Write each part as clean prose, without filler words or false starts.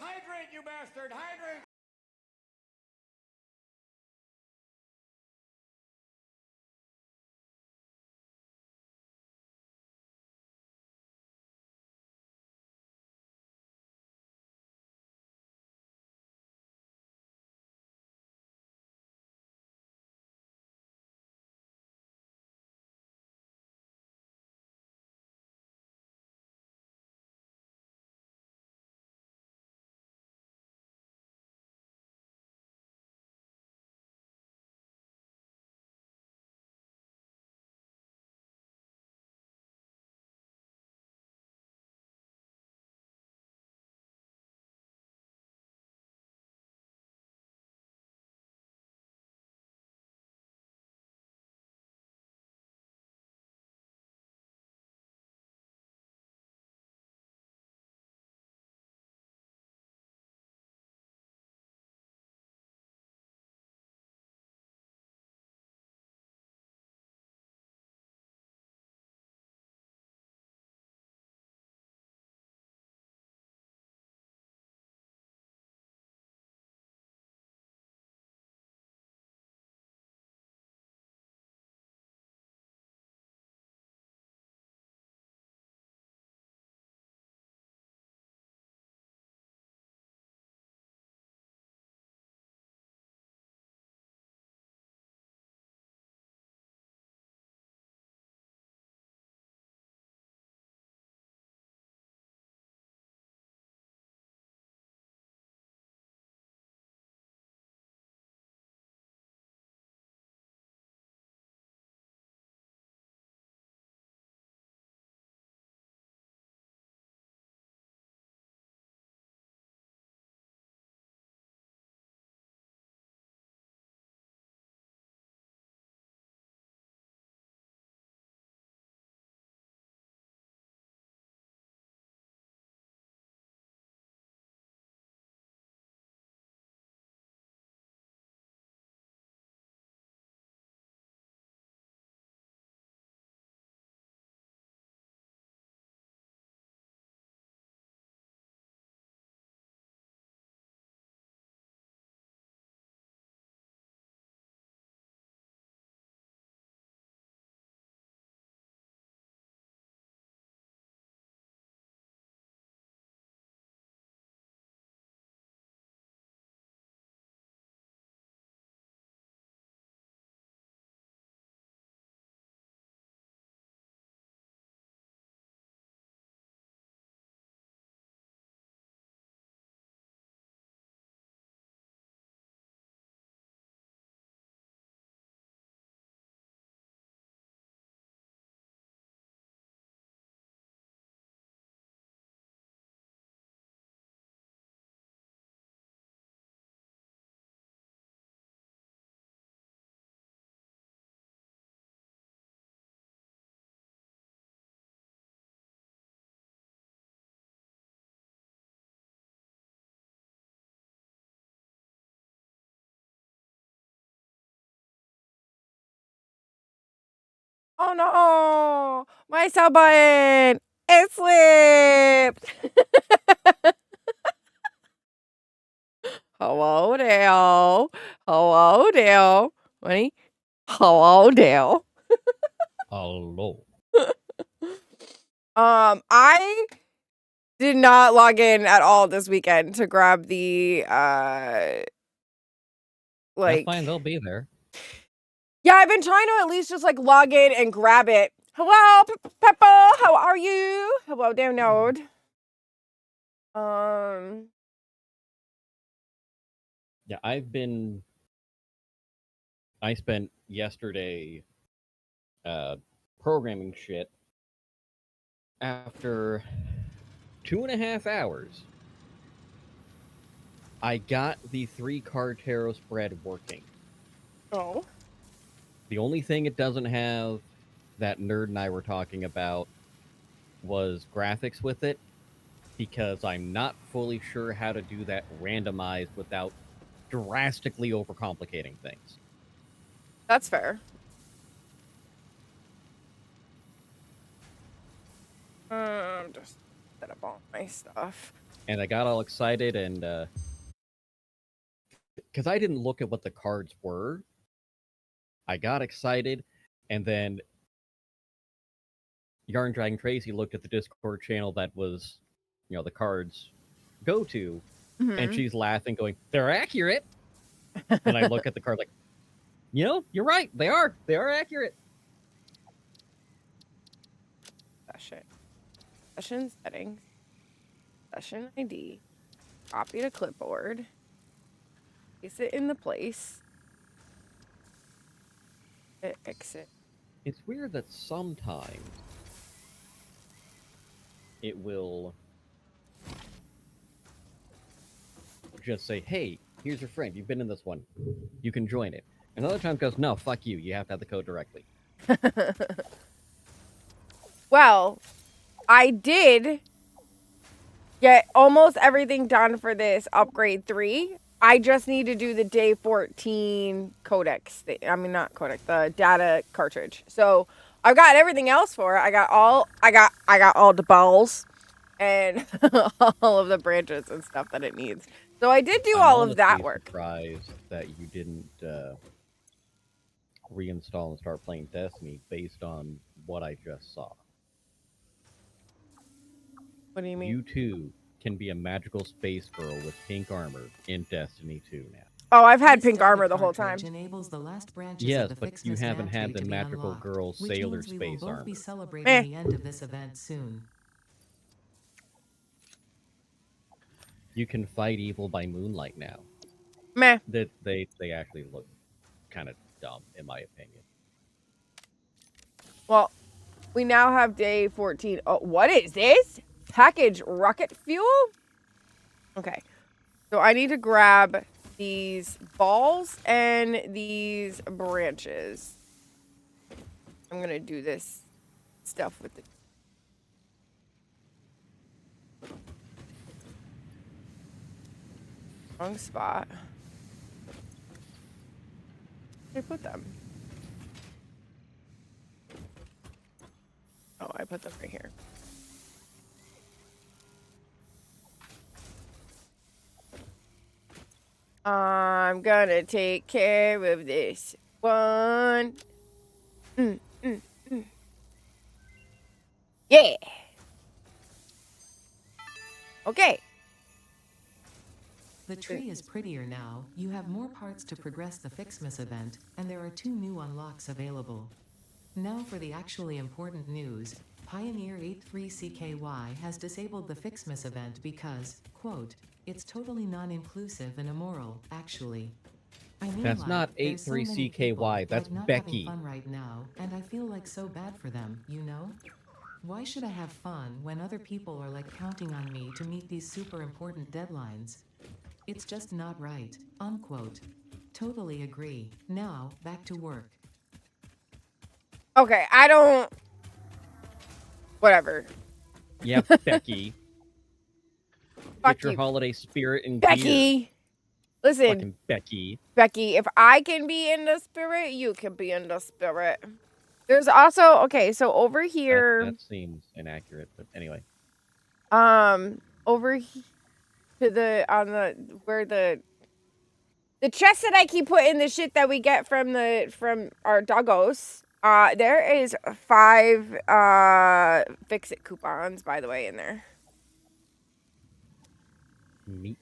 Hydrate, you bastard! Hydrate! Oh no! My sell button! It slipped! Hello, Dale. Hello, Dale. Honey? Hello, Dale. Hello. I did not log in at all this weekend to grab the, That's like fine, they'll be there. Yeah, I've been trying to at least just, like, log in and grab it. Hello, Peppa, how are you? Hello, download. Yeah, I spent yesterday programming shit. After 2.5 hours, I got the 3-card tarot spread working. Oh. The only thing it doesn't have that Nerd and I were talking about was graphics with it, because I'm not fully sure how to do that randomized without drastically overcomplicating things. That's fair. Just set up all my stuff. And I got all excited and because I didn't look at what the cards were, I got excited, and then Yarn Dragon Tracy looked at the Discord channel that was, the cards go to, and she's laughing, going, "They're accurate." And I look at the card like, you're right. They are. They are accurate. Session settings. Session ID. Copy to clipboard. Paste it in the place. Hit exit. It's weird that sometimes it will just say, "Hey, here's your friend. You've been in this one. You can join it." And other times goes, "No, fuck you. You have to have the code directly." Well, I did get almost everything done for this upgrade 3. I just need to do the day 14 codex. Not codex, the data cartridge. So I've got everything else for it. I got all the balls and all of the branches and stuff that it needs. So I did do I'm all of that work. Surprised that you didn't reinstall and start playing Destiny based on what I just saw. What do you mean? You too can be a magical space girl with pink armor in Destiny 2 now. Oh, I've had pink armor the whole time. Enables the last branches Yes, of the but you haven't had the magical girl sailor space we will both armor. be celebrating the end of this event soon. You can fight evil by moonlight now. Meh. That they actually look kind of dumb, in my opinion. Well, we now have day 14. Oh, what is this? Package rocket fuel? Okay. So I need to grab these balls and these branches. I'm going to do this stuff with the... Wrong spot. Where did I put them? Oh, I put them right here. I'm gonna take care of this one. Yeah. Okay. The tree is prettier now, you have more parts to progress the Fixmas event, and there are 2 new unlocks available. Now for the actually important news, Pioneer 83CKY has disabled the Fixmas event because, quote, it's totally non-inclusive and immoral, actually. I mean, that's not there's so many people, 83CKY, that's not Becky. having fun right now, and I feel like so bad for them, you know? Why should I have fun when other people are like counting on me to meet these super important deadlines? It's just not right, unquote. Totally agree. Now, back to work. Okay, I don't... Whatever. Yeah, Becky. Get your holiday spirit in Becky! gear. Listen. Fucking Becky. Becky, if I can be in the spirit, you can be in the spirit. There's also... Okay, so over here... That seems inaccurate, but anyway. Over here... To the... On the... Where the... The chest that I keep putting the shit that we get from our doggos. There is 5 fix-it coupons, by the way, in there. Neat.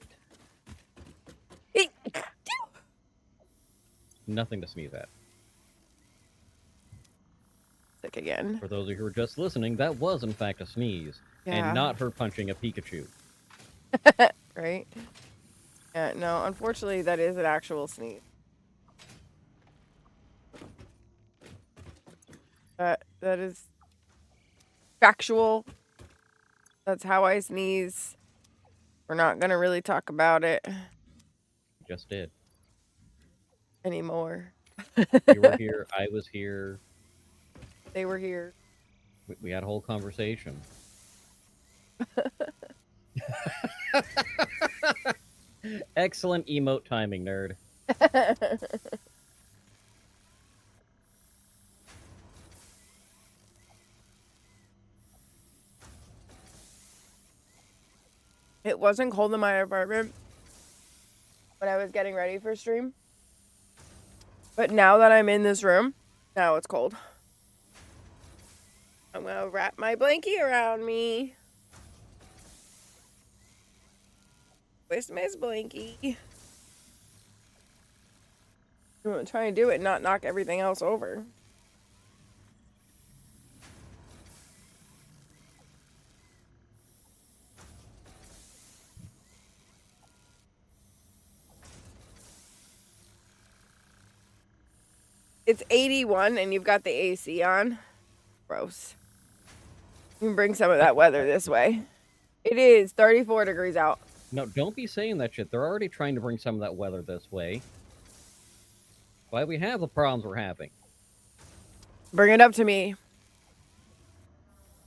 Nothing to sneeze at. Sick again. For those of you who are just listening, that was in fact a sneeze. Yeah. And not her punching a Pikachu. Right? Yeah, no, unfortunately that is an actual sneeze. That is factual. That's how I sneeze. We're not gonna really talk about it. Just did. Anymore. You were here, I was here. They were here. We had a whole conversation. Excellent emote timing, nerd. It wasn't cold in my apartment when I was getting ready for stream. But now that I'm in this room, now it's cold. I'm gonna wrap my blankie around me. Where's my blankie? I'm gonna try and do it and not knock everything else over. It's 81 and you've got the AC on. Gross. You can bring some of that weather this way. It is 34 degrees out. No, don't be saying that shit. They're already trying to bring some of that weather this way. Why we have the problems we're having. Bring it up to me.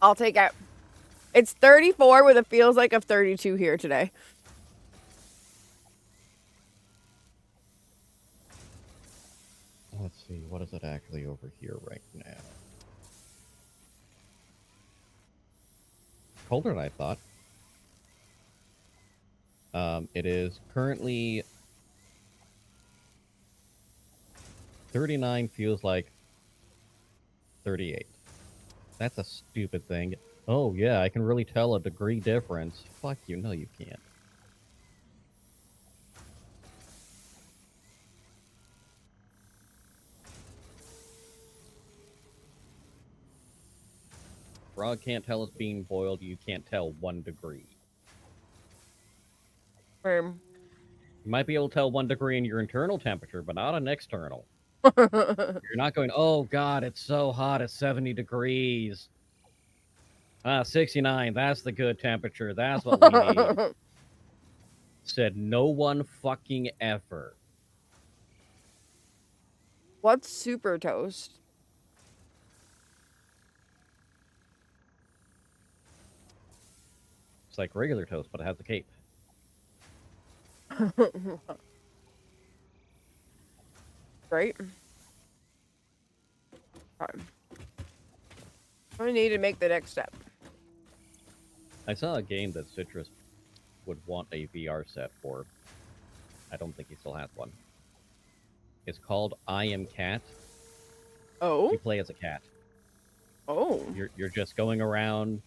I'll take it. It's 34 with a feels like of 32 here today. Let's see, what is it actually over here right now? Colder than I thought. It is currently 39, feels like 38. That's a stupid thing. Oh yeah, I can really tell a degree difference. Fuck you, no you can't. Frog can't tell it's being boiled, you can't tell 1 degree. Firm. You might be able to tell 1 degree in your internal temperature, but not an external. You're not going, oh god, it's so hot, it's 70 degrees. 69, that's the good temperature, that's what we need. Said no one fucking ever. What's super toast? It's like regular toast, but it has the cape. Right? I need to make the next step. I saw a game that Citrus would want a VR set for. I don't think he still has one. It's called I Am Cat. Oh? You play as a cat. Oh. You're just going around,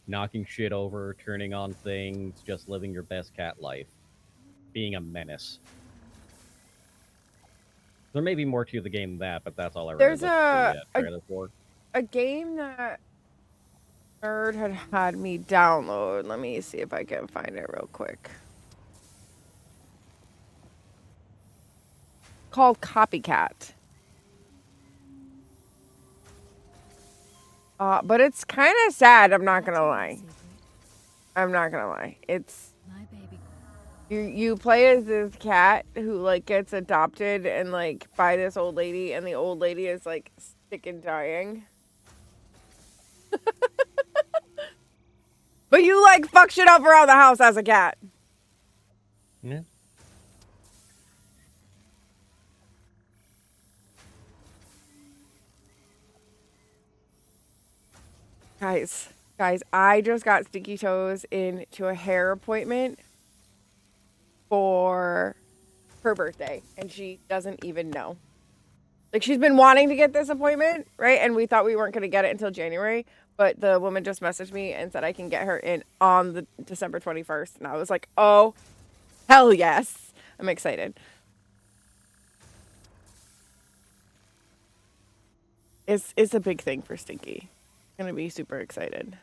knocking shit over, turning on things, just living your best cat life. Being a menace. There may be more to the game than that, but that's all I really looked at the trailer for. A game that Nerd had me download. Let me see if I can find it real quick. Called Copycat. But it's kind of sad, I'm not gonna lie. I'm not gonna lie. It's you play as this cat who like gets adopted and like by this old lady, and the old lady is like sick and dying. But you like fuck shit up around the house as a cat. Yeah. Guys, I just got Stinky Toes into a hair appointment for her birthday, and she doesn't even know. Like, she's been wanting to get this appointment, right? And we thought we weren't going to get it until January, but the woman just messaged me and said I can get her in on the December 21st, and I was like, oh, hell yes. I'm excited. It's a big thing for Stinky. I'm going to be super excited.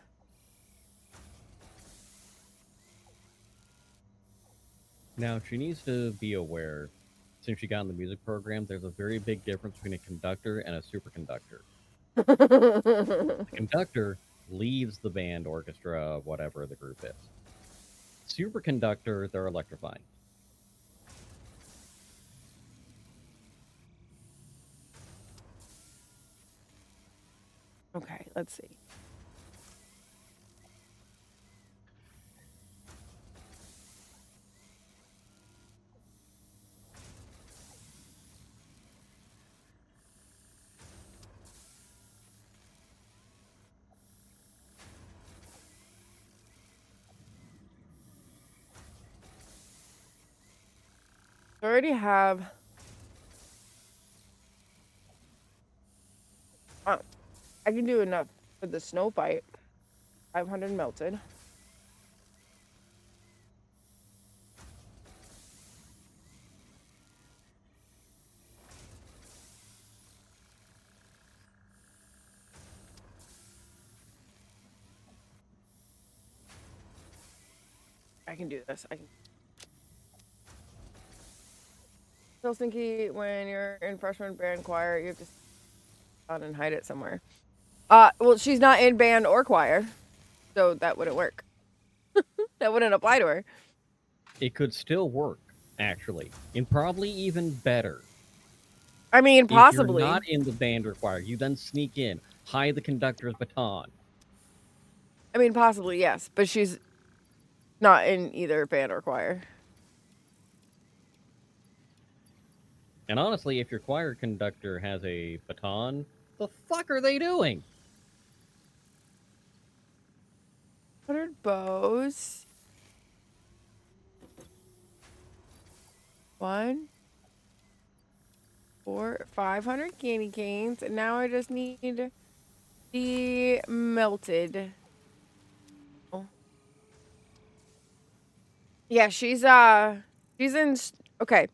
Now, she needs to be aware, since she got in the music program, there's a very big difference between a conductor and a superconductor. The conductor leads the band, orchestra, whatever the group is. Superconductor, they're electrifying. Okay, let's see. already have. I can do enough for the snow fight. 500 melted. I can do this. Helsinki, when you're in freshman band choir, you have to sit down and hide it somewhere. Well, she's not in band or choir, so that wouldn't work. That wouldn't apply to her. It could still work, actually, and probably even better. I mean, possibly. If you're not in the band or choir, you then sneak in, hide the conductor's baton. I mean, possibly, yes, but she's not in either band or choir. And honestly, if your choir conductor has a baton, the fuck are they doing? 100 bows. 1, 4, 500 candy canes, and now I just need the melted. Oh. Yeah, she's in. Okay.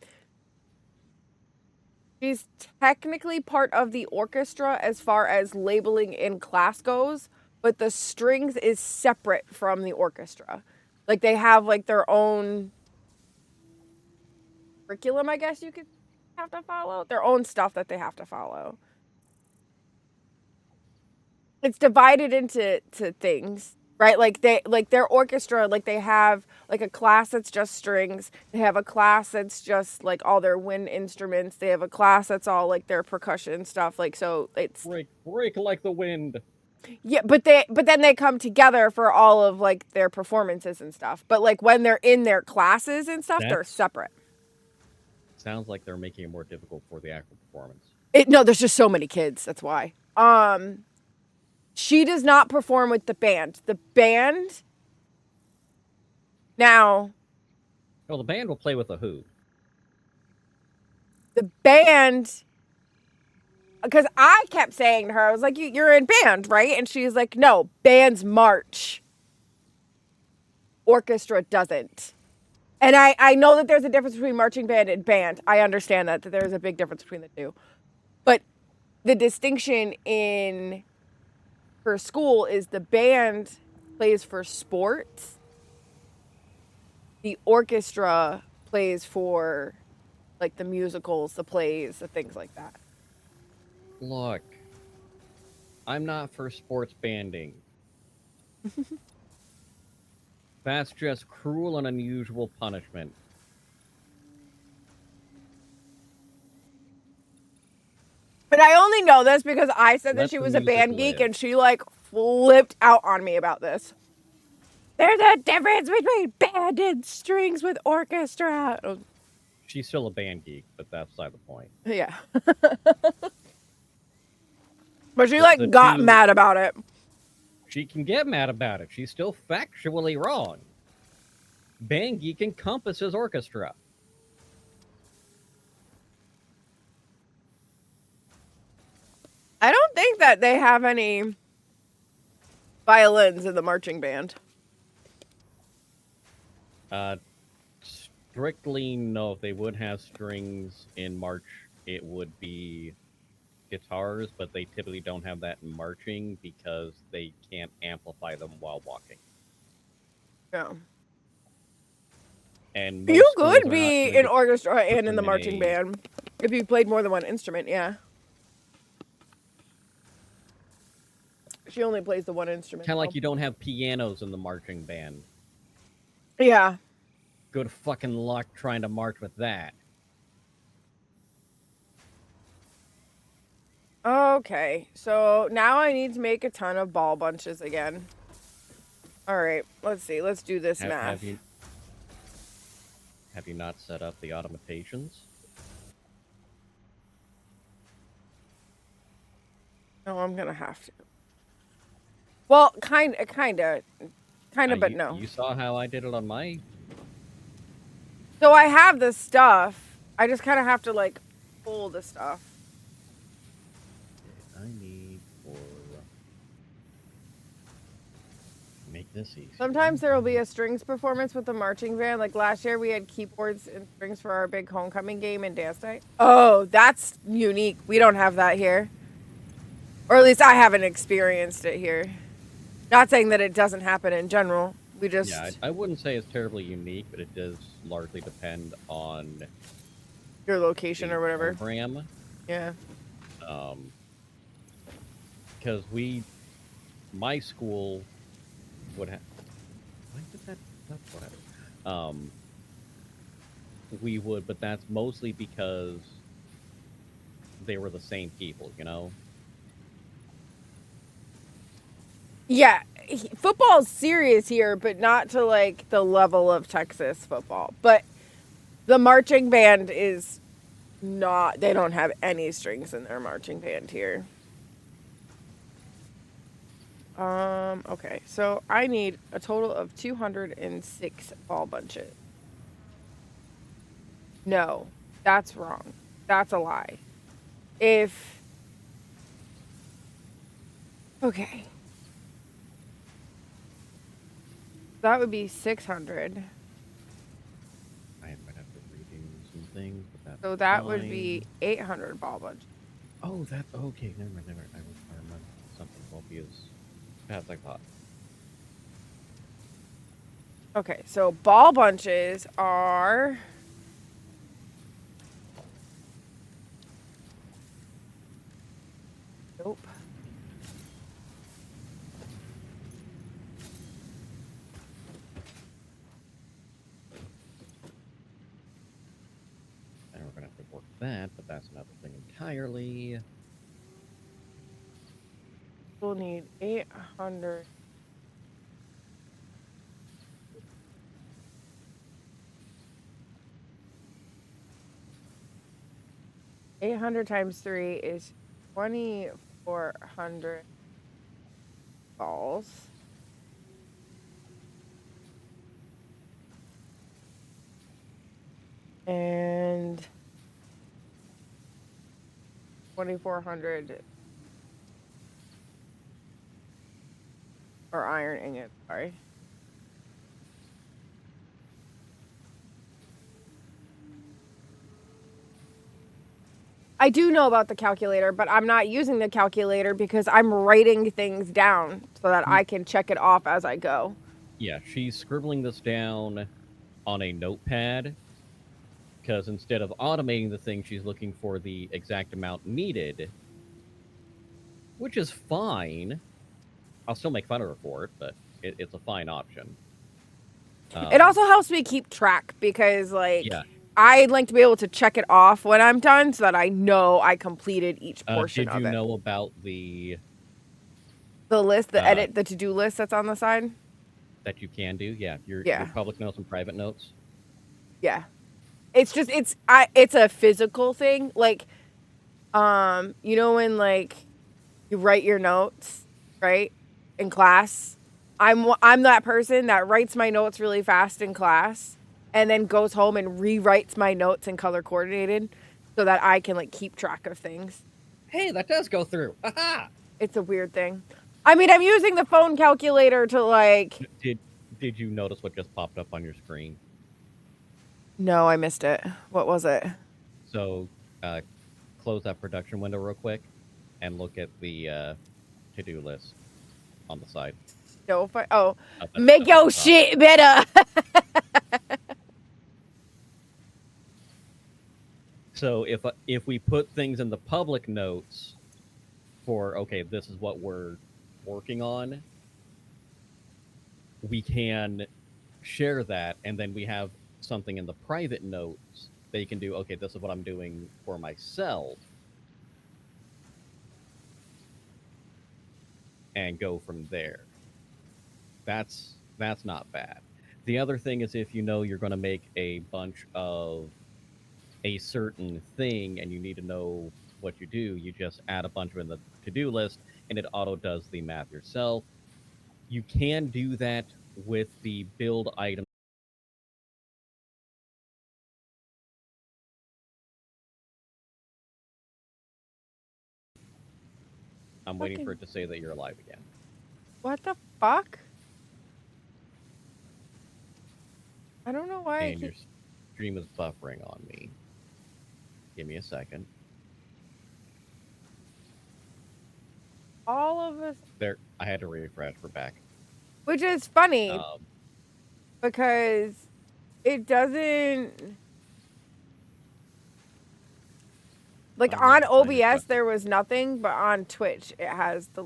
She's technically part of the orchestra as far as labeling in class goes, but the strings is separate from the orchestra. Like they have like their own curriculum, I guess you could have to follow. Their own stuff that they have to follow. It's divided into things, right? Like their orchestra, like they have like a class that's just strings. They have a class that's just like all their wind instruments. They have a class that's all like their percussion stuff. Like so it's break like the wind. Yeah, but then they come together for all of like their performances and stuff. But like when they're in their classes and stuff, they're separate. Sounds like they're making it more difficult for the actual performance. No, there's just so many kids. That's why. She does not perform with the band. The band now. Well, the band will play with the Who. The band. Because I kept saying to her, I was like, you're in band, right? And she's like, no, bands march. Orchestra doesn't. And I know that there's a difference between marching band and band. I understand that there's a big difference between the two. But the distinction in her school is the band plays for sports. The orchestra plays for like the musicals, the plays, the things like that. Look, I'm not for sports banding. That's just cruel and unusual punishment. But I only know this because I said that she was a band geek and she like flipped out on me about this. There's a difference between band and strings with orchestra. She's still a band geek, but that's beside the point. Yeah. But she got mad about it. She can get mad about it. She's still factually wrong. Band geek encompasses orchestra. I don't think that they have any violins in the marching band. Strictly no. If they would have strings in March, it would be guitars, but they typically don't have that in marching because they can't amplify them while walking. Yeah. And you could be in orchestra and in the marching band if you played more than one instrument, yeah. She only plays the one instrument. Kind of like you don't have pianos in the marching band. Yeah. Good fucking luck trying to march with that. Okay, so now I need to make a ton of ball bunches again. All right, let's see. Let's do this math. Have you not set up the automations? No, I'm gonna have to. Well, kind of, but no. You saw how I did it on my. So I have the stuff. I just kind of have to like pull the stuff. I need for make this easier. Sometimes there will be a strings performance with the marching band. Like last year, we had keyboards and strings for our big homecoming game and dance night. Oh, that's unique. We don't have that here. Or at least I haven't experienced it here. Not saying that it doesn't happen in general. We just. Yeah, I wouldn't say it's terribly unique, but it does largely depend on Your location the or whatever. program. Yeah. Because my school would have. Why did that? That's whatever. We would, but that's mostly because they were the same people, you know. Yeah, football's serious here, but not to like the level of Texas football. But the marching band is not, they don't have any strings in their marching band here. Okay, so I need a total of 206 ball bunches. No, that's wrong. That's a lie. Okay. That would be 600. I might have to redo some things, but that's So that would fine. be 800 ball bunches. Oh, that okay. Never mind. I remember something won't be as bad as I thought. Okay, so ball bunches are. Nope. And we're gonna have to work that, but that's another thing entirely. We'll need 800. Times 3 is 2,400 balls. And 2,400 or iron ingots, sorry. I do know about the calculator, but I'm not using the calculator because I'm writing things down so that I can check it off as I go. Yeah, she's scribbling this down on a notepad because instead of automating the thing, she's looking for the exact amount needed, which is fine. I'll still make fun of her for it, but it's a fine option. It also helps me keep track because, like, Yeah. I'd like to be able to check it off when I'm done so that I know I completed each portion Did of you it. know about the list, the edit, the to-do list that's on the side? that you can do? Yeah, your Yeah. public notes and private notes. Yeah. It's just it's a physical thing. Like, you know when like you write your notes, right? In class. I'm that person that writes my notes really fast in class and then goes home and rewrites my notes in color coordinated so that I can like keep track of things. Hey, that does go through. Aha! It's a weird thing. I mean, I'm using the phone calculator to like. Did you notice what just popped up on your screen? No, I missed it. What was it? So, close that production window real quick and look at the to-do list on the side. No, make your shit better. So if we put things in the public notes for okay, this is what we're working on, we can share that, and then we have something in the private notes that you can do. Okay, this is what I'm doing for myself, and go from there. That's not bad. The other thing is if you know you're going to make a bunch of a certain thing and you need to know what you do, you just add a bunch of in the to-do list and it auto does the math yourself. You can do that with the build item I'm waiting Fucking- for it to say that you're alive again. What the fuck? I don't know why And your stream is buffering on me. Give me a second. all of us, There, I had to refresh. We're back. which is funny Um, because it doesn't like I'm gonna on find it, OBS but- there was nothing, but on Twitch it has the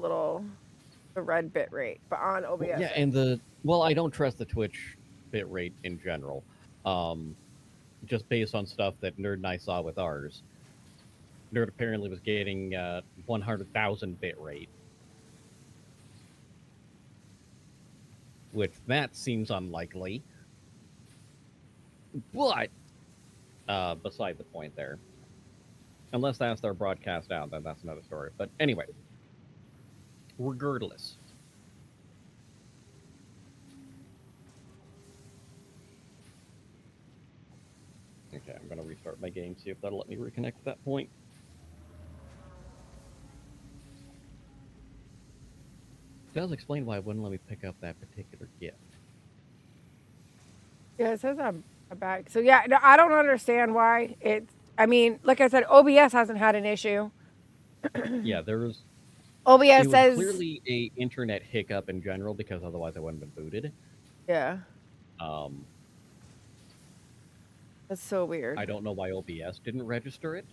red bit rate. But on OBS, Well, yeah, and I don't trust the Twitch bit rate in general. Just based on stuff that Nerd and I saw with ours. Nerd apparently was getting 100,000 bit rate, which that seems unlikely. But beside the point there. Unless that's their broadcast out, then that's another story. But anyway, regardless. Okay, I'm going to restart my game, see if that'll let me reconnect at that point. It does explain why it wouldn't let me pick up that particular gift. yeah, it says I'm back. So yeah, no, I don't understand why it's. I mean, like I said, OBS hasn't had an issue. Yeah, there was. OBS It was says clearly a internet hiccup in general because otherwise I wouldn't have been booted. yeah. Um, That's so weird. I don't know why OBS didn't register it.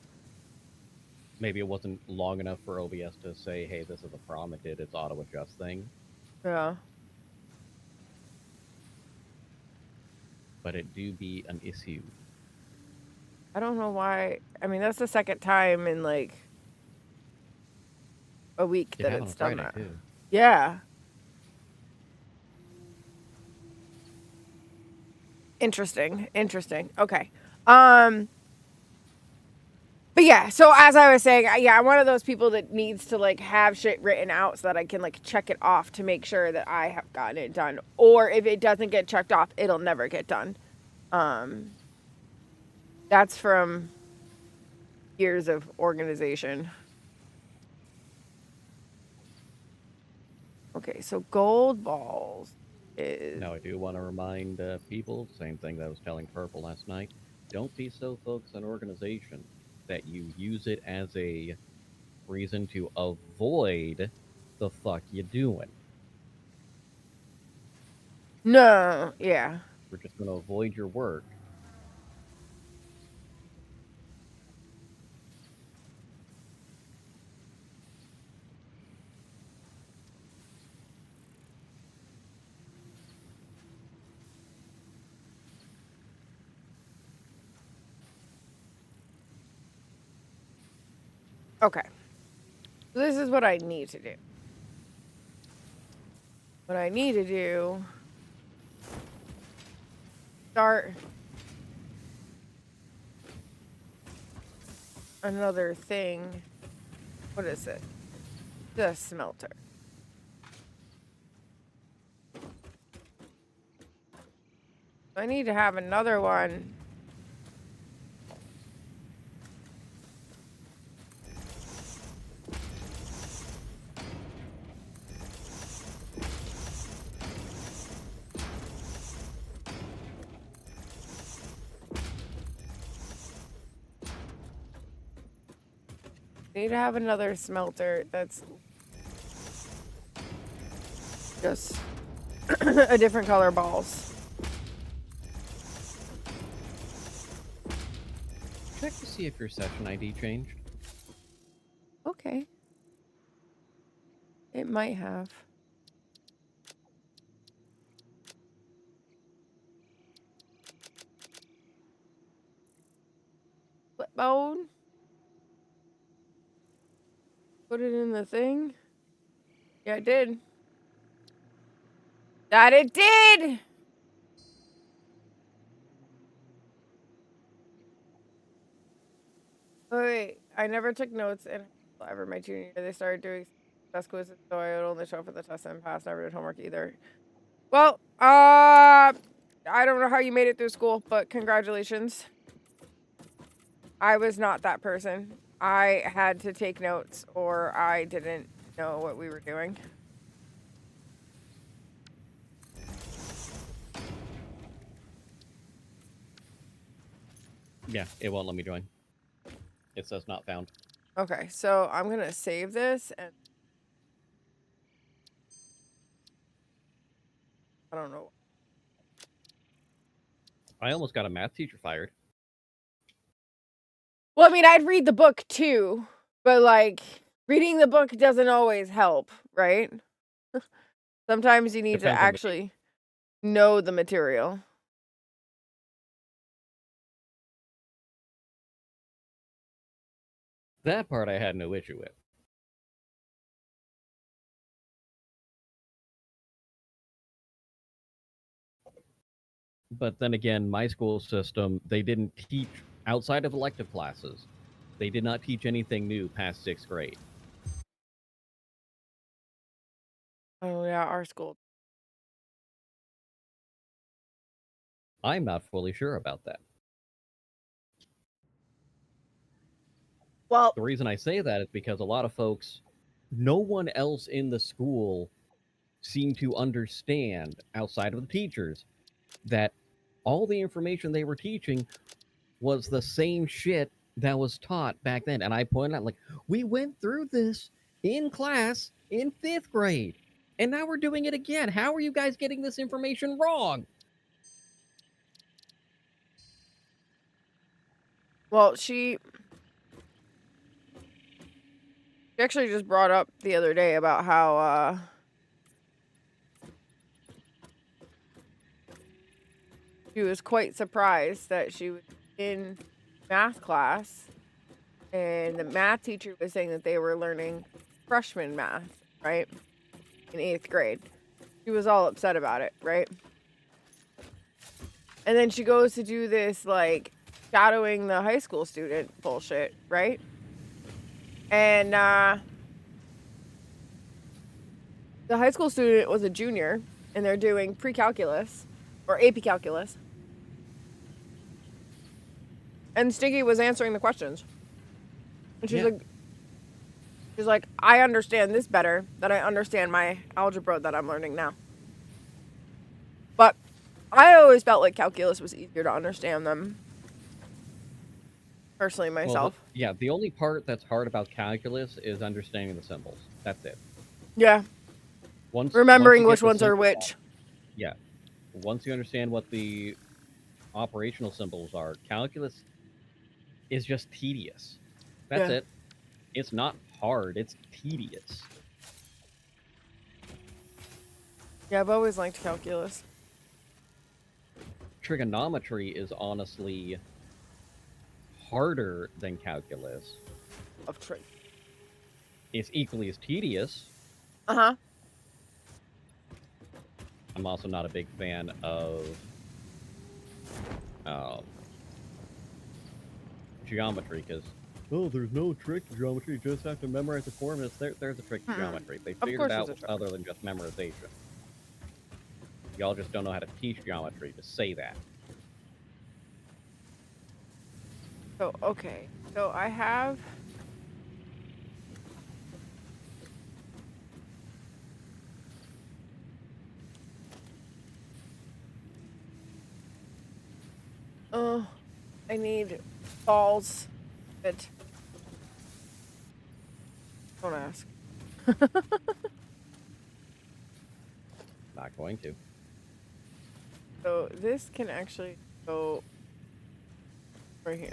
Maybe it wasn't long enough for OBS to say, "Hey, this is a problem." It did its auto adjust thing. Yeah. But it do be an issue. I don't know why. I mean, that's the second time in like a week It that happened it's on done Friday, that. too. Yeah. Interesting. Okay. But yeah, so as I was saying, yeah, I'm one of those people that needs to like have shit written out so that I can like check it off to make sure that I have gotten it done. Or if it doesn't get checked off, it'll never get done. That's from years of organization. Okay, so gold balls is Now, I do want to remind people, same thing that I was telling Purple last night, don't be so focused on organization that you use it as a reason to avoid the fuck you doing. no, yeah. We're just going to avoid your work. Okay. So this is what I need to do. What I need to do, start another thing. What is it? The smelter. I need to have another one. Need to have another smelter that's just a different color balls. Check to see if your session ID changed. Okay. It might have. Flipbone. Put it in the thing. Yeah, it did. That it did! Oh, wait, I never took notes in ever my junior year. They started doing test quizzes, so I would only show up for the test and pass. Never did homework either. Well, I don't know how you made it through school, but congratulations. I was not that person. I had to take notes or I didn't know what we were doing. Yeah, it won't let me join. It says not found. Okay, so I'm gonna save this and I don't know. I almost got a math teacher fired. Well, I mean, I'd read the book too, but like reading the book doesn't always help, right? Sometimes you need to Depends on the actually know the material. that part I had no issue with. But then again, my school system, they didn't teach outside of elective classes. They did not teach anything new past 6th grade. Oh yeah, our school. I'm not fully sure about that. Well, The reason I say that is because a lot of folks, no one else in the school seemed to understand, outside of the teachers, that all the information they were teaching was the same shit that was taught back then. And I pointed out, like, we went through this in class in 5th grade, and now we're doing it again. How are you guys getting this information wrong? well, she actually just brought up the other day about how she was quite surprised that she was in math class and the math teacher was saying that they were learning freshman math, right? In 8th grade. She was all upset about it, right? And then she goes to do this, like, shadowing the high school student bullshit, right? And the high school student was a junior, and they're doing pre-calculus, or AP calculus. And Stinky was answering the questions. And she's like, I understand this better than I understand my algebra that I'm learning now. But I always felt like calculus was easier to understand than personally myself. Well, the only part that's hard about calculus is understanding the symbols. That's it. Yeah. Once Remembering you which get the ones are symbols which. down, yeah. Once you understand what the operational symbols are, calculus is just tedious. That's Yeah. it. It's not hard, it's tedious. Yeah, I've always liked calculus. Trigonometry is honestly harder than calculus. Of trig. It's equally as tedious. Uh-huh. I'm also not a big fan of geometry because, oh, there's no trick to geometry. You just have to memorize the formulas. There's a trick to geometry. They figured course it there's out a trick. other than just memorization. Y'all just don't know how to teach geometry to say that. So, okay. So I have... I need balls. It. Don't ask. Not going to. So this can actually go right here.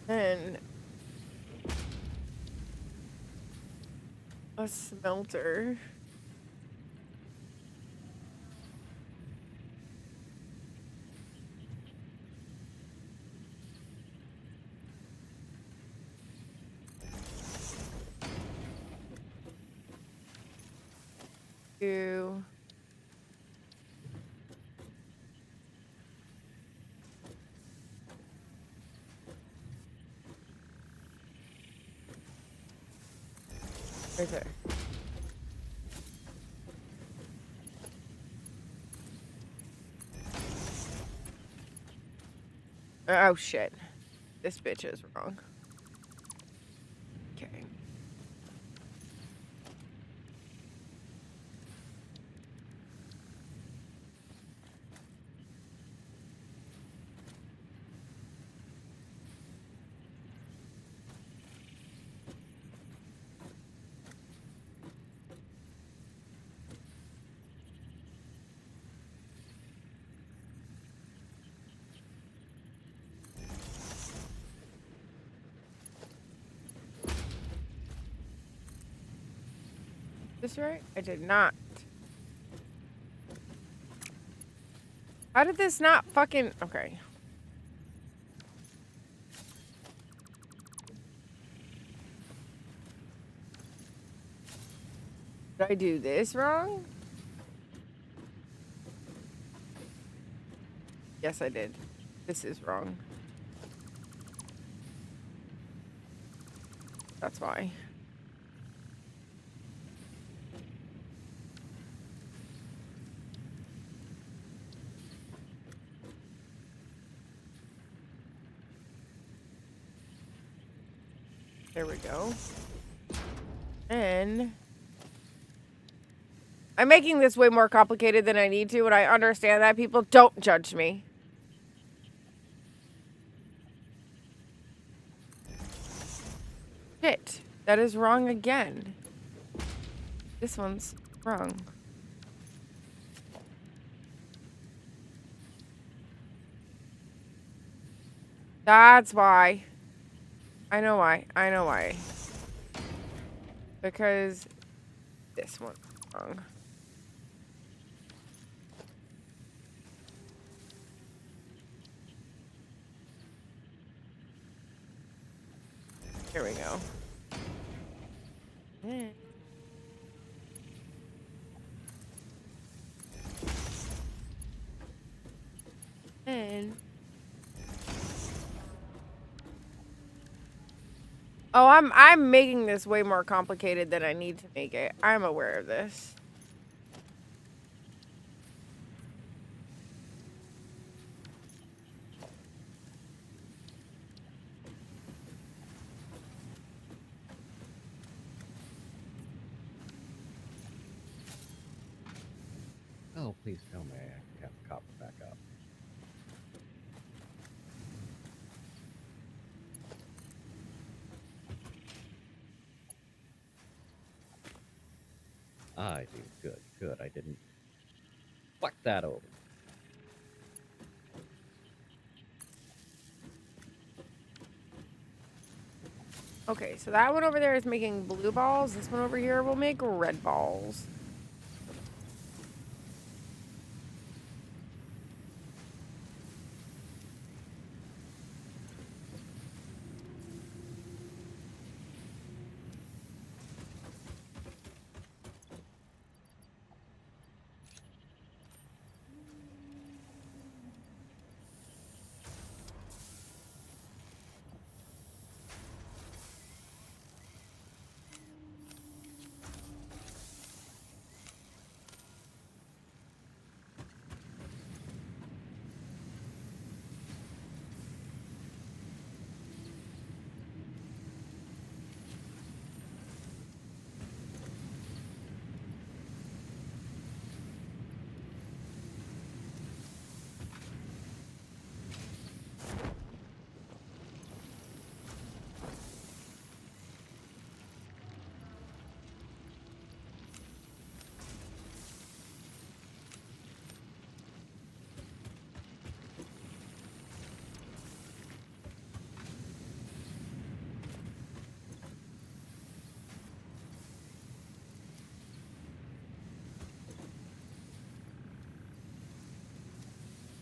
And a smelter. To right there. Oh shit. This bitch is wrong. Okay. This right? I did not. How did this not fucking... Okay. Did I do this wrong? Yes, I did. This is wrong. That's why. There we go. And I'm making this way more complicated than I need to, and I understand that. People, don't judge me. Shit. That is wrong again. This one's wrong. That's why. I know why. I know why. Because this one's wrong. Here we go. And oh, I'm making this way more complicated than I need to make it. I'm aware of this. Oh, please tell me I have the copper back up. I do. Good, good. I didn't fuck that over. Okay, so that one over there is making blue balls. This one over here will make red balls.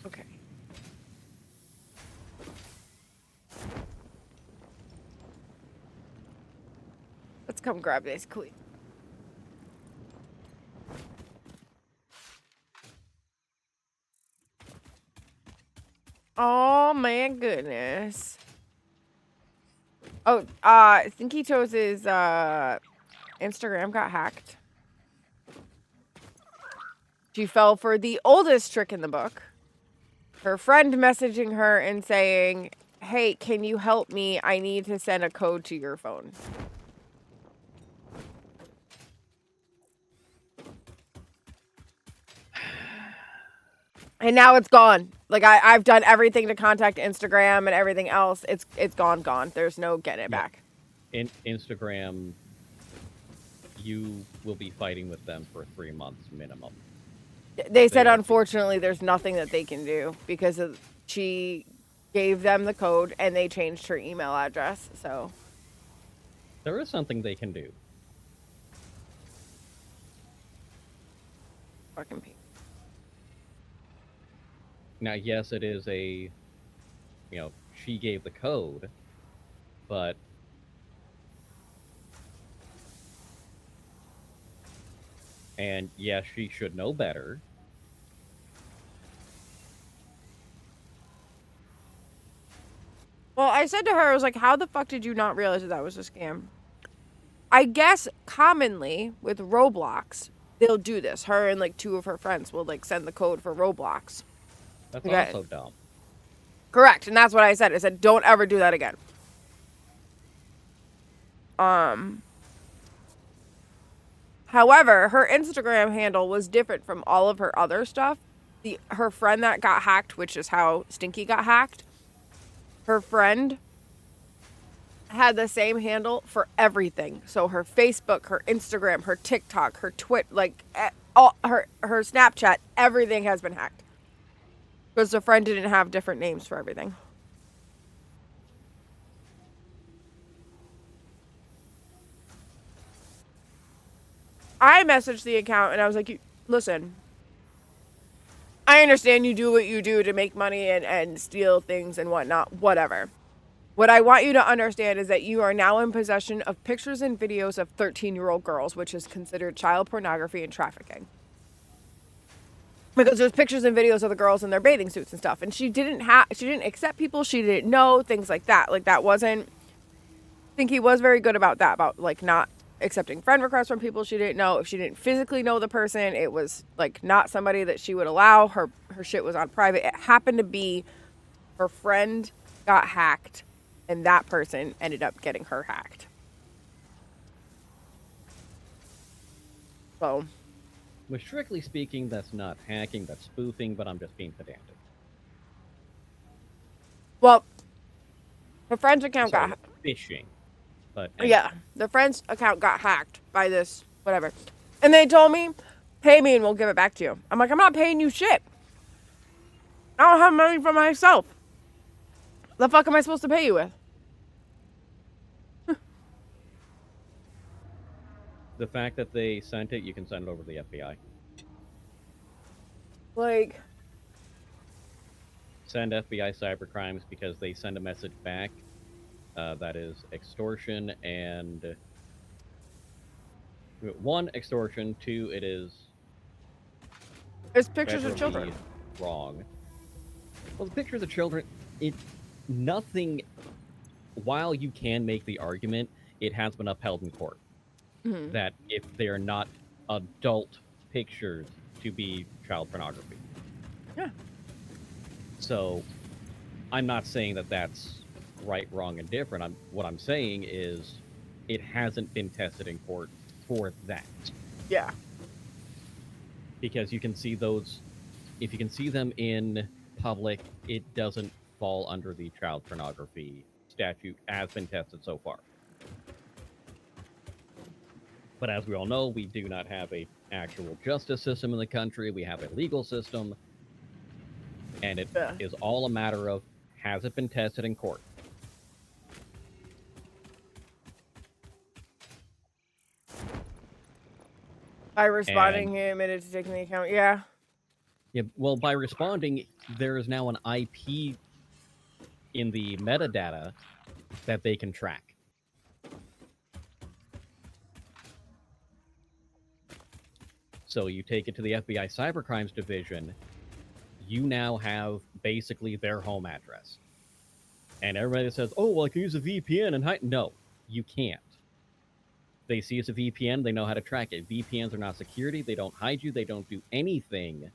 Okay. Let's come grab this quick. Oh my goodness. Oh, Stinky Toes' Instagram got hacked. She fell for the oldest trick in the book. Her friend messaging her and saying, "Hey, can you help me? I need to send a code to your phone." And now it's gone. Like I've done everything to contact Instagram and everything else. It's gone. There's no getting it back. In Instagram, you will be fighting with them for 3 months minimum. They said, unfortunately, there's nothing that they can do because she gave them the code and they changed her email address. So there is something they can do. fucking pain. Now, yes, it is she gave the code, but and yes, she should know better. Well, I said to her, I was like, how the fuck did you not realize that was a scam? I guess commonly with Roblox, they'll do this. Her and like 2 of her friends will like send the code for Roblox. That's Okay. also dumb. Correct. And that's what I said. I said, don't ever do that again. However, her Instagram handle was different from all of her other stuff. Her friend that got hacked, which is how Stinky got hacked, her friend had the same handle for everything. So her Facebook, her Instagram, her TikTok, her all her Snapchat, everything has been hacked. Because the friend didn't have different names for everything. I messaged the account and I was like, listen, I understand you do what you do to make money and steal things and whatnot, whatever. What I want you to understand is that you are now in possession of pictures and videos of 13-year-old girls, which is considered child pornography and trafficking. Because there's pictures and videos of the girls in their bathing suits and stuff. And she didn't accept people she didn't know, things like that. Like that wasn't, I think he was very good about that, about like not accepting friend requests from people she didn't know. If she didn't physically know the person, it was like not somebody that she would allow. Her shit was on private. It happened to be her friend got hacked and that person ended up getting her hacked. So, Well, strictly speaking, that's not hacking, that's spoofing, but I'm just being pedantic. well, her friend's account got phishing. But anyway. Yeah, the friend's account got hacked by this whatever. And they told me, pay me and we'll give it back to you. I'm like, I'm not paying you shit. I don't have money for myself. The fuck am I supposed to pay you with? The fact that they sent it, you can send it over to the FBI. Like, send FBI cybercrimes because they send a message back that is extortion and 1, extortion, 2, it is it's pictures of children. Wrong. Well, the pictures of children, nothing. While you can make the argument, it has been upheld in court that if they are not adult pictures to be child pornography. Yeah. So, I'm not saying that that's right, wrong, and different. What I'm saying is, it hasn't been tested in court for that. Yeah. Because you can see those, if you can see them in public, it doesn't fall under the child pornography statute as been tested so far. But as we all know, we do not have a actual justice system in the country. We have a legal system. And it is all a matter of, has it been tested in court? By responding him and it's taking the account, yeah. Yeah, well, by responding, there is now an IP in the metadata that they can track. So you take it to the FBI Cybercrimes Division, you now have basically their home address. And everybody says, oh, well, I can use a VPN and hide. No, you can't. They see it's a VPN, they know how to track it. VPNs are not security, they don't hide you, they don't do anything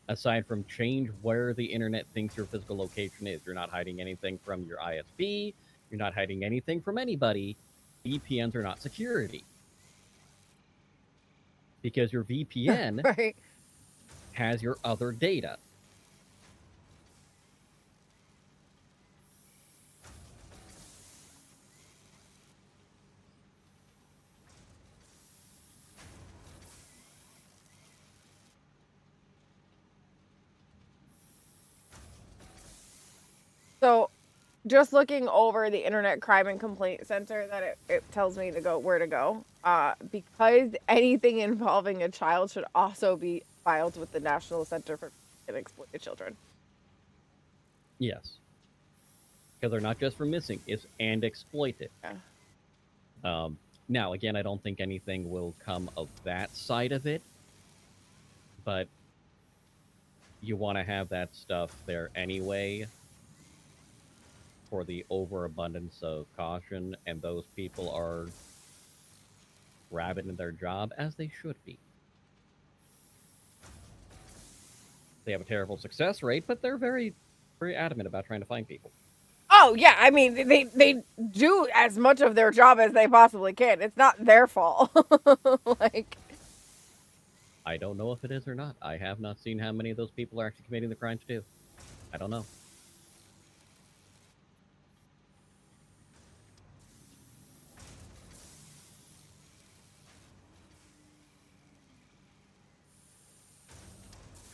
aside from change where the internet thinks your physical location is. You're not hiding anything from your ISP, you're not hiding anything from anybody. VPNs are not security. Because your VPN right. has your other data. So, just looking over the Internet Crime and Complaint Center that it tells me to go where to go. Because anything involving a child should also be filed with the National Center for Missing and Exploited Children. Yes. Because they're not just for missing, it's and exploited. Yeah. Now, again, I don't think anything will come of that side of it, but you want to have that stuff there anyway for the overabundance of caution, and those people are rabid in their job, as they should be. They have a terrible success rate, but they're very, very adamant about trying to find people. Oh yeah, I mean they do as much of their job as they possibly can. It's not their fault. Like, I don't know if it is or not. I have not seen how many of those people are actually committing the crimes too. I don't know.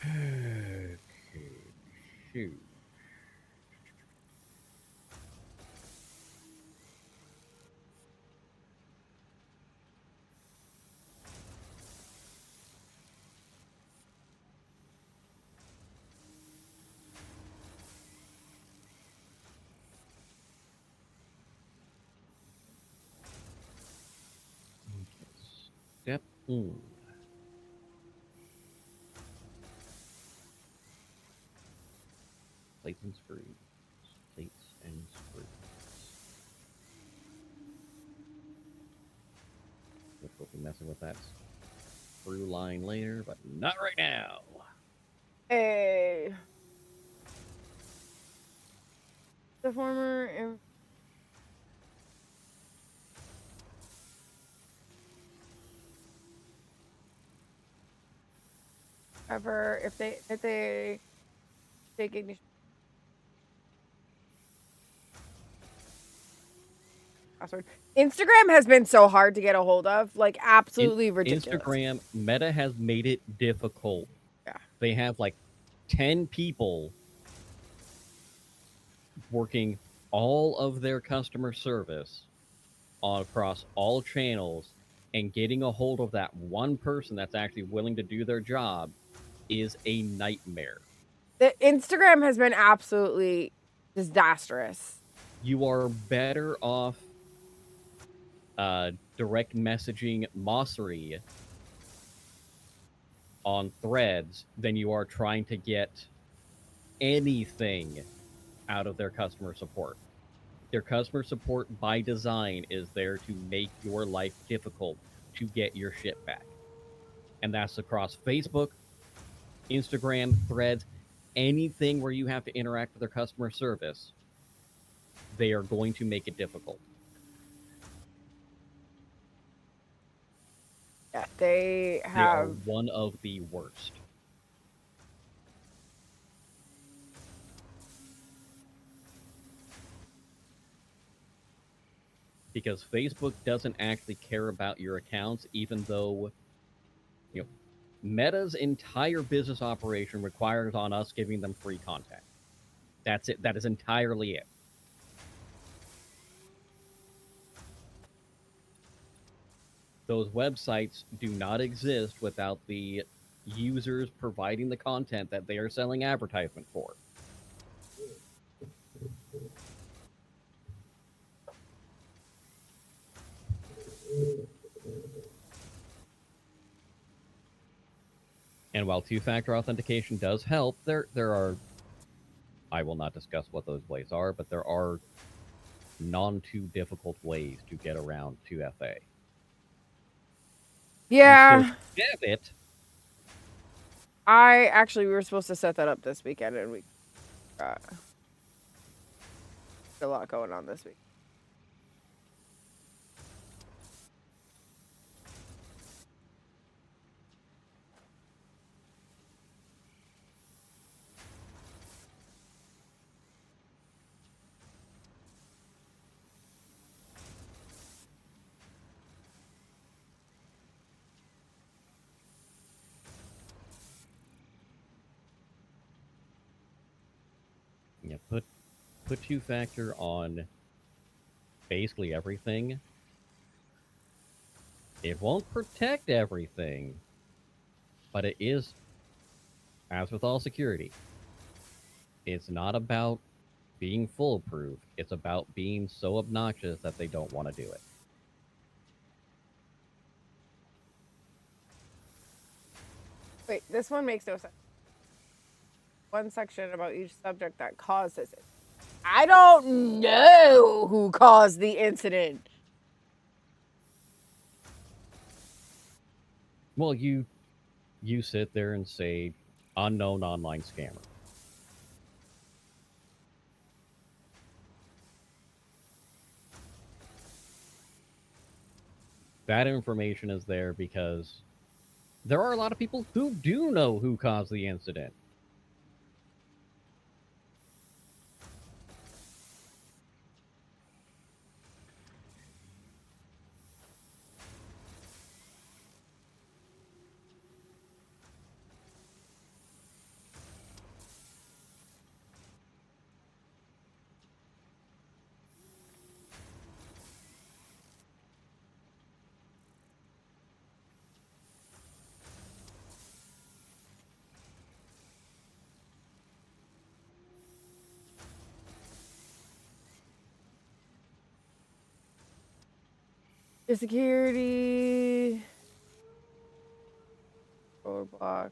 Okay, shoot. Step one. Plates and screws. Plates and screws. We'll be messing with that screw line later, but not right now. a the former ever if they take ignition password. Instagram has been so hard to get a hold of, like absolutely ridiculous. Instagram, Meta has made it difficult. Yeah. They have like 10 people working all of their customer service across all channels, and getting a hold of that one person that's actually willing to do their job is a nightmare. The Instagram has been absolutely disastrous. You are better off direct messaging Mossery on Threads than you are trying to get anything out of their customer support. Their customer support by design is there to make your life difficult to get your shit back. And that's across Facebook, Instagram, Threads, anything where you have to interact with their customer service. They are going to make it difficult. Yeah, They are one of the worst. Because Facebook doesn't actually care about your accounts, even though, you know, Meta's entire business operation requires on us giving them free content. That's it. That is entirely it. Those websites do not exist without the users providing the content that they are selling advertisement for. And while two-factor authentication does help, there are, I will not discuss what those ways are, but there are non-too difficult ways to get around 2FA. Yeah. You still have it. We were supposed to set that up this weekend, and we got a lot going on this week. You put put two-factor on basically everything, it won't protect everything, but it is, as with all security, it's not about being foolproof. It's about being so obnoxious that they don't want to do it. Wait, this one makes no sense. One section about each subject that causes it. I don't know who caused the incident. Well, you sit there and say unknown online scammer. That information is there because there are a lot of people who do know who caused the incident. The security roadblock.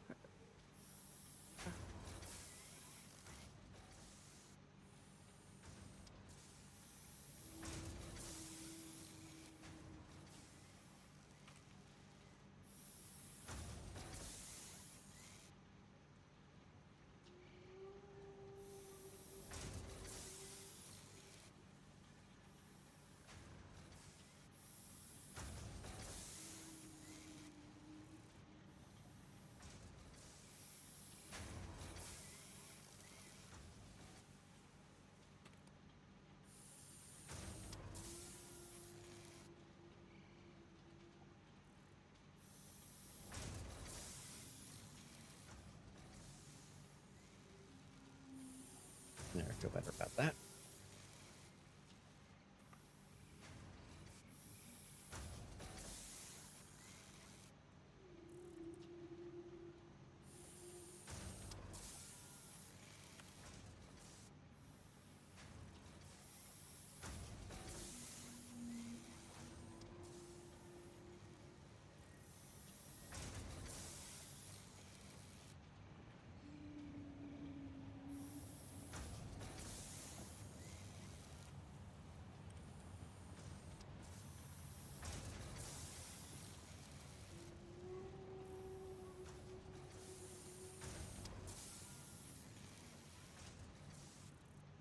There, I feel better about that.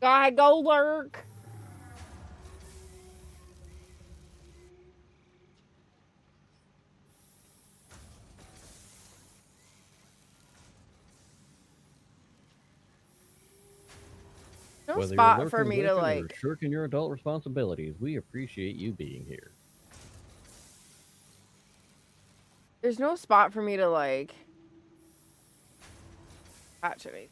Guy, go lurk. No Whether you're spot for lurking, me to lurking, or like. shirking your adult responsibilities, we appreciate you being here. There's no spot for me to like. Catch it.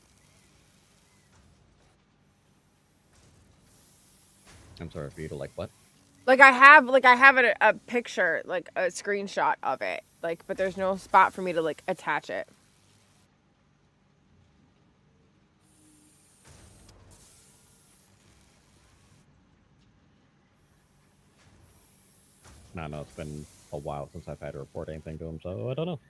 I'm sorry for you to like what? Like I have a picture, like a screenshot of it, like, but there's no spot for me to like attach it. I know it's been a while since I've had to report anything to him, so I don't know.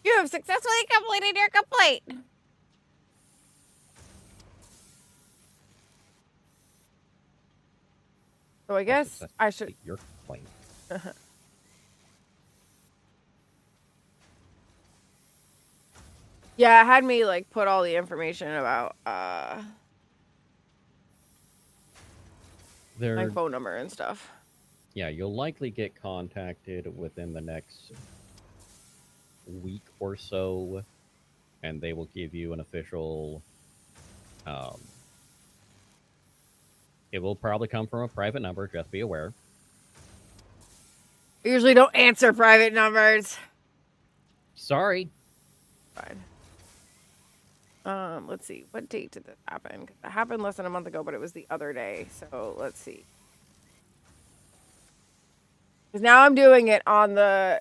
You have successfully completed your complaint. So I guess I should. Your complaint. Yeah, it had me like put all the information about my phone number and stuff. Yeah, you'll likely get contacted within the next week or so, and they will give you an official. It will probably come from a private number. Just be aware. I usually don't answer private numbers. Sorry. Fine. Let's see. What date did this happen? 'Cause it happened less than a month ago, but it was the other day. So let's see. Because now I'm doing it on the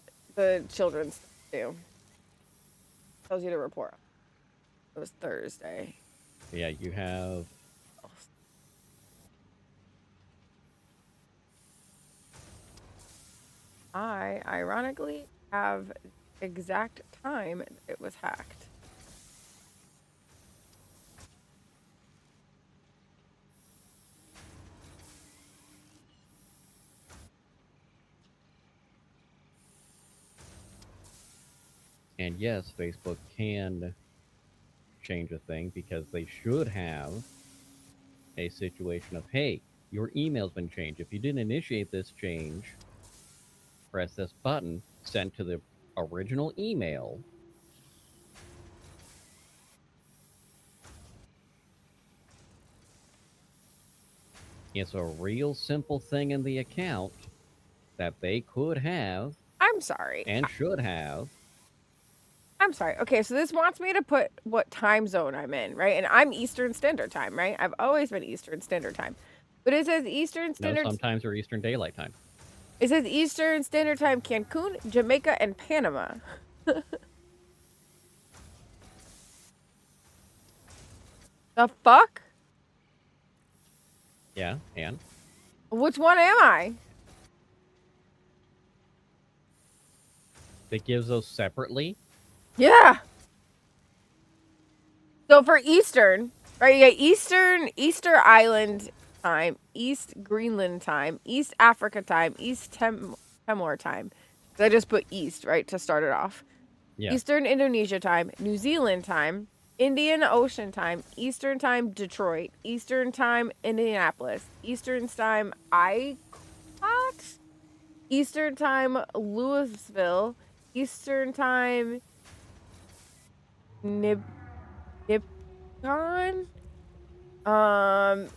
children's too. Tells you to report. It was Thursday. Yeah, you have. I ironically have exact time it was hacked. And yes, Facebook can change a thing because they should have a situation of, hey, your email's been changed. If you didn't initiate this change, press this button, send to the original email. It's a real simple thing in the account that they could have. I'm sorry. And should have. I'm sorry. Okay, so this wants me to put what time zone I'm in, right? And I'm Eastern Standard Time, right? I've always been Eastern Standard Time. But it says Eastern Standard... No, sometimes they're Eastern Daylight Time. It says Eastern Standard Time, Cancun, Jamaica, and Panama. The fuck? Yeah, and? Which one am I? It gives those separately? Yeah. So for Eastern, right, you got Easter Island time, East Greenland time, East Africa time, East Timor time. I just put East, right, to start it off. Yeah. Eastern Indonesia time, New Zealand time, Indian Ocean time, Eastern time Detroit, Eastern time Indianapolis, Eastern time Icot, Eastern time Louisville, Eastern time Nippon,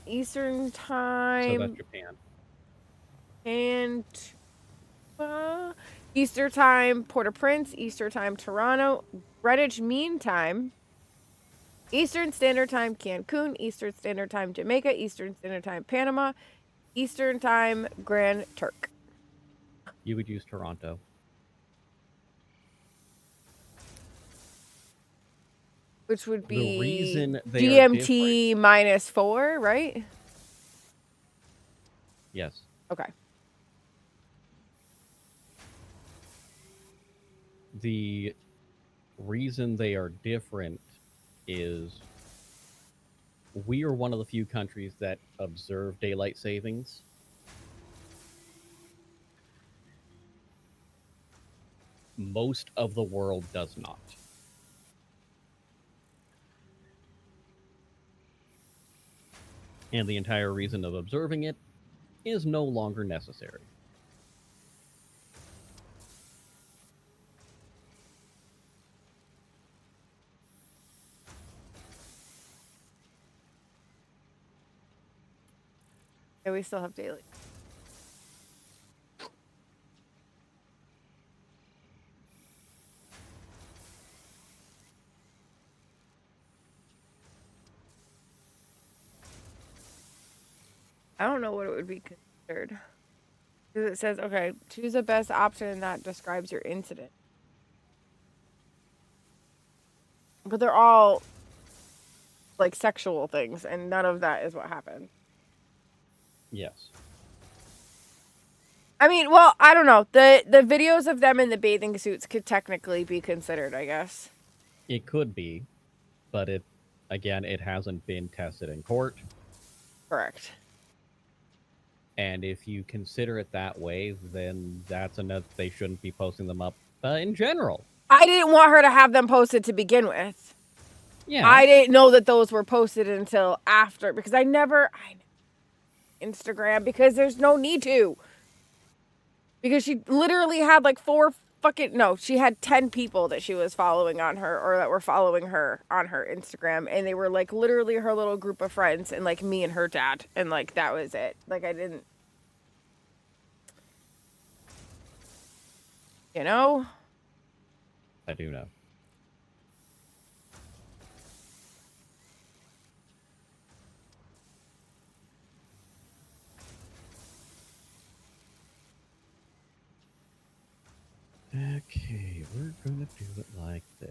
Eastern time. So that's Japan. And Eastern time Port-au-Prince, Eastern time Toronto, Greenwich Mean Time, Eastern Standard Time Cancun, Eastern Standard Time Jamaica, Eastern Standard Time Panama, Eastern Time Grand Turk. You would use Toronto. Which would be the reason they GMT -4, right? Yes. Okay. The reason they are different is we are one of the few countries that observe daylight savings. Most of the world does not. And the entire reason of observing it is no longer necessary. Yeah, we still have daily. I don't know what it would be considered. Because it says, okay, choose the best option that describes your incident. But they're all like sexual things, and none of that is what happened. Yes. I mean, well, I don't know. The videos of them in the bathing suits could technically be considered, I guess. It could be, but it hasn't been tested in court. Correct. And if you consider it that way, then that's enough. They shouldn't be posting them up in general. I didn't want her to have them posted to begin with. Yeah. I didn't know that those were posted until after because I never Instagram because there's no need to. Because she literally had like she had 10 people that she was following on her or that were following her on her Instagram. And they were like literally her little group of friends and like me and her dad. And like that was it. Like I didn't, you know? I do know. Okay, we're gonna do it like this.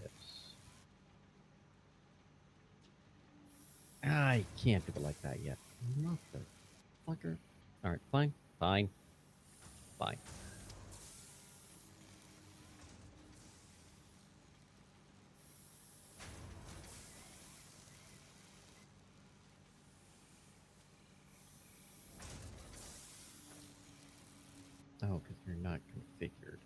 I can't do it like that yet. Motherfucker. Alright, fine. Fine. Fine. Oh, because you're not configured.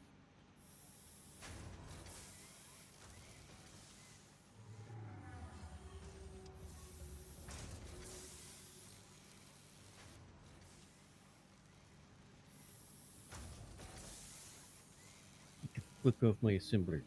Look off my assembler.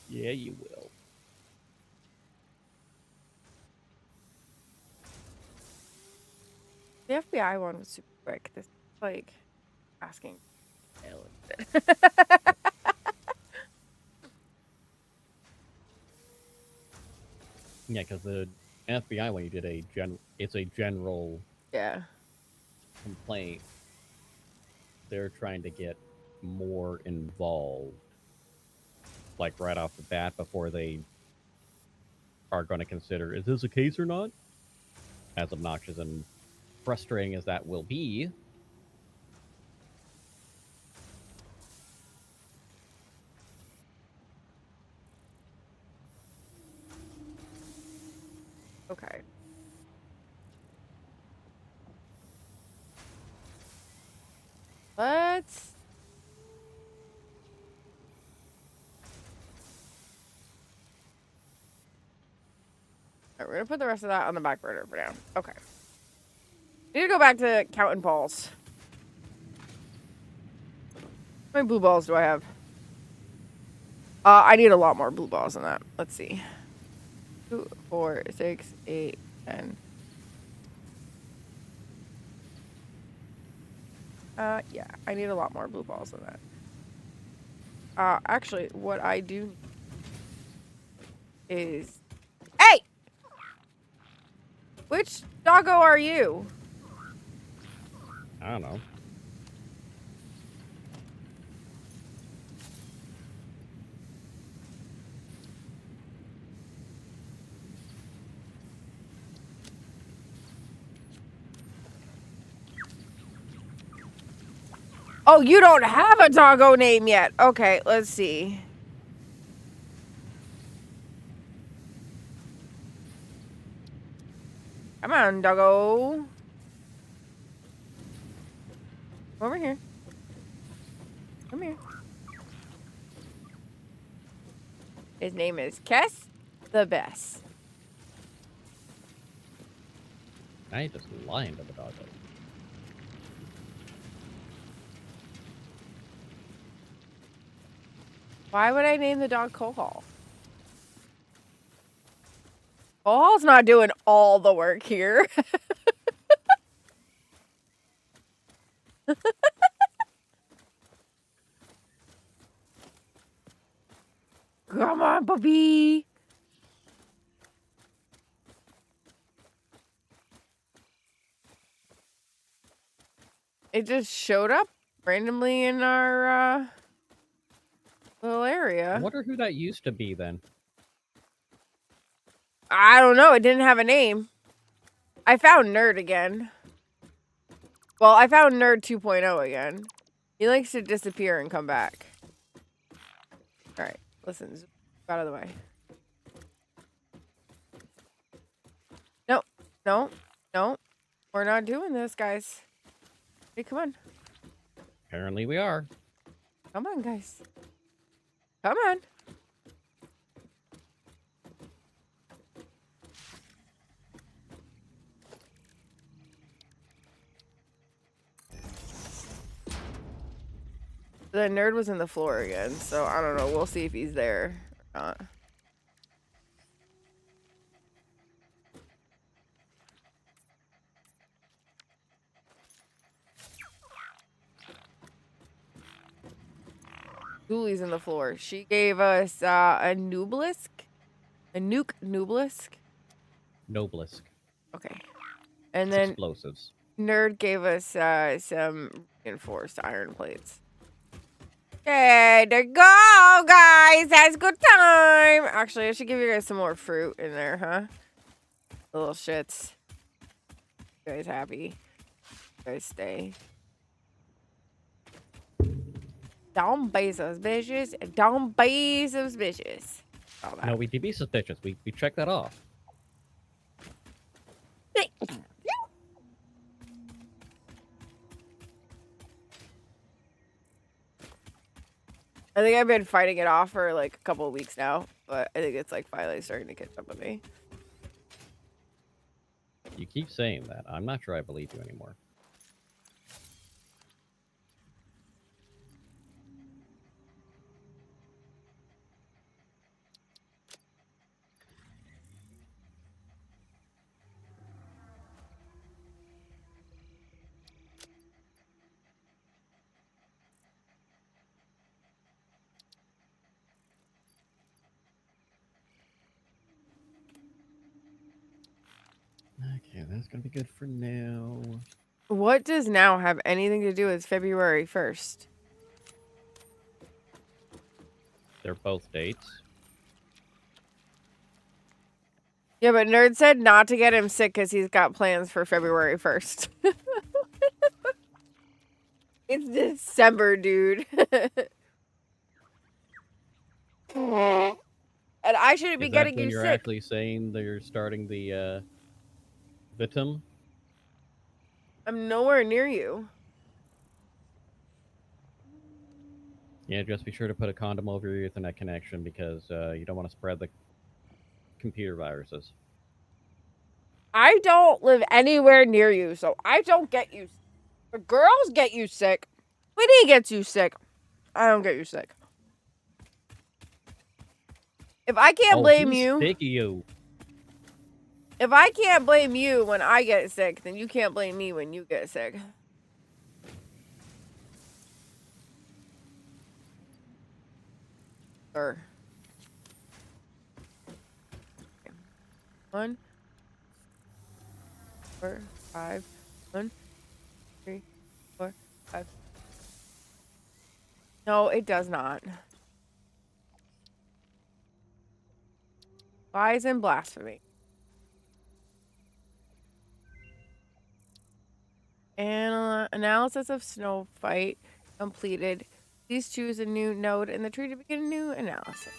Yeah, you will. The FBI one was super quick. This like asking. Yeah, because the FBI when you did it's a general Yeah. complaint. They're trying to get more involved, like right off the bat before they are going to consider is this a case or not. As obnoxious and frustrating as that will be, Okay. Let's. Alright, we're gonna put the rest of that on the back burner for now. Okay. Need to go back to counting balls. How many blue balls do I have? I need a lot more blue balls than that. Let's see. 2, 4, 6, 8, 10. Yeah, I need a lot more blue balls than that. Actually, what I do is... Hey! Which doggo are you? I don't know. Oh, you don't have a doggo name yet. Okay, let's see. Come on, doggo. Over here. Come here. His name is Kess the Best. I just lying to the doggo. Why would I name the dog Kohal? Kohal's not doing all the work here. Come on, puppy. It just showed up randomly in our little I area. wonder who that used to be then. I don't know. It didn't have a name. I found Nerd again. Well, I found Nerd 2.0 again. He likes to disappear and come back. Alright, listen. Out of the way. No, no, no. We're not doing this, guys. Hey, come on. Apparently we are. Come on, guys. Come on. The nerd was in the floor again, so I don't know. We'll see if he's there or not. Julie's in the floor. She gave us a Nublisk. A nuke Nublisk. Noblisk. Okay. And It's then explosives. Nerd gave us some reinforced iron plates. Okay, there you go, guys. That's a good time. Actually, I should give you guys some more fruit in there, huh? Little shits. You guys happy? You guys stay. Don't be suspicious. Don't be suspicious. All that. No, we did be suspicious. We checked that off. I think I've been fighting it off for like a couple of weeks now, but I think it's like finally starting to catch up with me. You keep saying that. I'm not sure I believe you anymore. Okay, that's gonna be good for now. What does now have anything to do with February 1st? They're both dates. Yeah, but Nerd said not to get him sick because he's got plans for February 1st. It's December, dude. And I shouldn't be Is that getting when you you're sick. actually saying that you're starting the Vitum? I'm nowhere near you. Yeah, just be sure to put a condom over your Ethernet connection because you don't want to spread the computer viruses. I don't live anywhere near you, so I don't get you. The girls get you sick. Winnie gets you sick. I don't get you sick. If I can't blame he's you, sick of you. if I can't blame you when I get sick, then you can't blame me when you get sick. Sure. 1, 4, 5. 1, 3, 4, 5. No, it does not. Lies and blasphemy. Analysis of snow fight completed. Please choose a new node in the tree to begin a new analysis.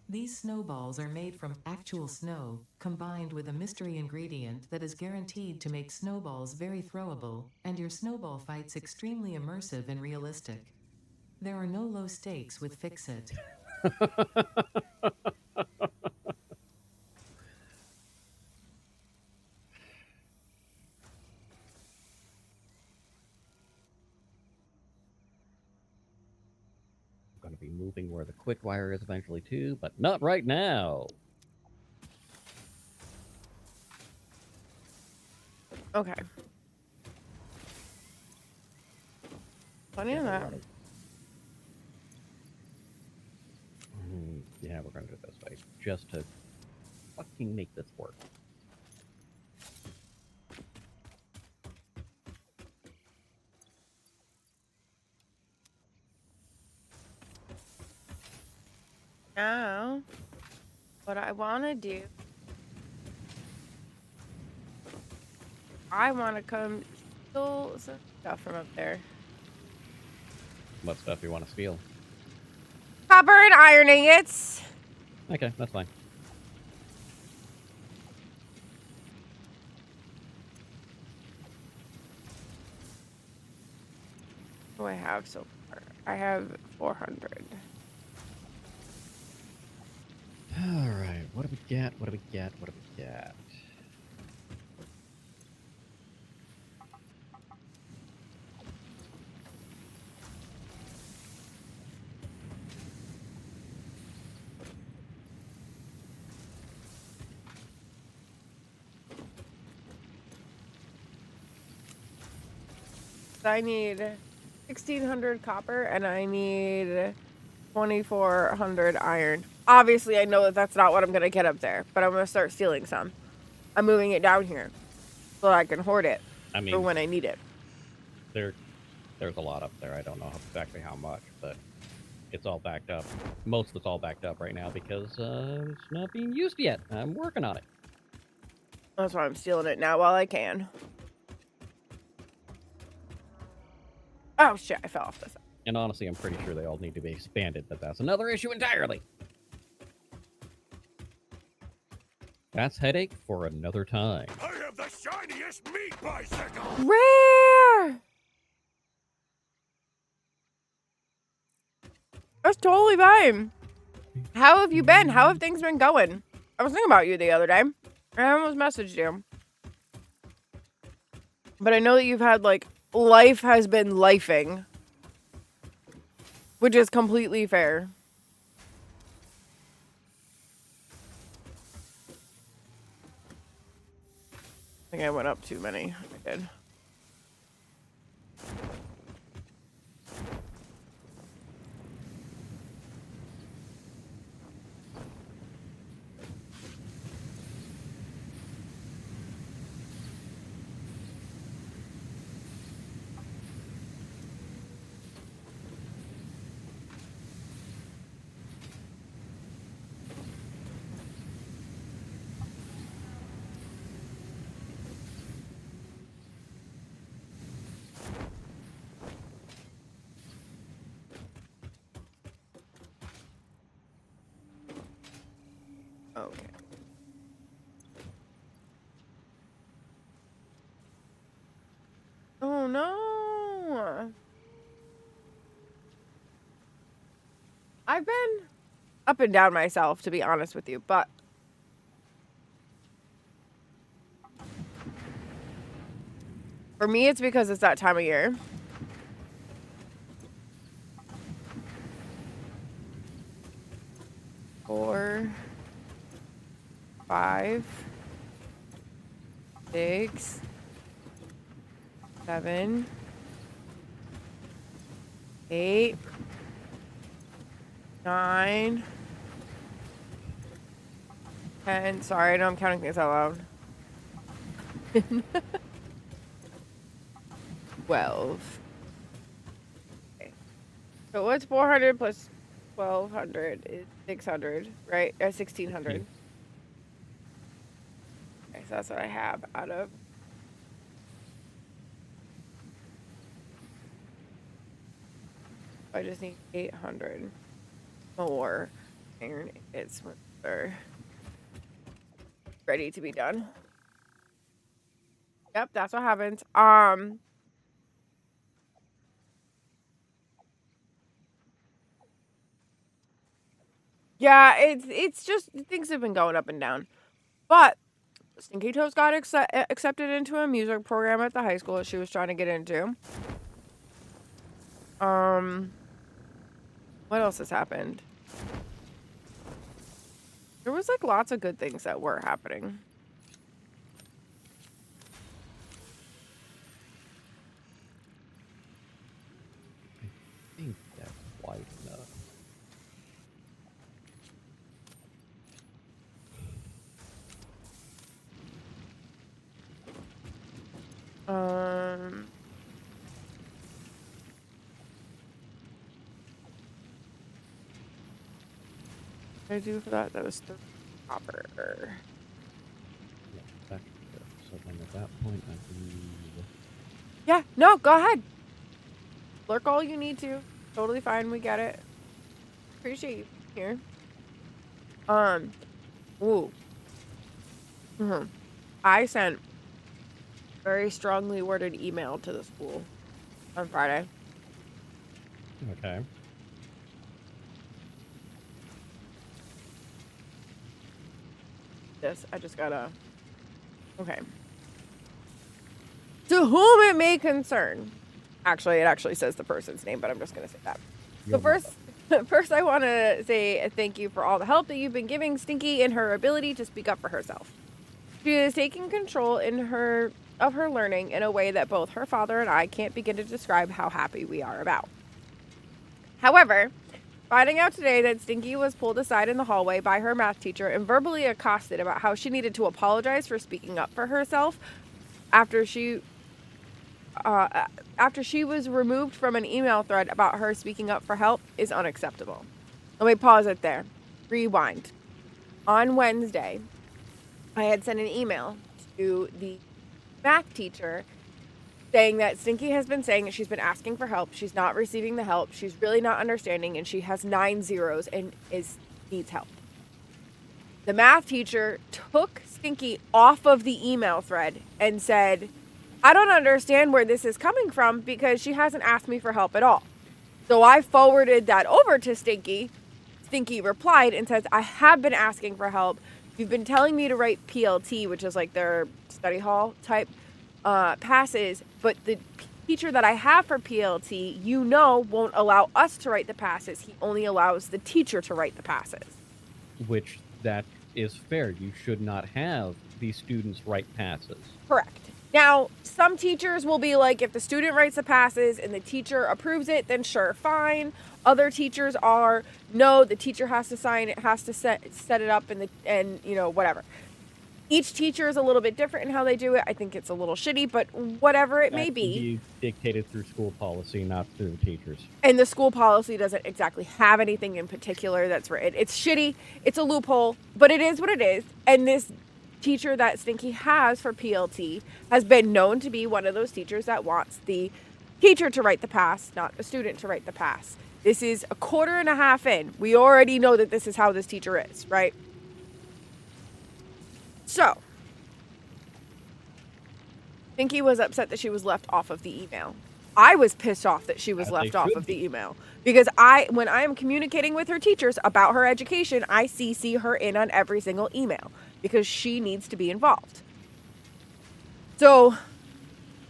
These snowballs are made from actual snow, combined with a mystery ingredient that is guaranteed to make snowballs very throwable, and your snowball fights extremely immersive and realistic. There are no low stakes with Fix-It. I'm going to be moving where the quick wire is eventually too, but not right now. Okay. Plenty of that. Yeah, we're going to do it this way just to fucking make this work. now, what I want to do, I want to come steal some stuff from up there. What stuff you want to steal? Copper and iron ingots. Okay, that's fine. What do I have so far? I have 400. All right, what do we get? What do we get? What do we get? I need 1,600 copper and I need 2,400 iron. Obviously, I know that that's not what I'm going to get up there, but I'm going to start stealing some. I'm moving it down here so I can hoard it I mean, for when I need it. there's a lot up there. I don't know exactly how much, but it's all backed up. Most of it's all backed up right now because it's not being used yet. I'm working on it. That's why I'm stealing it now while I can. Oh shit, I fell off this. And honestly, I'm pretty sure they all need to be expanded, but that's another issue entirely. That's headache for another time. I have the shiniest meat bicycle! Rare! That's totally fine. How have you been? How have things been going? I was thinking about you the other day. I almost messaged you. But I know that you've had, like, life has been lifing. Which is completely fair. I think I went up too many. I did. Okay. Oh no. I've been up and down myself, to be honest with you, but for me, it's because it's that time of year. Four, 5, 6, 7, 8, 9, 10. Sorry, I know I'm counting things out loud. 12. Okay. So what's 400 plus 1,200 is 600, right? 1,600. Okay, so that's what I have out of. I just need 800 more iron ingots when they're ready to be done. Yep, that's what happens. Yeah, it's just things have been going up and down. But Stinky Toes got accepted into a music program at the high school that she was trying to get into. What else has happened? There was like lots of good things that were happening. I think that's wide enough. Um, I do for that? That was 3 copper. Yeah, that's good. So then at that point, I believe. Yeah, no, go ahead. Lurk all you need to. Totally fine. We get it. Appreciate you here. Ooh. I sent very strongly worded email to the school on Friday. Okay. I just gotta. Okay. To whom it may concern. Actually, it actually says the person's name, but I'm just gonna say that. So first, I want to say thank you for all the help that you've been giving Stinky in her ability to speak up for herself. She is taking control of her learning in a way that both her father and I can't begin to describe how happy we are about. However, finding out today that Stinky was pulled aside in the hallway by her math teacher and verbally accosted about how she needed to apologize for speaking up for herself after she was removed from an email thread about her speaking up for help is unacceptable. Let me pause it there. Rewind. On Wednesday, I had sent an email to the math teacher saying that Stinky has been saying that she's been asking for help. She's not receiving the help. She's really not understanding, and she has 9 zeros and needs help. The math teacher took Stinky off of the email thread and said, I don't understand where this is coming from because she hasn't asked me for help at all. So I forwarded that over to Stinky. Stinky replied and says, I have been asking for help. You've been telling me to write PLT, which is like their study hall type passes, but the teacher that I have for PLT, won't allow us to write the passes. He only allows the teacher to write the passes. Which that is fair. You should not have the students write passes. Correct. Now, some teachers will be like, if the student writes the passes and the teacher approves it, then sure, fine. Other teachers are, no, the teacher has to sign it, has to set it up, and whatever. Each teacher is a little bit different in how they do it. I think it's a little shitty, but whatever it may be. Dictated through school policy, not through the teachers. And the school policy doesn't exactly have anything in particular that's written. It's shitty. It's a loophole, but it is what it is. And this teacher that Stinky has for PLT has been known to be one of those teachers that wants the teacher to write the pass, not the student to write the pass. This is a quarter and a half in. We already know that this is how this teacher is, right? So, Stinky was upset that she was left off of the email. I was pissed off that she was left off of the email because when I am communicating with her teachers about her education, I CC her in on every single email because she needs to be involved. So,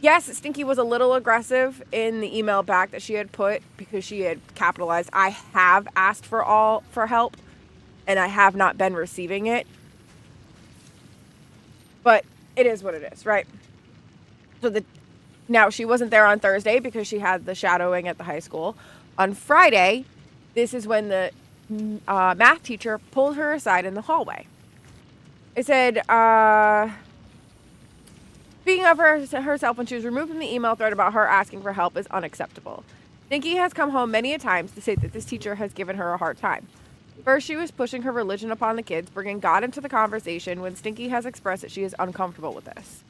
yes, Stinky was a little aggressive in the email back that she had put because she had capitalized, I have asked for help and I have not been receiving it. But it is what it is, right? So now she wasn't there on Thursday because she had the shadowing at the high school. On Friday, this is when the math teacher pulled her aside in the hallway. It said, speaking of herself when she was removed from the email thread about her asking for help is unacceptable. Stinky has come home many a times to say that this teacher has given her a hard time. First, she was pushing her religion upon the kids, bringing God into the conversation when Stinky has expressed that she is uncomfortable with this.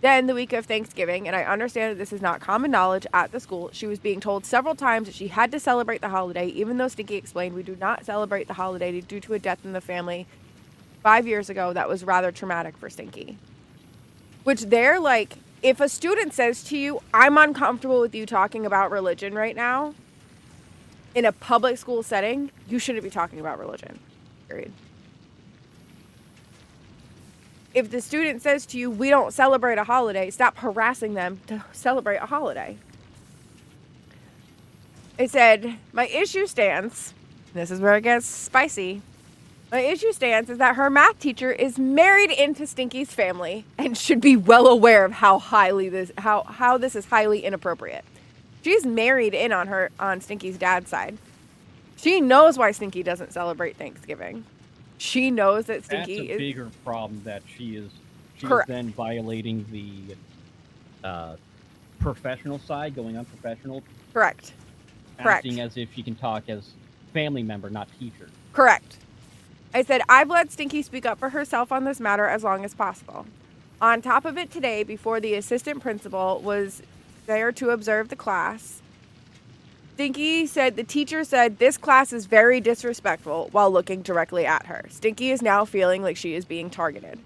Then, the week of Thanksgiving, and I understand that this is not common knowledge at the school, she was being told several times that she had to celebrate the holiday, even though Stinky explained we do not celebrate the holiday due to a death in the family 5 years ago that was rather traumatic for Stinky. Which they're like, if a student says to you, I'm uncomfortable with you talking about religion right now, in a public school setting, you shouldn't be talking about religion, period. If the student says to you, we don't celebrate a holiday, stop harassing them to celebrate a holiday. It said, my issue stands, this is where it gets spicy, my issue stands is that her math teacher is married into Stinky's family and should be well aware of how this is highly inappropriate. She's married in on Stinky's dad's side. She knows why Stinky doesn't celebrate Thanksgiving. She knows that Stinky is... That's a bigger problem that she is then violating the professional side, going unprofessional. Correct. Acting as if she can talk as family member, not teacher. Correct. I said, I've let Stinky speak up for herself on this matter as long as possible. On top of it today, before the assistant principal was there to observe the class, Stinky said the teacher said this class is very disrespectful while looking directly at her. Stinky is now feeling like she is being targeted.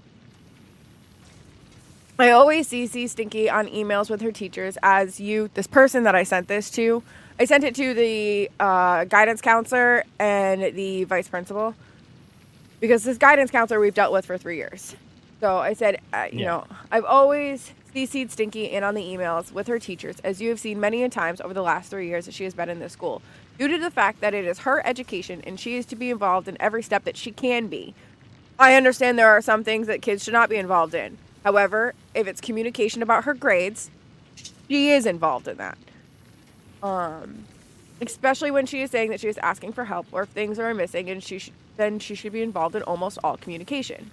I always CC Stinky on emails with her teachers as this person that I sent this to. I sent it to the guidance counselor and the vice principal because this guidance counselor we've dealt with for 3 years. So I said, I've always CC'd Stinky in on the emails with her teachers, as you have seen many a times over the last 3 years that she has been in this school, due to the fact that it is her education and she is to be involved in every step that she can be. I understand there are some things that kids should not be involved in. However, if it's communication about her grades, she is involved in that. Especially when she is saying that she is asking for help or if things are missing, and then she should be involved in almost all communication.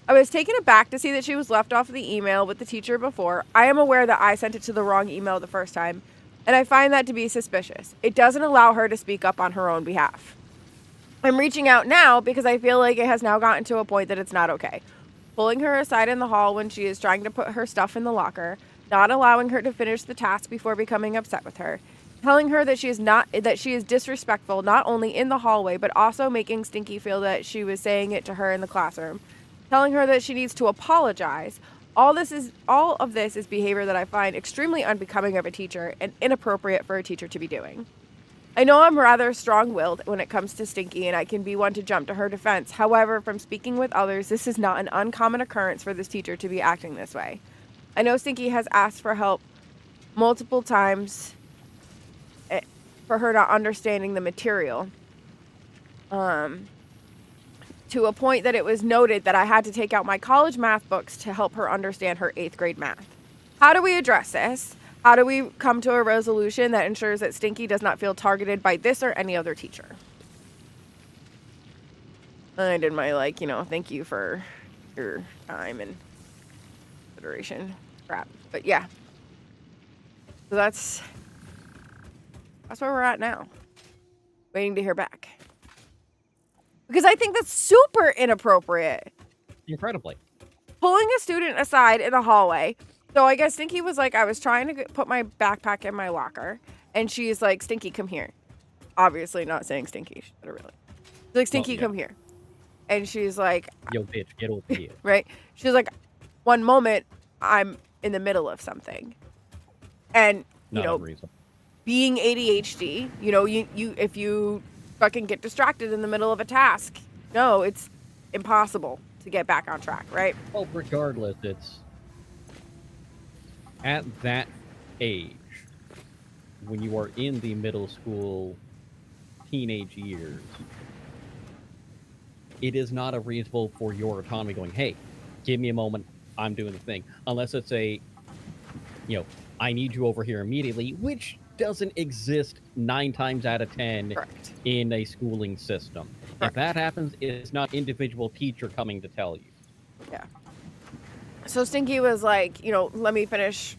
I was taken aback to see that she was left off the email with the teacher before. I am aware that I sent it to the wrong email the first time, and I find that to be suspicious. It doesn't allow her to speak up on her own behalf. I'm reaching out now because I feel like it has now gotten to a point that it's not okay. Pulling her aside in the hall when she is trying to put her stuff in the locker, not allowing her to finish the task before becoming upset with her, telling her that she is disrespectful not only in the hallway but also making Stinky feel that she was saying it to her in the classroom, telling her that she needs to apologize. All of this is behavior that I find extremely unbecoming of a teacher and inappropriate for a teacher to be doing. I know I'm rather strong-willed when it comes to Stinky, and I can be one to jump to her defense. However, from speaking with others, this is not an uncommon occurrence for this teacher to be acting this way. I know Stinky has asked for help multiple times for her not understanding the material. To a point that it was noted that I had to take out my college math books to help her understand her 8th grade math. How do we address this? How do we come to a resolution that ensures that Stinky does not feel targeted by this or any other teacher? And I did my, thank you for your time and consideration crap. But yeah. So that's where we're at now. Waiting to hear back. Because I think that's super inappropriate. Incredibly. Pulling a student aside in the hallway. So I guess Stinky was like, I was trying to put my backpack in my locker. And she's like, Stinky, come here. Obviously not saying Stinky. She said it really. She's like, Stinky, come here. And she's like, yo, bitch, get over here. Right? She's like, one moment, I'm in the middle of something. And, being ADHD, you if you fucking get distracted in the middle of a task, no, it's impossible to get back on track, right? Well, regardless, it's at that age, when you are in the middle school, teenage years, it is not a reasonable for your autonomy going, hey, give me a moment, I'm doing the thing. Unless it's I need you over here immediately, which doesn't exist 9 times out of 10 Correct. in a schooling system. Correct. If that happens, it's not individual teacher coming to tell you. Yeah. So Stinky was like, let me finish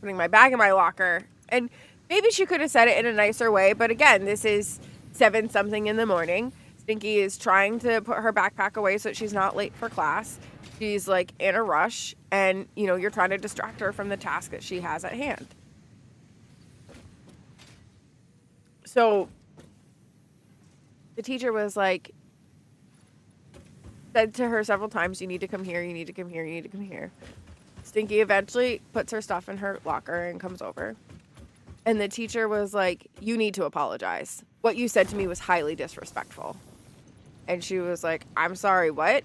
putting my bag in my locker. And maybe she could have said it in a nicer way, but again, this is 7-something in the morning. Stinky is trying to put her backpack away so that she's not late for class. She's like in a rush, and you're trying to distract her from the task that she has at hand. So the teacher was like, said to her several times, you need to come here, you need to come here, you need to come here. Stinky eventually puts her stuff in her locker and comes over. And the teacher was like, you need to apologize. What you said to me was highly disrespectful. And she was like, I'm sorry, what?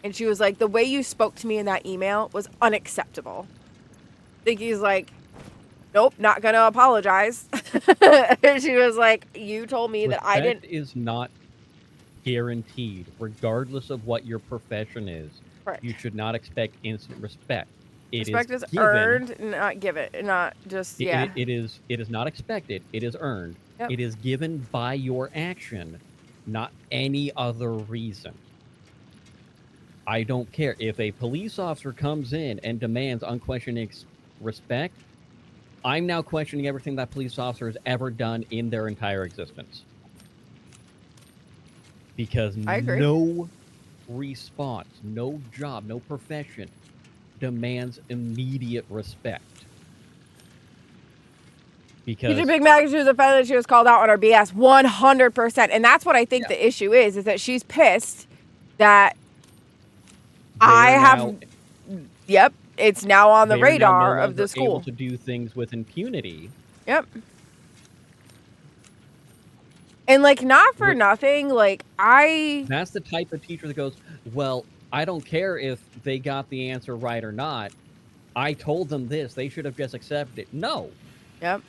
And she was like, the way you spoke to me in that email was unacceptable. Stinky's like, nope, not gonna apologize. And she was like, you told me that I didn't. Respect is not guaranteed, regardless of what your profession is. Correct. You should not expect instant respect. Respect is given, earned, not given, not just, yeah. It is not expected. It is earned. Yep. It is given by your action, not any other reason. I don't care. If a police officer comes in and demands unquestioning respect, I'm now questioning everything that police officer has ever done in their entire existence. Because I agree. no response, no job, no profession demands immediate respect. Teacher Because Big Mac, she was offended. She was called out on her BS 100%. And that's what I think the issue is that she's pissed that I they're have. now Yep. It's now on the they are now no radar of longer the able school. to do things with impunity. Yep. And like, not for Which, nothing, like, that's the type of teacher that goes, well, I don't care if they got the answer right or not. I told them this. They should have just accepted it. No. Yep.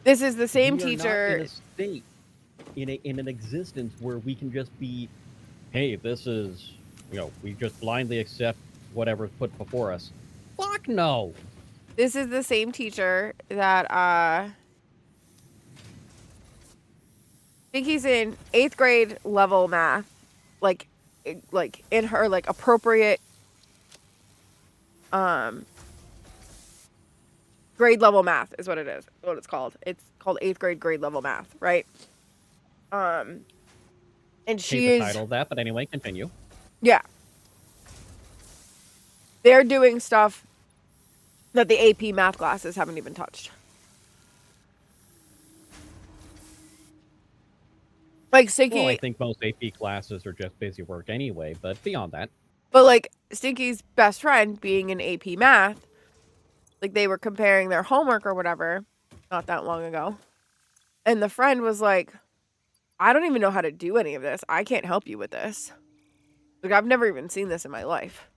This is the same We are not in teacher. a state, in an existence where we can just be, hey, this is, we just blindly accept whatever's put before us. Fuck no. This is the same teacher that I think he's in 8th grade level math, like in her like appropriate grade level math is what it is. What it's called. It's called 8th grade level math, right? And she Hate the is title of that, but anyway, continue. yeah. They're doing stuff that the AP math classes haven't even touched. Like Stinky, Well, I think most AP classes are just busy work anyway, but beyond that. but like Stinky's best friend being in AP math, like they were comparing their homework or whatever not that long ago. And the friend was like, I don't even know how to do any of this. I can't help you with this. Like, I've never even seen this in my life.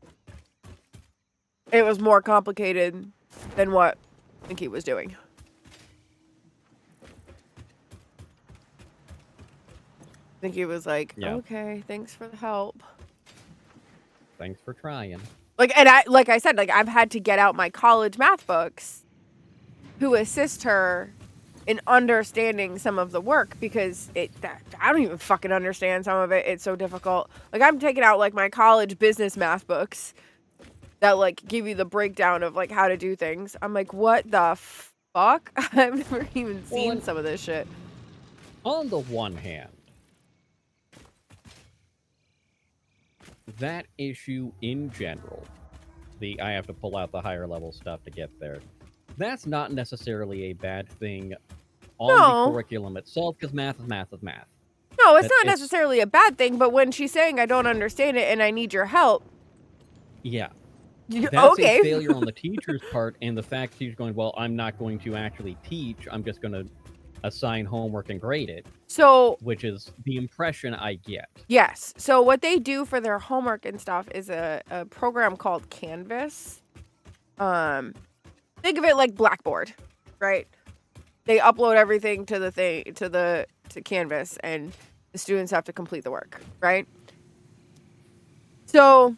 It was more complicated than what Stinky was doing. Stinky was like, okay, thanks for the help. Thanks for trying. Like I said, I've had to get out my college math books to assist her in understanding some of the work because I don't even fucking understand some of it. It's so difficult. Like, I'm taking out like my college business math books that like give you the breakdown of like how to do things. I'm like, what the fuck? I've never even seen some of this shit. On the one hand, that issue in general, I have to pull out the higher level stuff to get there. That's not necessarily a bad thing on the curriculum itself, because math is math is math. No, it's not necessarily a bad thing, but when she's saying I don't understand it and I need your help. Yeah. That's a failure on the teacher's part, and the fact that she's going, well, I'm not going to actually teach, I'm just going to assign homework and grade it. So, which is the impression I get. Yes. So what they do for their homework and stuff is a program called Canvas. Think of it like Blackboard, right? They upload everything to to Canvas, and the students have to complete the work, right? So,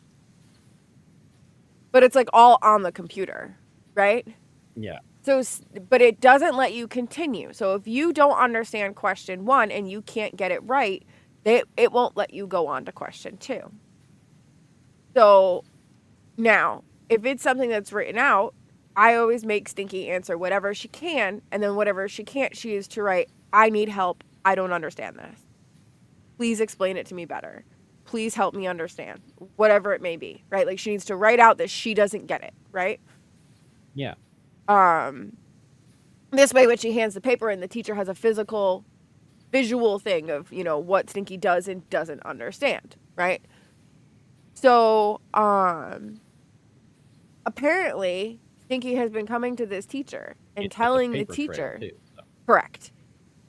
but it's like all on the computer, right? Yeah. So, but it doesn't let you continue. So if you don't understand question 1 and you can't get it right, it won't let you go on to question 2. So now, if it's something that's written out, I always make Stinky answer whatever she can, and then whatever she can't, she is to write, I need help. I don't understand this. Please explain it to me better. Please help me understand. Whatever it may be, right? Like, she needs to write out that she doesn't get it, right? Yeah. This way, when she hands the paper and the teacher has a visual thing of, what Stinky does and doesn't understand, right? So, apparently, Stinky has been coming to this teacher and telling the teacher, correct.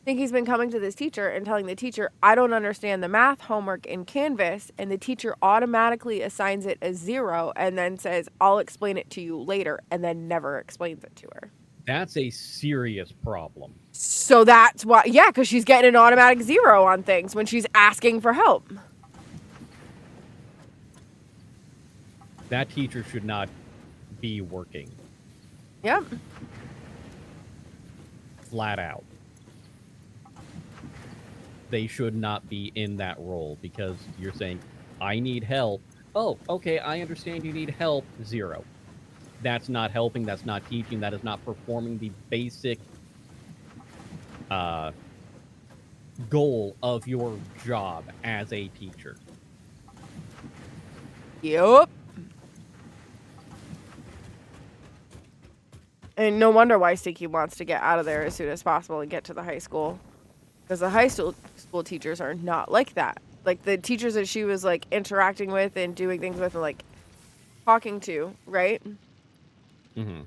Stinky's been coming to this teacher and telling the teacher, I don't understand the math homework in Canvas, and the teacher automatically assigns it a 0 and then says, I'll explain it to you later, and then never explains it to her. That's a serious problem. So that's why, because she's getting an automatic 0 on things when she's asking for help. That teacher should not be working. Yep. Flat out. They should not be in that role, because you're saying, I need help. Oh, okay, I understand you need help. 0. That's not helping, that's not teaching, that is not performing the basic goal of your job as a teacher. Yup. And no wonder why Stinky wants to get out of there as soon as possible and get to the high school. Because the high school teachers are not like that. Like, the teachers that she was, like, interacting with and doing things with and, like, talking to, right? Mm-hmm.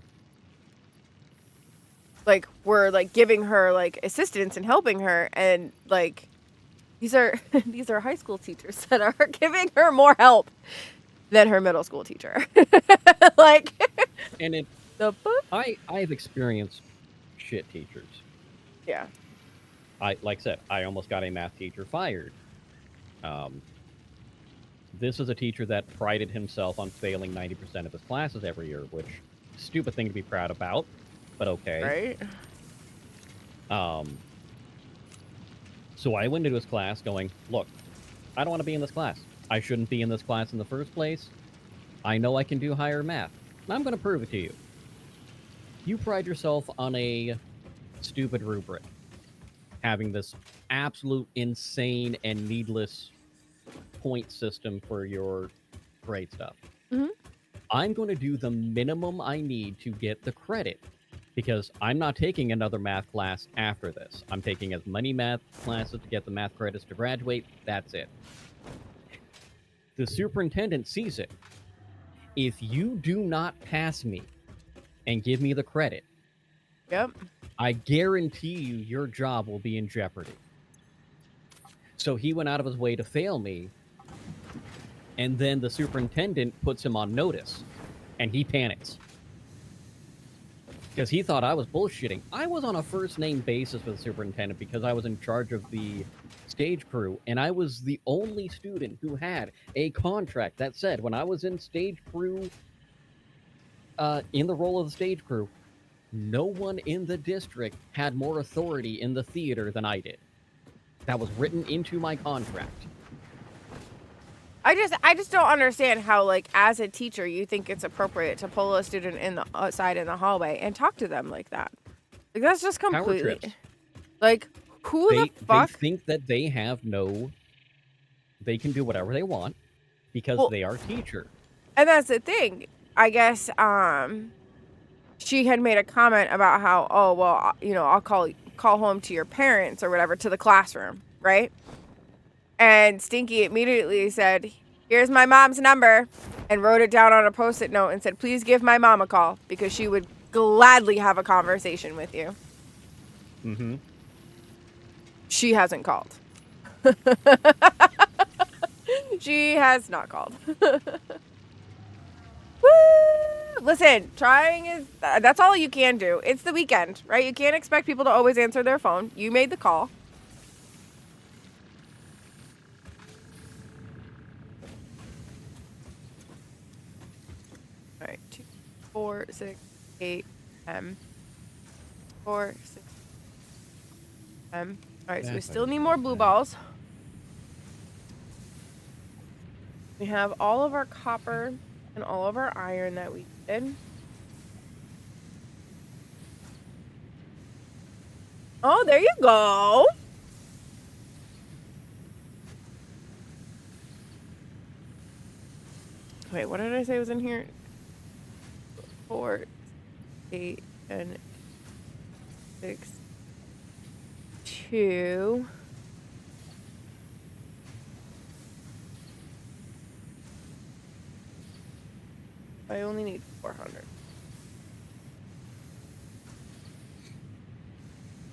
Like, were, like, giving her, like, assistance and helping her. And, like, these are these are high school teachers that are giving her more help than her middle school teacher. Like, And it, the book? I've experienced shit teachers. Yeah. Like I said, I almost got a math teacher fired. This is a teacher that prided himself on failing 90% of his classes every year, which stupid thing to be proud about, but okay. Right? So I went into his class going, look, I don't want to be in this class. I shouldn't be in this class in the first place. I know I can do higher math. I'm going to prove it to you. You pride yourself on a stupid rubric, having this absolute insane and needless point system for your grade stuff. Mm-hmm. I'm going to do the minimum I need to get the credit because I'm not taking another math class after this. I'm taking as many math classes to get the math credits to graduate. That's it. The superintendent sees it. If you do not pass me and give me the credit, Yep. I guarantee you your job will be in jeopardy. So he went out of his way to fail me, and then the superintendent puts him on notice, and he panics. Because he thought I was bullshitting. I was on a first-name basis with the superintendent because I was in charge of the stage crew, and I was the only student who had a contract that said when I was in stage crew, in the role of the stage crew, no one in the district had more authority in the theater than I did. That was written into my contract. I just don't understand how, like, as a teacher, you think it's appropriate to pull a student in the outside in the hallway and talk to them like that. Like, that's just Power completely, trips. like, who They the fuck? think that they have they can do whatever they want because Well, they are teacher. and that's the thing. I guess she had made a comment about how, oh well, you know, I'll call home to your parents or whatever to the classroom, right? And Stinky immediately said, "Here's my mom's number," and wrote it down on a post-it note and said, "Please give my mom a call because she would gladly have a conversation with you." Mm-hmm. She hasn't called. She has not called. Woo! Listen, trying is that's all you can do. It's the weekend, right? You can't expect people to always answer their phone. You made the call. All right, 2, 4, 6, 8, 4, 6, All right, so we still need more blue balls. We have all of our copper and all of our iron that we did. Oh, there you go. Wait, what did I say was in here? 4, 8, and 6, 2. I only need 400.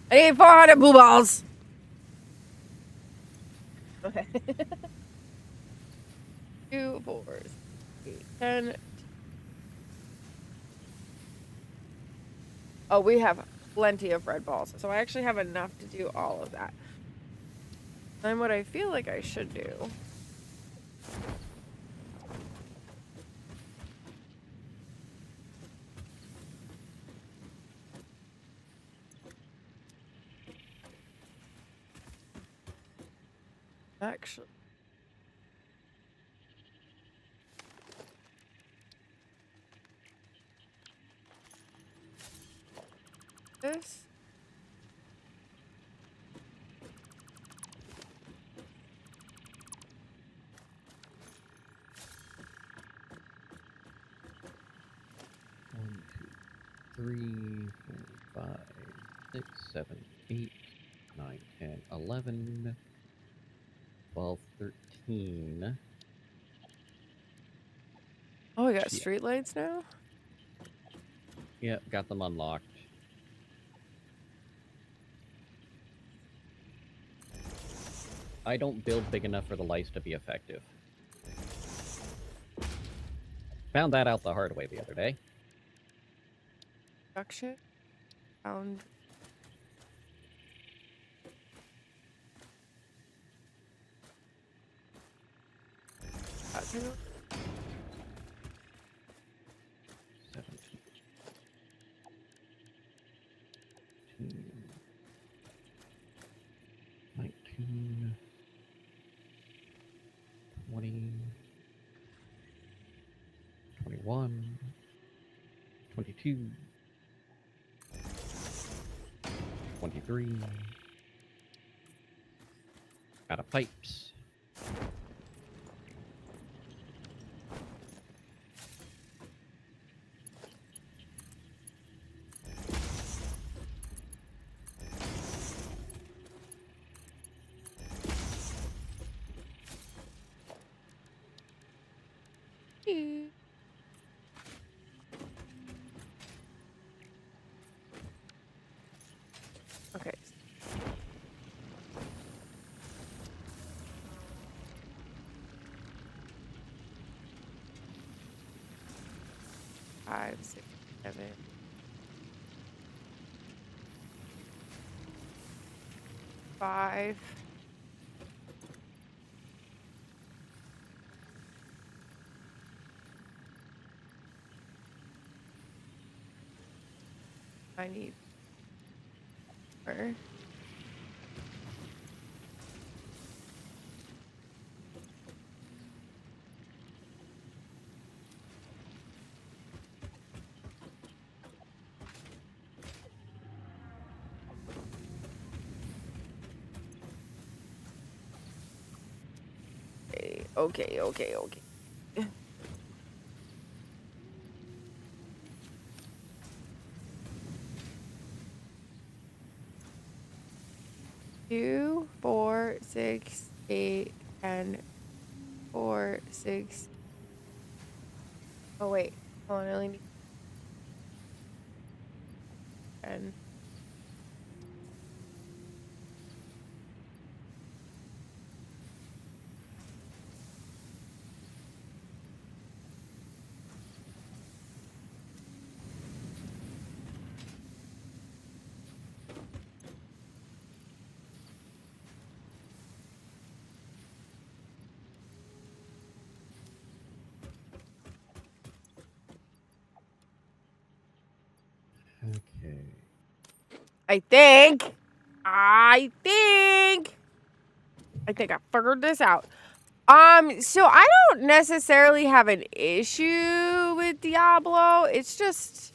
I need 400 blue balls. Okay. 2, 4, 8, 10. Oh, we have plenty of red balls. So I actually have enough to do all of that. Then what I feel like I should do. Actually. This. 3, 4, 5, 6, 7, 8, 9, 10, 11, 12, 13. Oh, we got Yeah. streetlights now? Yep, got them unlocked. I don't build big enough for the lights to be effective. Found that out the hard way the other day. Production? Sound. Production? 17, 18, 19, 20, 21, 22, 23. Out of pipes. Okay. Five, 6, 7. 5. I need more. Okay. 2, 4, 6, 8, 10, 4, 6. Oh, wait. Hold on, I only need 10. Okay. I think I figured this out. So I don't necessarily have an issue with Diablo. It's just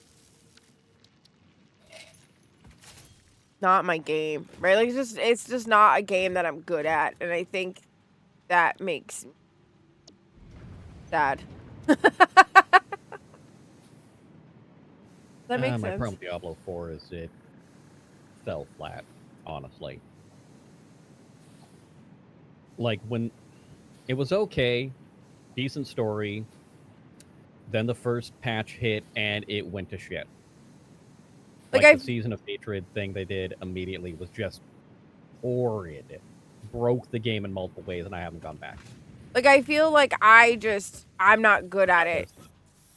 not my game, right? Like it's just not a game that I'm good at, and I think that makes me sad. That makes My sense. problem with Diablo 4 is it fell flat, honestly. Like, when it was okay, decent story, then the first patch hit and it went to shit. Like Like, the Season of Hatred thing they did immediately was just horrid. Broke the game in multiple ways, and I haven't gone back. I feel like I'm not good at it.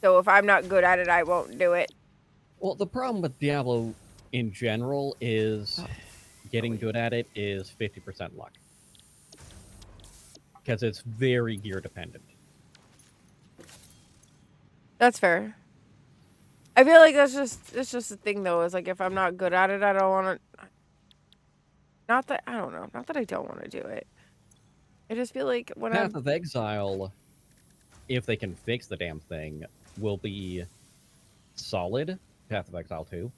So if I'm not good at it, I won't do it. Well, the problem with Diablo in general is getting wait. good at it is 50% luck. Because it's very gear dependent. That's fair. I feel like it's just the thing though, is like if I'm not good at it, I don't want to. Not that I don't know. Not that I don't want to do it. I just feel like when Path I'm of Exile, if they can fix the damn thing, will be solid. Path of Exile 2.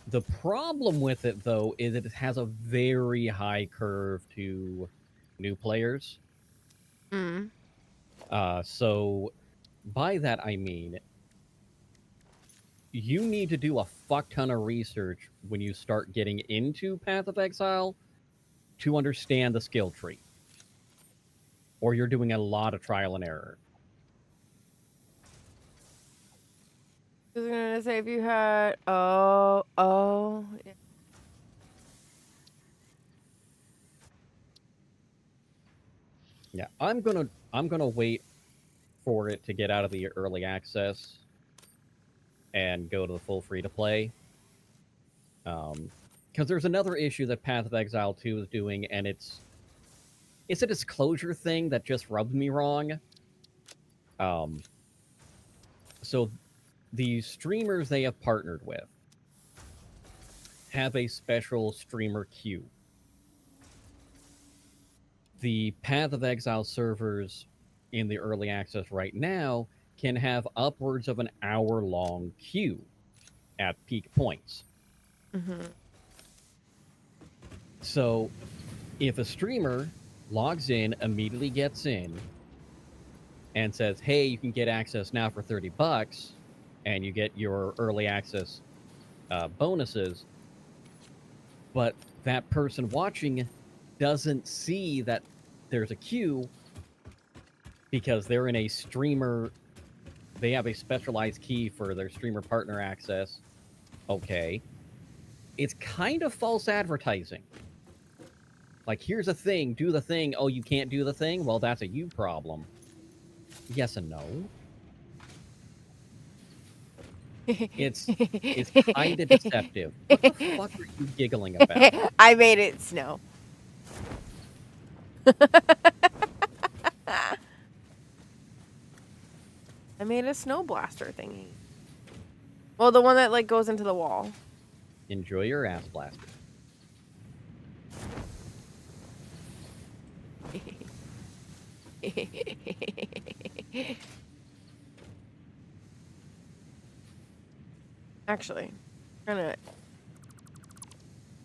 The problem with it, though, is it has a very high curve to new players. So by that I mean, you need to do a fuck ton of research when you start getting into Path of Exile to understand the skill tree. Or you're doing a lot of trial and error. I was gonna say if you had oh yeah. Yeah, I'm gonna wait for it to get out of the early access and go to the full free to play. Because there's another issue that Path of Exile 2 is doing, and it's a disclosure thing that just rubbed me wrong. So the streamers they have partnered with have a special streamer queue. The Path of Exile servers in the early access right now can have upwards of an hour-long queue at peak points. Mm-hmm. So if a streamer logs in, immediately gets in, and says, hey, you can get access now for $30, and you get your early access bonuses, but that person watching doesn't see that there's a queue because they're in a streamer, they have a specialized key for their streamer partner access. Okay. It's kind of false advertising. Like, here's a thing, do the thing. Oh, you can't do the thing? Well, that's a you problem. Yes and no. It's kind of deceptive. What the fuck are you giggling about? I made it snow. I made a snow blaster thingy. Well, the one that like goes into the wall. Enjoy your ass blaster. Actually, I'm gonna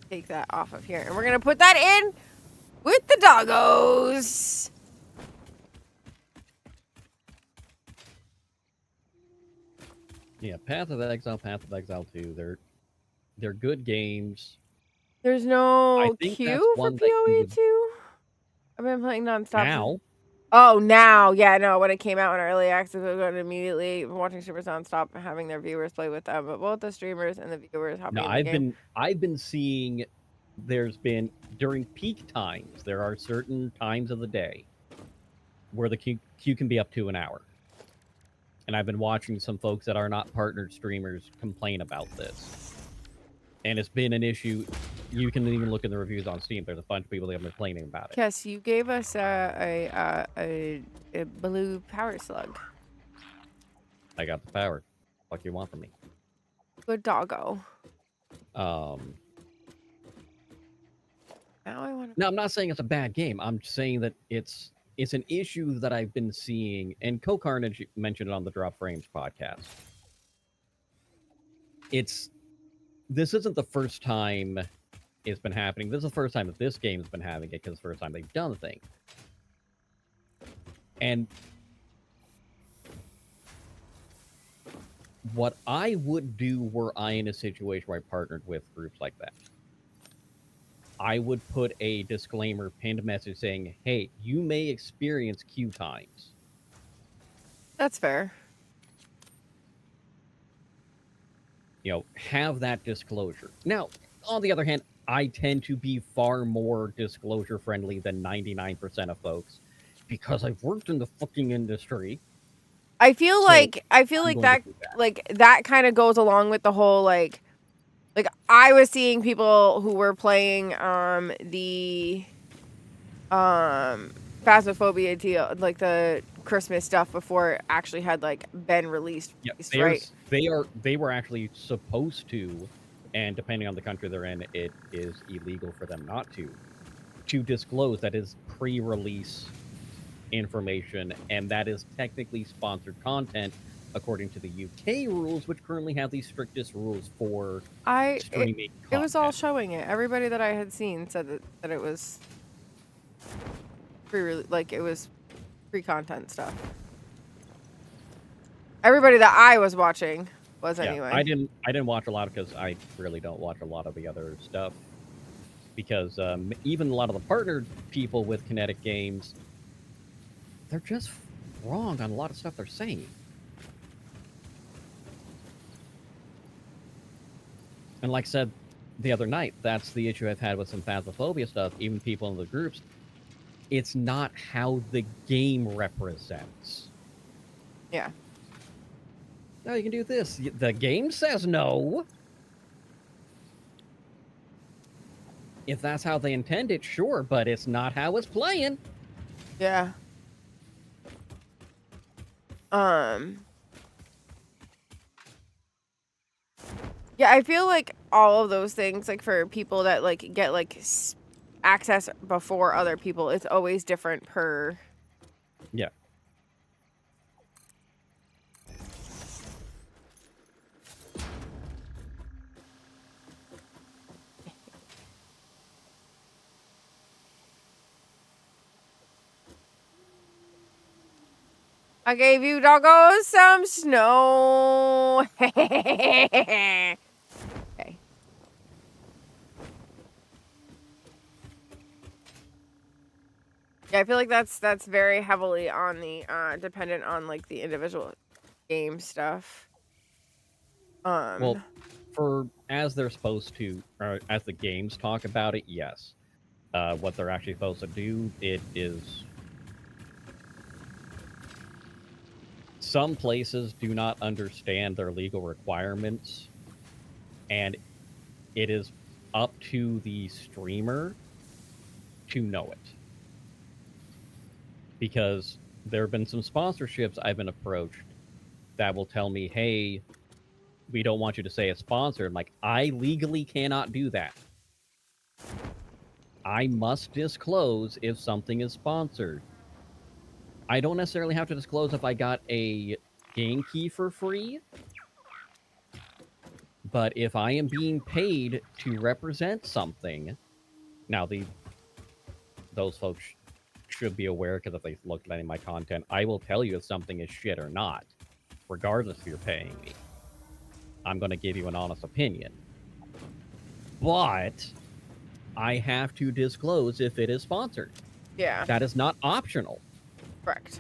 take that off of here, and we're gonna put that in with the doggos. Yeah, Path of Exile, Path of Exile 2, they're good games. There's I no think that's queue for one that you PoE would 2. I've been playing nonstop. now. Oh, now, yeah, no. When it came out in early access, we got immediately watching streamers nonstop and having their viewers play with them. But both the streamers and the viewers hopping No, in the game. I've been seeing. There's been during peak times. There are certain times of the day where the queue can be up to an hour. And I've been watching some folks that are not partnered streamers complain about this. And it's been an issue. You can even look in the reviews on Steam. There's a bunch of people that have been complaining about it. Yes, you gave us a blue power slug. I got the power. What do you want from me? Good doggo. Now Now I want to. No, I'm not saying it's a bad game. I'm saying that it's an issue that I've been seeing, and Co-Carnage mentioned it on the Drop Frames podcast. This isn't the first time it's been happening. This is the first time that this game's been having it, because it's the first time they've done the thing. And what I would do were I in a situation where I partnered with groups like that, I would put a disclaimer pinned message saying, hey, you may experience queue times. That's fair. You know, have that disclosure. Now, on the other hand, I tend to be far more disclosure friendly than 99% of folks because I've worked in the fucking industry. I feel So, like going that to do that. like that kind of goes along with the whole like I was seeing people who were playing the Phasmophobia deal, like the Christmas stuff before it actually had like been released, Yeah, right? they were actually supposed to, and depending on the country they're in, it is illegal for them not to disclose that is pre-release information, and that is technically sponsored content according to the UK rules, which currently have the strictest rules for streaming content. It was all showing it. Everybody that I had seen said that it was it was free content stuff. Everybody that I was watching was Yeah, anyway. I didn't watch a lot because I really don't watch a lot of the other stuff. Because even a lot of the partnered people with Kinetic Games, they're just wrong on a lot of stuff they're saying. And like I said the other night, that's the issue I've had with some Phasmophobia stuff, even people in the groups. It's not how the game represents. Yeah. No, you can do this. The game says no. If that's how they intend it, sure, but it's not how it's playing. Yeah. Yeah, I feel like all of those things, like for people that like get like access before other people, it's always different per. Yeah. I gave you doggos some snow. Okay. Yeah, I feel like that's very heavily on the dependent on like the individual game stuff. Well, for as they're supposed to, or as the games talk about it, yes. What they're actually supposed to do, it is. Some places do not understand their legal requirements, and it is up to the streamer to know it. Because there have been some sponsorships I've been approached that will tell me, hey, we don't want you to say a sponsor. I'm like, I legally cannot do that. I must disclose if something is sponsored. I don't necessarily have to disclose if I got a game key for free, but if I am being paid to represent something, now those folks should be aware, because if they looked at any of my content, I will tell you if something is shit or not, regardless if you're paying me. I'm going to give you an honest opinion. But I have to disclose if it is sponsored. Yeah. That is not optional. Correct.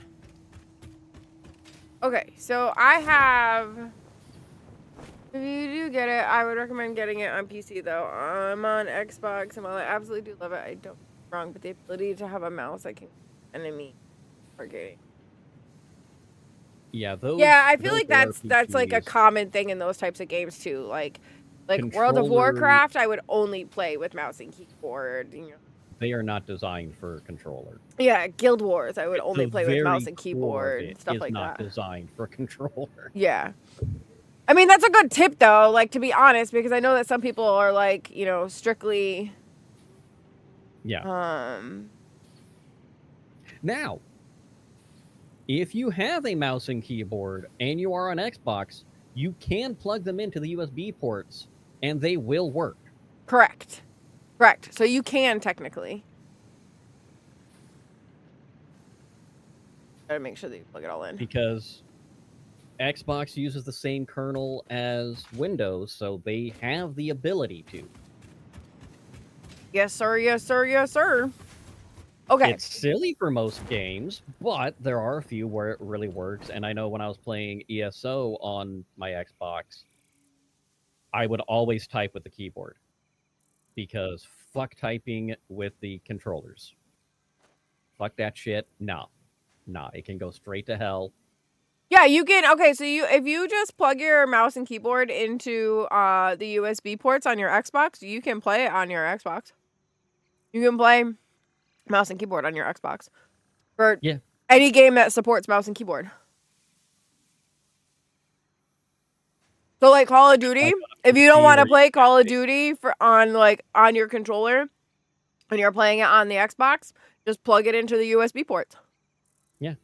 Okay, so I have. If you do get it, I would recommend getting it on PC though. I'm on Xbox and while I absolutely do love it, I don't get me wrong, but the ability to have a mouse I can enemy targeting. Yeah, those. Yeah, I feel those like that's like a ARPGs, common thing in those types of games too. Like World of controller, Warcraft, I would only play with mouse and keyboard. You know. they are not designed for controller. Yeah, Guild Wars, I would only The play with mouse very and core of keyboard, it stuff is like not that. designed for controller. Yeah. I mean, that's a good tip though, like to be honest, because I know that some people are like, you know, strictly Yeah. Now, if you have a mouse and keyboard and you are on Xbox, you can plug them into the USB ports and they will work. Correct. Correct. So you can technically. Gotta make sure that you plug it all in. Because Xbox uses the same kernel as Windows, so they have the ability to. Yes, sir. Yes, sir. Yes, sir. Okay. It's silly for most games, but there are a few where it really works. And I know when I was playing ESO on my Xbox, I would always type with the keyboard. Because fuck typing with the controllers. Fuck that shit. No. Nah, it can go straight to hell. Yeah, you can. Okay, so if you just plug your mouse and keyboard into the USB ports on your Xbox, you can play it on your Xbox. You can play mouse and keyboard on your Xbox for Yeah. any game that supports mouse and keyboard. So like Call of Duty, Like if you don't want to where you play Call of have Duty for on your controller and you're playing it on the Xbox, just plug it into the USB ports. Yeah.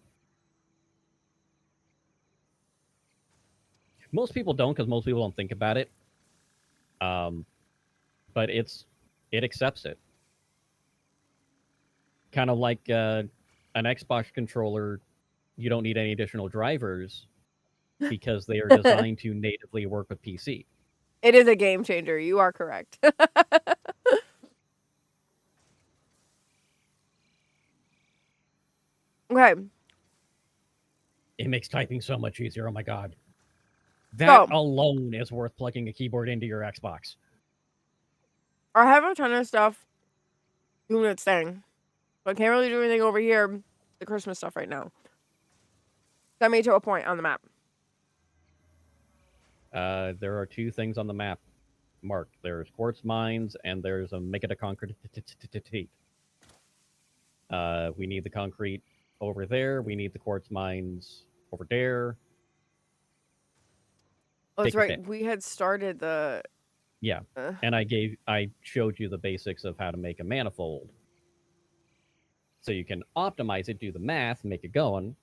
Most people don't, because most people don't think about it. But it accepts it. Kind of like an Xbox controller, you don't need any additional drivers. because they are designed to natively work with PC. It is a game changer. You are correct. Okay. It makes typing so much easier. Oh my god. That So, alone is worth plugging a keyboard into your Xbox. I have a ton of stuff doing its thing. But I can't really do anything over here. The Christmas stuff right now. Send me to a point on the map. There are 2 things on the map marked. There's quartz mines and there's a make it a concrete. We need the concrete over there. We need the quartz mines over there. Oh, that's Take your right. pick. We had started the. Yeah, and I showed you the basics of how to make a manifold, so you can optimize it, do the math, make it going,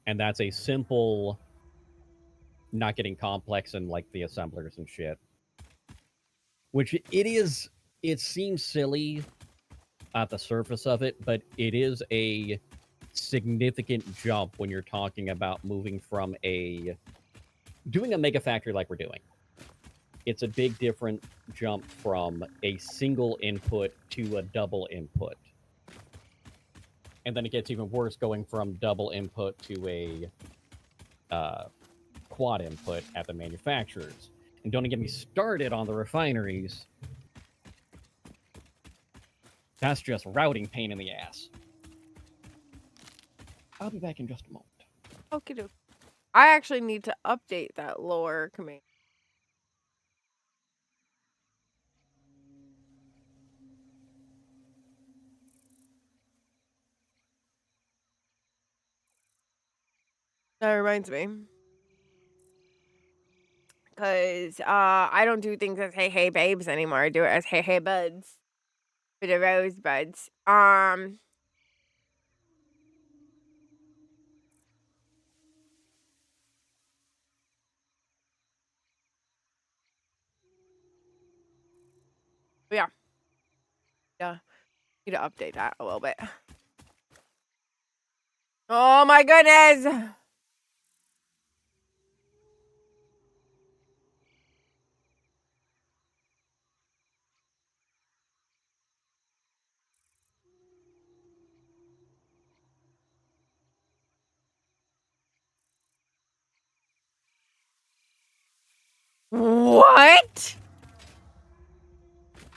and that's a simple, not getting complex and like the assemblers and shit. Which it is. It seems silly at the surface of it, but it is a significant jump when you're talking about moving from doing a mega factory like we're doing. It's a big different jump from a single input to a double input. And then it gets even worse going from double input to a quad input at the manufacturers. And don't get me started on the refineries. That's just routing pain in the ass. I'll be back in just a moment. Okay, doke. I actually need to update that lower command. That reminds me. Because I don't do things as hey hey babes anymore. I do it as hey hey buds. For the rosebuds. Yeah. Yeah. Need to update that a little bit. Oh my goodness. What?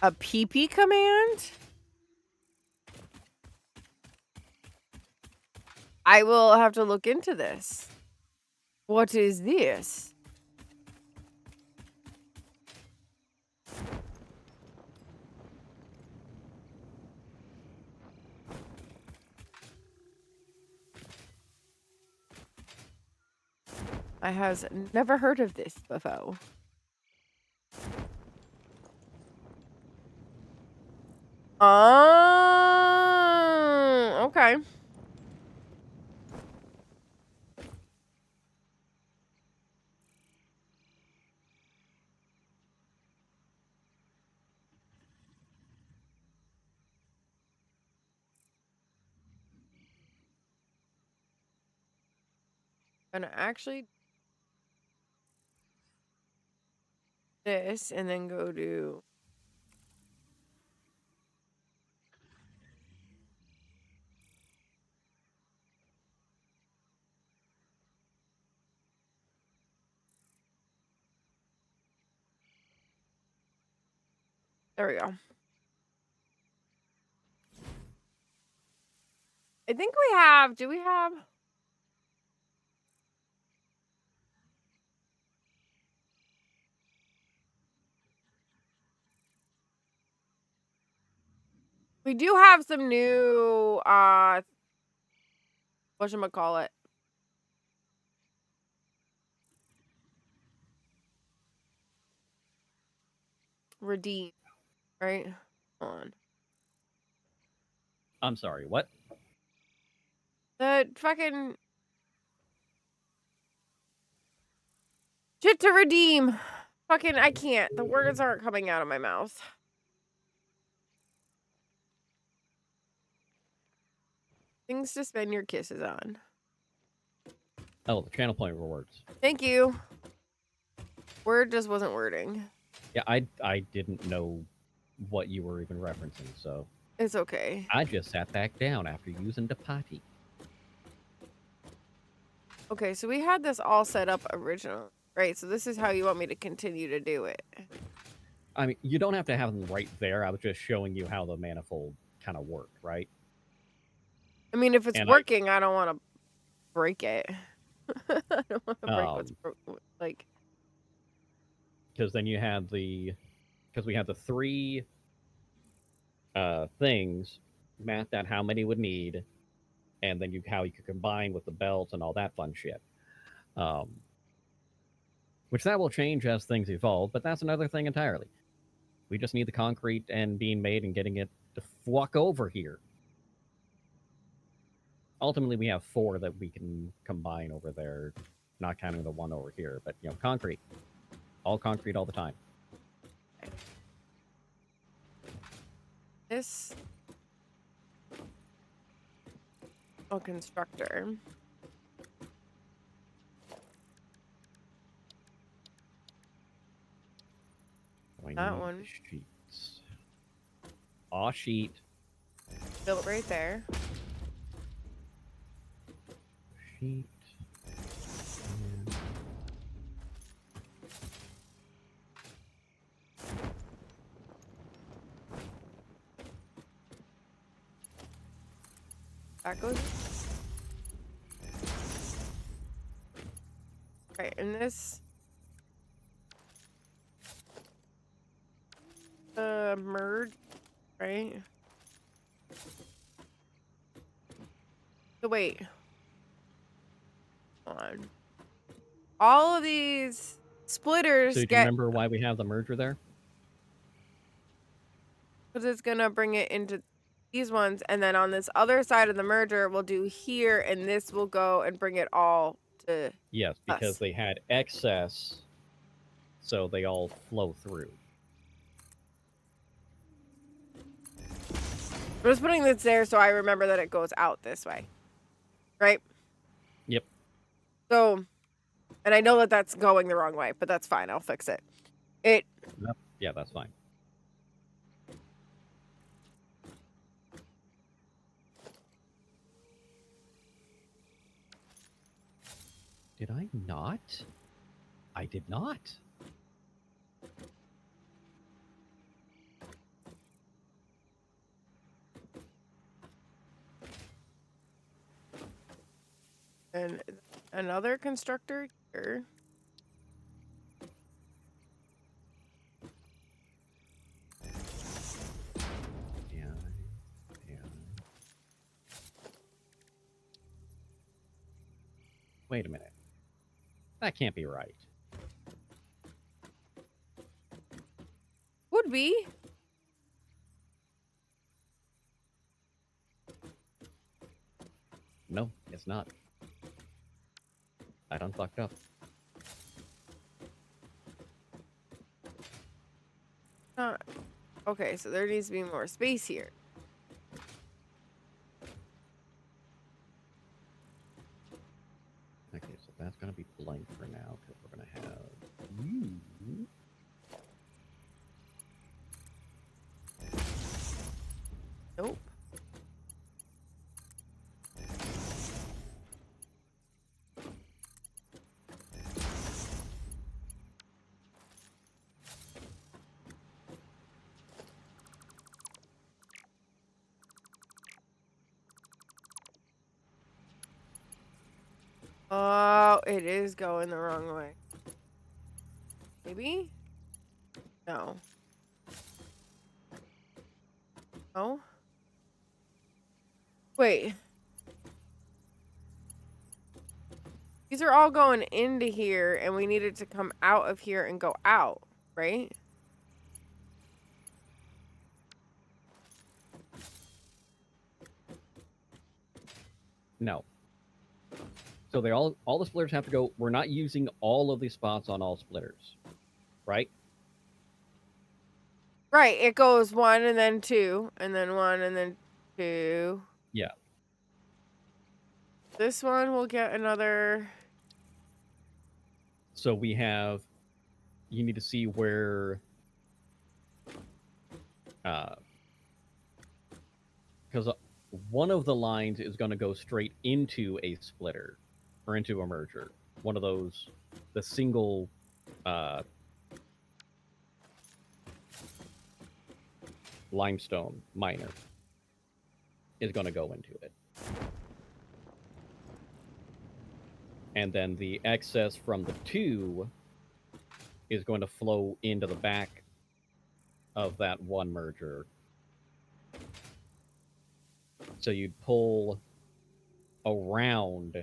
A PP command? I will have to look into this. What is this? I has never heard of this before. Oh, okay. Gonna actually this and then go to there we go. I think we have do we have we do have some new whatchamacallit. Redeem, right? Hold on. I'm sorry, what? The fucking shit to redeem. Fucking I can't. The words aren't coming out of my mouth. Things to spend your kisses on. Oh, the channel point rewards. Thank you. Word just wasn't wording. Yeah, I didn't know what you were even referencing, so It's okay. I just sat back down after using the potty. Okay, so we had this all set up original, right? So this is how you want me to continue to do it. I mean, you don't have to have them right there. I was just showing you how the manifold kind of worked, right? I mean, if it's And working, I don't want to break it. I don't want to break I, what's like. because then you had because we had the three things mapped out how many would need, and then how you could combine with the belts and all that fun shit. Um, which that will change as things evolve, but that's another thing entirely. We just need the concrete and being made and getting it to walk over here. Ultimately, we have 4 that we can combine over there, not counting the one over here. But concrete, all concrete all the time. This constructor. I That need one. sheets. Aw, sheet. Built right there. Sheet. And That goes. Okay, and this merge, right? So wait. Hold on. All of these splitters so, do you get, remember why we have the merger there? because it's gonna bring it into these ones, and then on this other side of the merger, we'll do here, and this will go and bring it all to Yes, because us. they had excess, so they all flow through. I'm just putting this there so I remember that it goes out this way, right? Yep. So, and I know that that's going the wrong way, but that's fine. I'll fix it. Yep. Yeah, that's fine. Did I not? I did not. And another constructor here. Yeah. Wait a minute. That can't be right. Would be. No, it's not. I done fucked up. Okay, so there needs to be more space here. Okay, so that's gonna be blank for now because we're gonna have you. Nope. Oh, it is going the wrong way. Maybe? No. No? Wait. These are all going into here, and we need it to come out of here and go out, right? No. So they all the splitters have to go. We're not using all of these spots on all splitters, right? Right, it goes 1 and then 2, and then 1 and then 2. Yeah. This one will get another So we have, you need to see where, because one of the lines is going to go straight into a splitter or into a merger. One of those, the single uh, limestone miner is going to go into it. And then the excess from the two is going to flow into the back of that one merger. So you'd pull around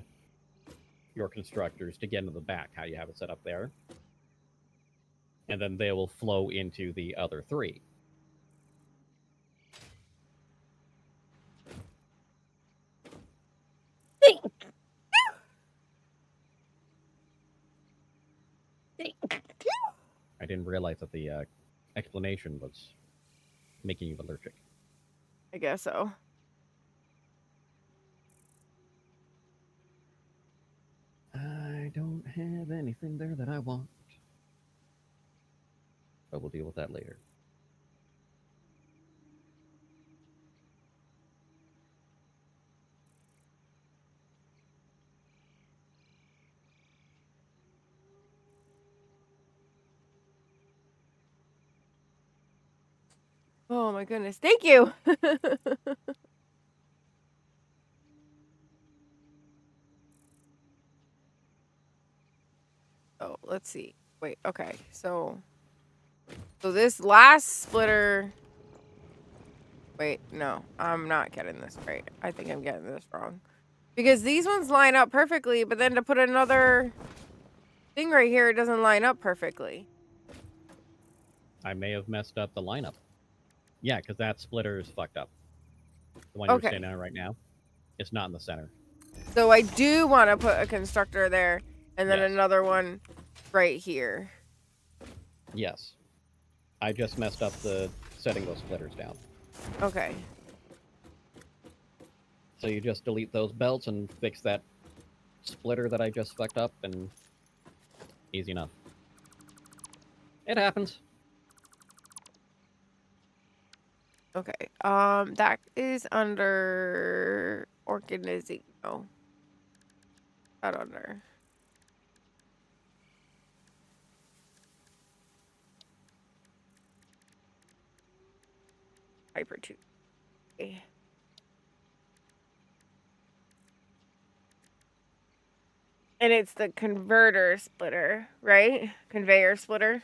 your constructors to get into the back, how you have it set up there. And then they will flow into the other three. I didn't realize that the explanation was making you allergic. I guess so. I don't have anything there that I want. But we'll deal with that later. Oh my goodness. Thank you. Oh, let's see. Wait, okay. So this last splitter. Wait, no. I'm not getting this right. I think I'm getting this wrong. Because these ones line up perfectly, but then to put another thing right here, it doesn't line up perfectly. I may have messed up the lineup. Yeah, because that splitter is fucked up. The one you're Okay. standing on right now, it's not in the center. So I do want to put a constructor there and then Yes. another one right here. Yes. I just messed up the setting those splitters down. Okay. So you just delete those belts and fix that splitter that I just fucked up, and easy enough. It happens. Okay. That is under organizing. No. Not under. Hyper 2. Okay. And it's the converter splitter, right? Conveyor splitter.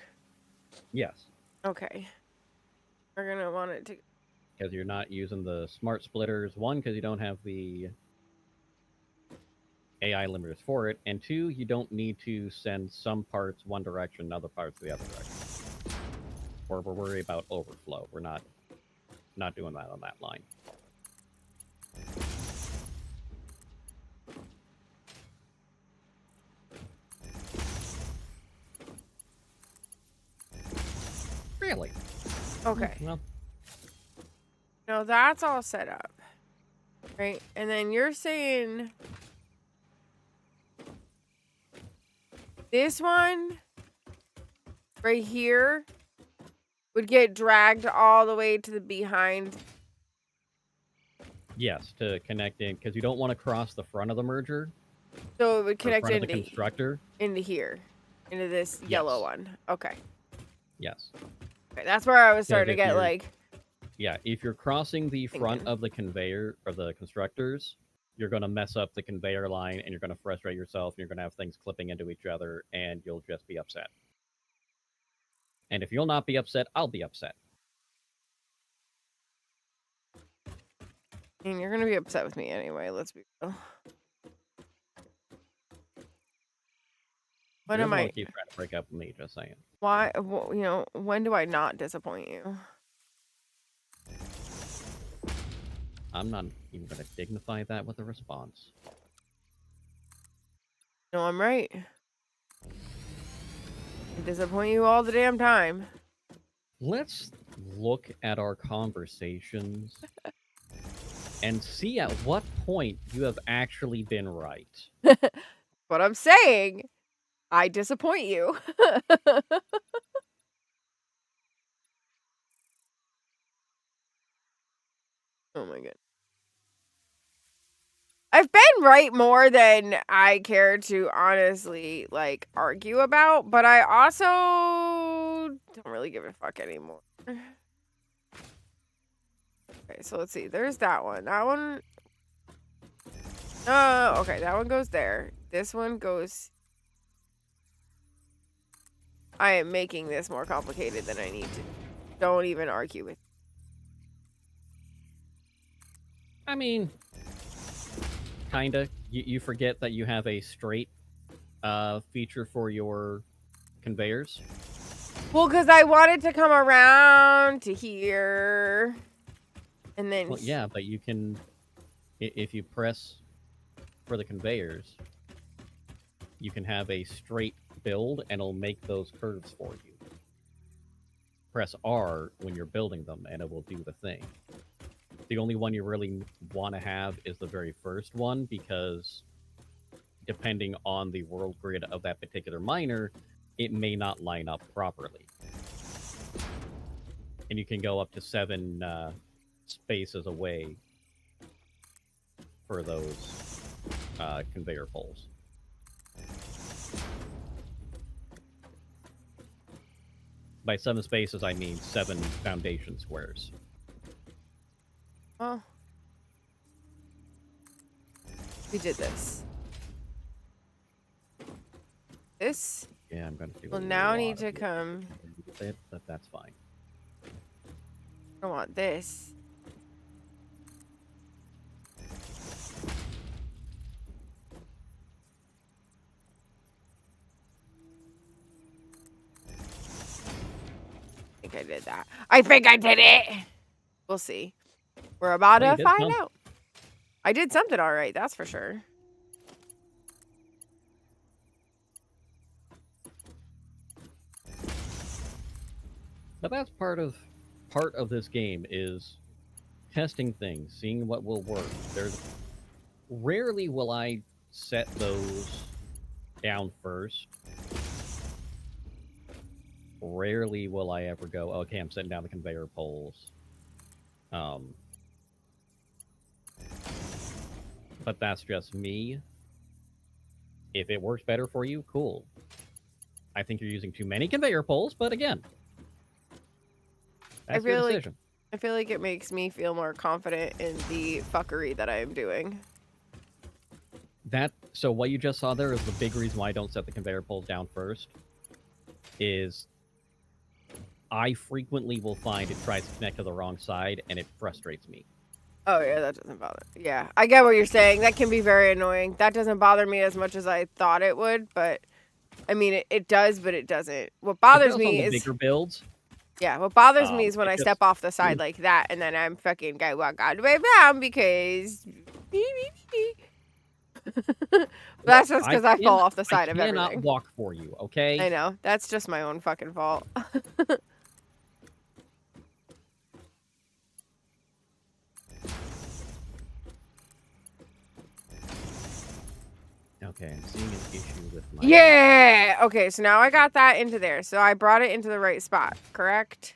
Yes. Okay. We're gonna want it to. Because you're not using the smart splitters. One, because you don't have the AI limiters for it, and two, you don't need to send some parts one direction, other parts the other direction. Or we're worried about overflow. We're not doing that on that line. Really? Okay. Well, No, that's all set up. Right? And then you're saying this one right here would get dragged all the way to the behind. yes, to connect in, because you don't want to cross the front of the merger. So it would Or connect front of the into constructor. here. Into this yellow one. Okay. Yes. Okay, that's where I was starting to if get you're- like. Yeah, if you're crossing the front Thinking. of the conveyor or the constructors, you're going to mess up the conveyor line and you're going to frustrate yourself and you're going to have things clipping into each other and you'll just be upset. And if you'll not be upset, I'll be upset. I mean, you're gonna be upset with me anyway. Let's be real. What You're am the one I? who keeps trying to break up with me, just saying. Why? You know, when do I not disappoint you? I'm not even going to dignify that with a response. No, I'm right. I disappoint you all the damn time. Let's look at our conversations and see at what point you have actually been right. What I'm saying, I disappoint you. Oh my god. I've been right more than I care to honestly like argue about, but I also don't really give a fuck anymore. Okay, so let's see. There's that one. That one. Okay, that one goes there. This one goes. I am making this more complicated than I need to. Don't even argue with. I mean, kinda. You forget that you have a straight feature for your conveyors. Well, because I wanted to come around to here. And then. Well, yeah, but you can, if you press for the conveyors, you can have a straight build and it'll make those curves for you. Press R when you're building them and it will do the thing. The only one you really want to have is the very first one because depending on the world grid of that particular miner, it may not line up properly. And you can go up to 7 spaces away for those conveyor poles. By 7 spaces, I mean 7 foundation squares. Oh. We did this. This. Yeah, I'm going to do Well, a now lot need to of come. it, but that's fine. I want this. I think I did that. I think I did it. We'll see. We're about Well, to find out. I did something all right, that's for sure. But that's part of this game is testing things, seeing what will work. There's rarely will I set those down first. Rarely will I ever go, okay, I'm setting down the conveyor poles. But that's just me. If it works better for you, cool. I think you're using too many conveyor poles, but again, that's your decision. I feel like it makes me feel more confident in the fuckery that I am doing. So what you just saw there is the big reason why I don't set the conveyor poles down first. Is I frequently will find it tries to connect to the wrong side, and it frustrates me. Oh, yeah, that doesn't bother. Yeah, I get what you're saying. That can be very annoying. That doesn't bother me as much as I thought it would, but I mean, it does, but it doesn't. What bothers me is bigger builds. Yeah, what bothers me is when I step off the side like that, and then I'm fucking guy walk all the way around because. That's just because I fall off the side of everything. I cannot walk for you, okay? I know. That's just my own fucking fault. Okay, I'm seeing an issue with my... Yeah! Okay, so now I got that into there. So I brought it into the right spot, correct?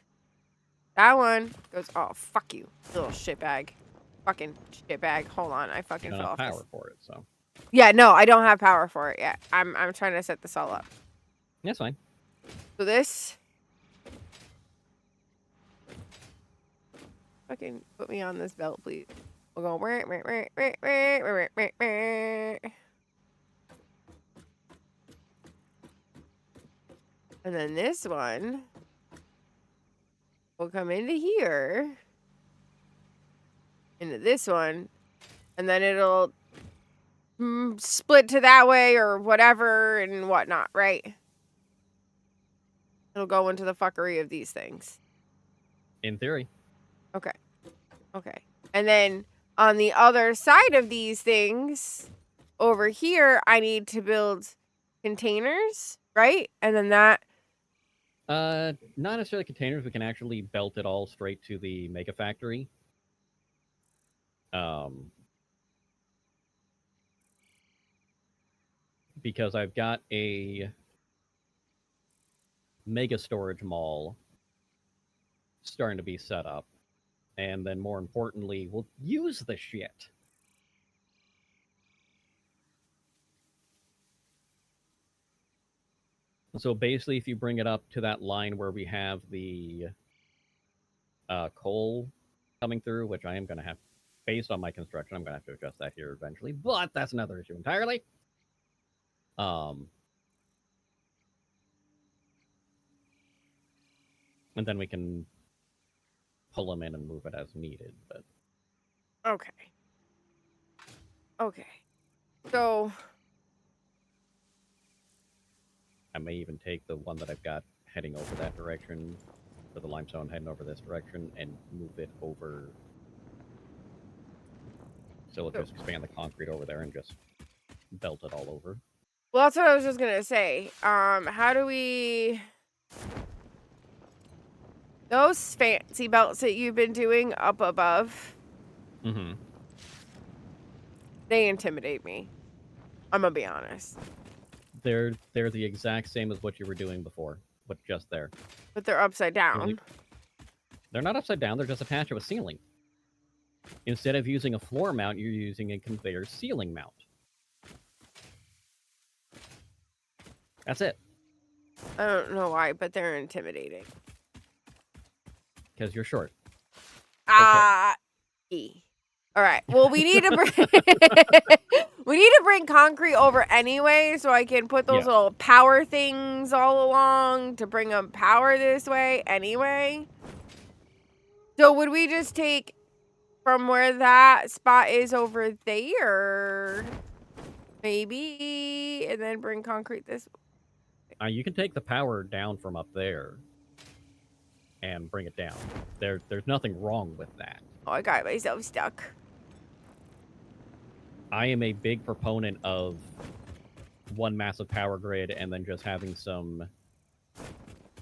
That one goes... Oh, fuck you, little shitbag. Fucking shitbag. Hold on, I fucking fell off power this. for it, so... Yeah, no, I don't have power for it yet. I'm trying to set this all up. That's fine. So this... Fucking put me on this belt, please. We'll go... And then this one will come into here. Into this one. And then it'll split to that way or whatever and whatnot, right? It'll go into the fuckery of these things. In theory. Okay. Okay. And then on the other side of these things, over here, I need to build containers, right? And then that... Not necessarily containers. We can actually belt it all straight to the Mega Factory. Because I've got a mega storage mall starting to be set up. And then more importantly, we'll use the shit. So basically, if you bring it up to that line where we have the coal coming through, which I am going to have, based on my construction, I'm going to have to adjust that here eventually, but that's another issue entirely. And then we can pull them in and move it as needed. But Okay. Okay. So I may even take the one that I've got heading over that direction, for the limestone heading over this direction, and move it over. So we'll just expand the concrete over there and just belt it all over. well, that's what I was just gonna say. How do we those fancy belts that you've been doing up above? Mm-hmm. They intimidate me. I'm gonna be honest. They're the exact same as what you were doing before, but just there. But they're upside down. They're not upside down. They're just attached to a ceiling. Instead of using a floor mount, you're using a conveyor ceiling mount. That's it. I don't know why, but they're intimidating. Because you're short. All right. Well, we need to bring we need to bring concrete over anyway, so I can put those little power things all along to bring them power this way anyway. So would we just take from where that spot is over there, maybe, and then bring concrete this way? You can take the power down from up there and bring it down. There's nothing wrong with that. Oh, I got myself stuck. I am a big proponent of one massive power grid and then just having some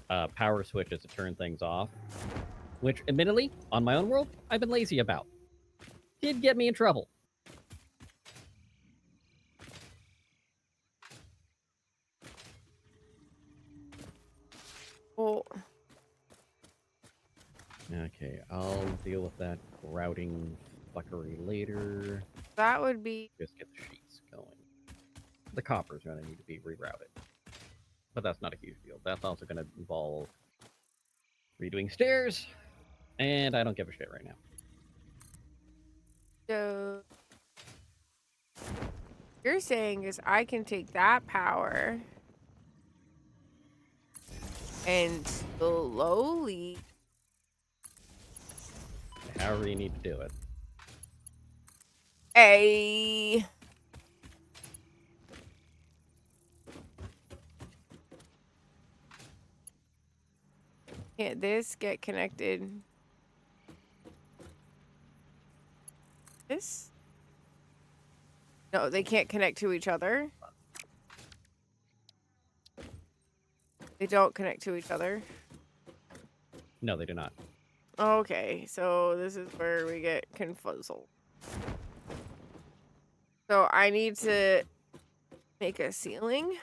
power switches to turn things off, which, admittedly, on my own world, I've been lazy about. Did get me in trouble. Well, okay, I'll deal with that routing fuckery later. that would be... Just get the sheets going. The copper's going to need to be rerouted. But that's not a huge deal. That's also going to involve redoing stairs, and I don't give a shit right now. So... you're saying is I can take that power and slowly... However you need to do it. Can't this get connected? This? No, they can't connect to each other. They don't connect to each other. No, they do not. Okay, so this is where we get confuzzled. So I need to make a ceiling?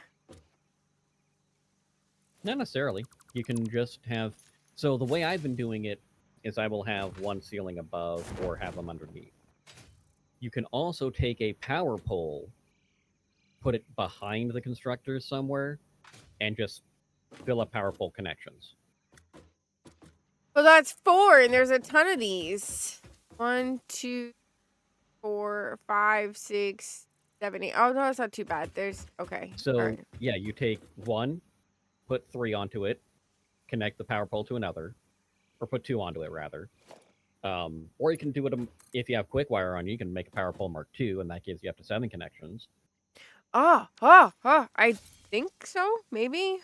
Not necessarily. You can just have... So the way I've been doing it is I will have one ceiling above or have them underneath. You can also take a power pole, put it behind the constructor somewhere, and just fill up power pole connections. Well, that's 4, and there's a ton of these. 1, 2, 4, 5, 6, 7, 8. Oh, no, it's not too bad. There's... okay. So, All right. yeah, you take one, put 3 onto it, connect the power pole to another, or put 2 onto it, rather. Or you can do it, if you have quick wire on, you can make a power pole Mark II, and that gives you up to 7 connections. I think so, maybe?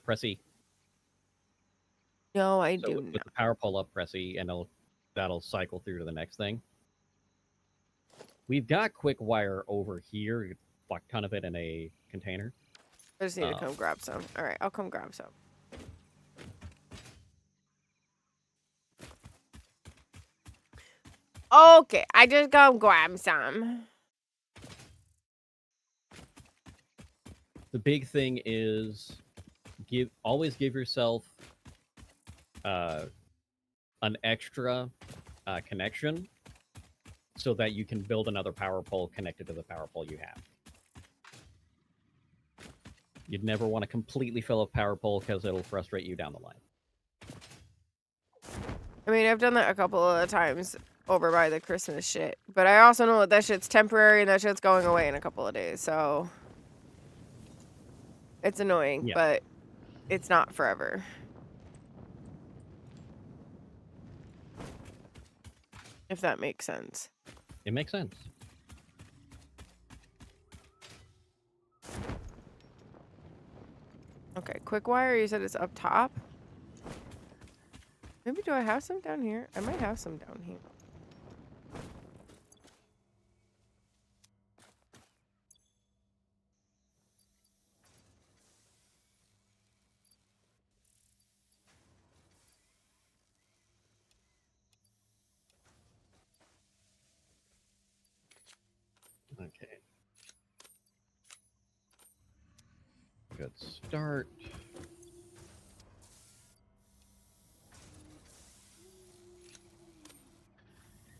Press E. No, I So do with not. the power pole up, press E, and that'll cycle through to the next thing. We've got quick wire over here, a fuck ton of it in a container. I just need to come grab some. All right, I'll come grab some. Okay, I just go grab some. The big thing is always give yourself an extra connection so that you can build another power pole connected to the power pole you have. You'd never want to completely fill a power pole because it'll frustrate you down the line. I mean, I've done that a couple of times over by the Christmas shit. But I also know that shit's temporary and that shit's going away in a couple of days. So it's annoying, Yeah. but it's not forever. If that makes sense. It makes sense. Okay, quick wire, you said it's up top? Maybe do I have some down here? I might have some down here. Okay. Good start.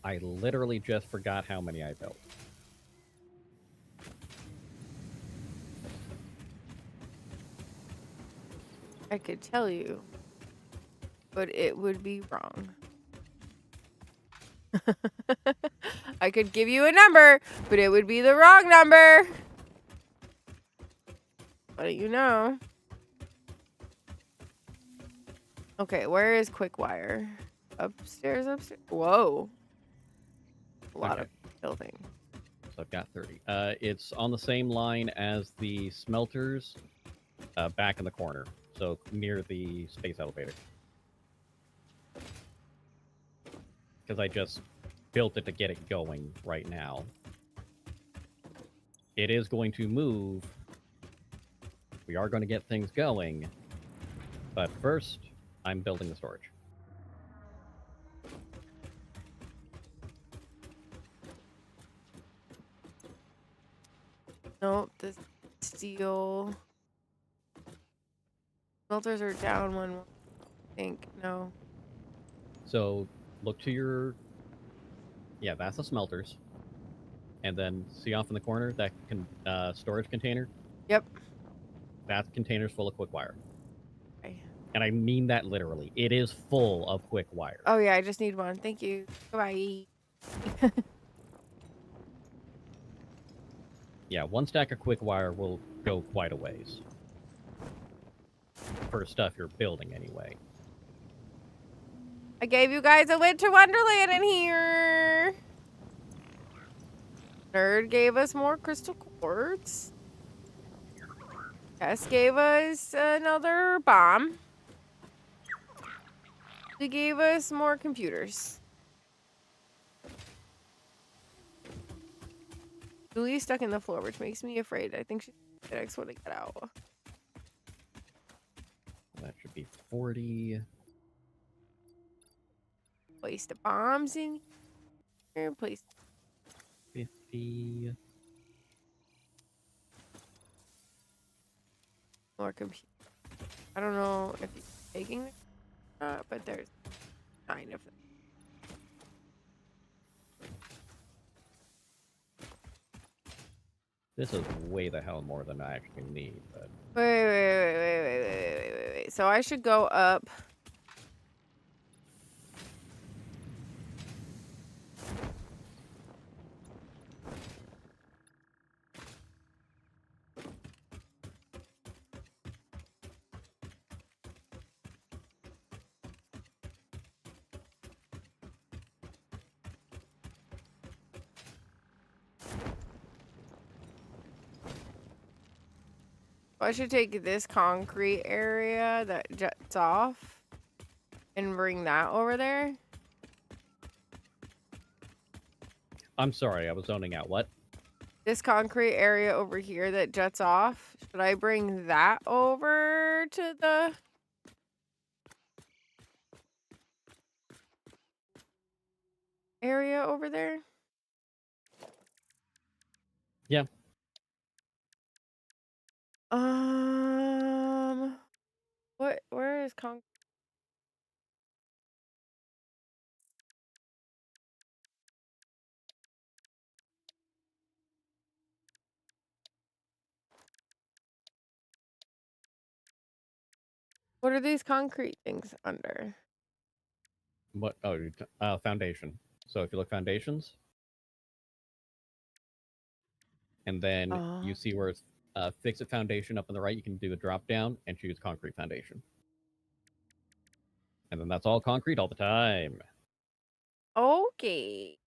I literally just forgot how many I built. I could tell you, but it would be wrong. I could give you a number, but it would be the wrong number. Let you know. Okay, where is quick wire? Upstairs, upstairs. Whoa. A lot of building. So I've got 30. It's on the same line as the smelters, back in the corner, so near the space elevator. Because I just built it to get it going right now. It is going to move. We are going to get things going. But first, I'm building the storage. Nope, the steel smelters are down one. I think no. So look to your. Yeah, that's the smelters. And then see off in the corner that storage container? Yep. That container's full of quick wire. Okay. And I mean that literally. It is full of quick wire. Oh yeah, I just need one. Thank you. Goodbye. Yeah, one stack of quick wire will go quite a ways. For stuff you're building anyway. I gave you guys a winter wonderland in here. Nerd gave us more crystal quartz. Tess gave us another bomb. He gave us more computers. Julie's stuck in the floor, which makes me afraid. I think she's the next one to get out. That should be 40. Place the bombs in here. Place 50. more computers. I don't know if he's taking them or not, but there's 9 of them. This is way the hell more than I actually need, but Wait. So I should go up. I should take this concrete area that juts off and bring that over there. I'm sorry, I was zoning out. What? This concrete area over here that juts off. Should I bring that over to the... area over there? Yeah. Um, concrete? What are these concrete things under? What? Oh, foundation. So if you look foundations, and then you see where it's fix it foundation up on the right, you can do a drop down and choose concrete foundation. And then that's all concrete all the time. Okay.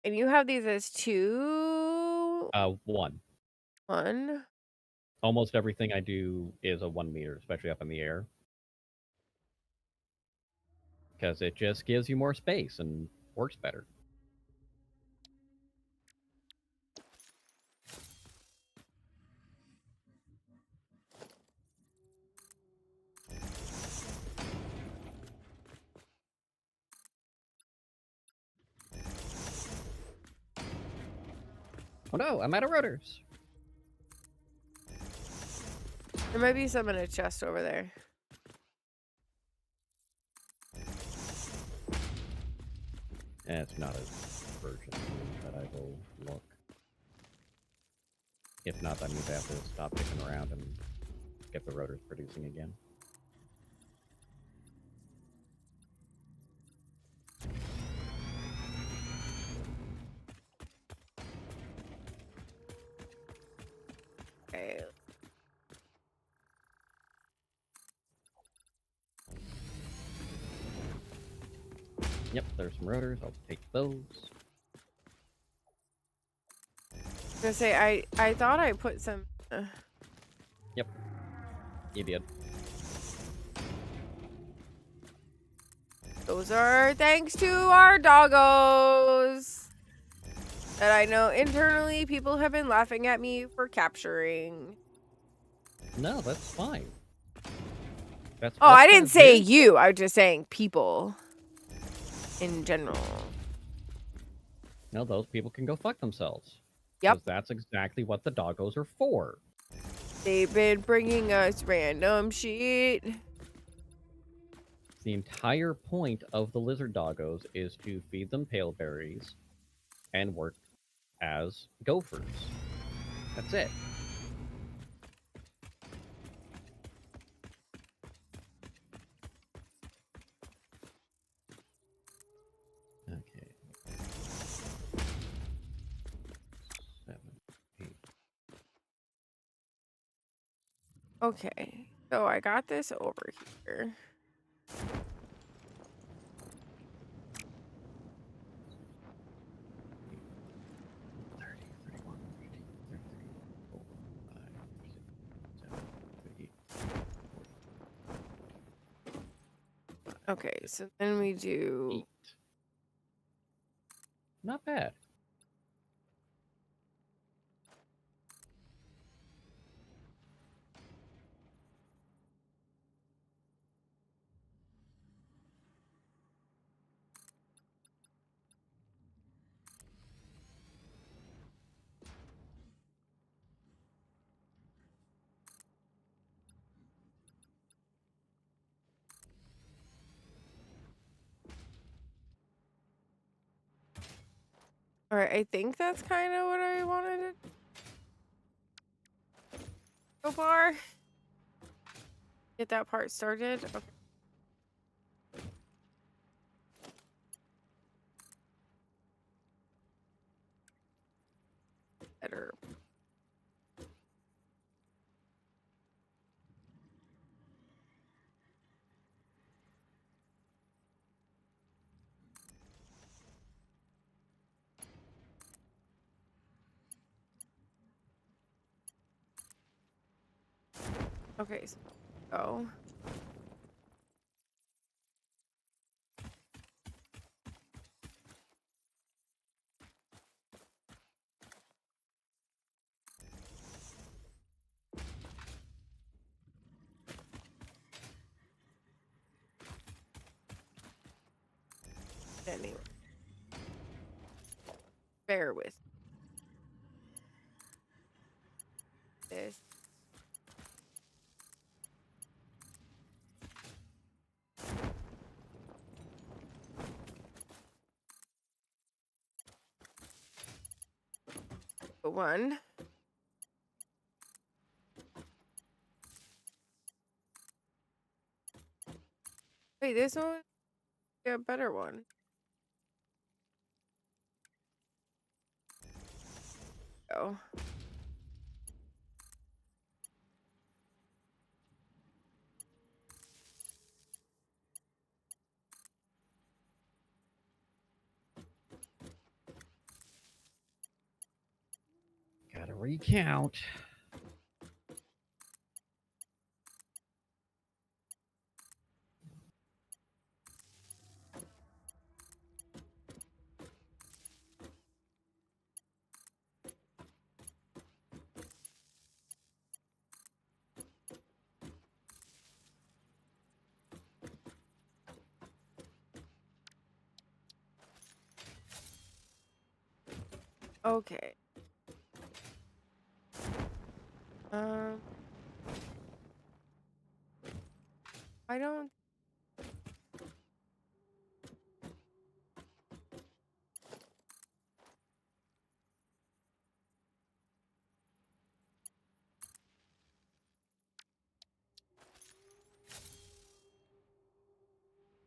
And you have these as 2? One. 1? Almost everything I do is a 1 meter, especially up in the air. Because it just gives you more space and works better. Oh no, I'm out of rotors. There might be some in a chest over there. It's not a version, but I will look. If not, that means I have to stop picking around and get the rotors producing again. Okay. Yep, there's some rotors. I'll take those. I was gonna say, I thought I put some... Yep, you did. Those are thanks to our doggos. That I know internally people have been laughing at me for capturing. No, that's fine. That's Oh, what I they're didn't say there you. I was just saying people. In general. No, those people can go fuck themselves. Yep. Because that's exactly what the doggos are for. They've been bringing us random shit. The entire point of the lizard doggos is to feed them pale berries and work as gophers. That's it. Okay. 7, 8. Okay. So I got this over here. Okay, so then we do... 8. Not bad. Alright, I think that's kind of what I wanted to... so far. Get that part started. Okay. Better. Okay, so go. Anyway. Bear with this. one. Wait, this one? Yeah, a better one. Oh. Gotta recount. Okay. Um, I don't.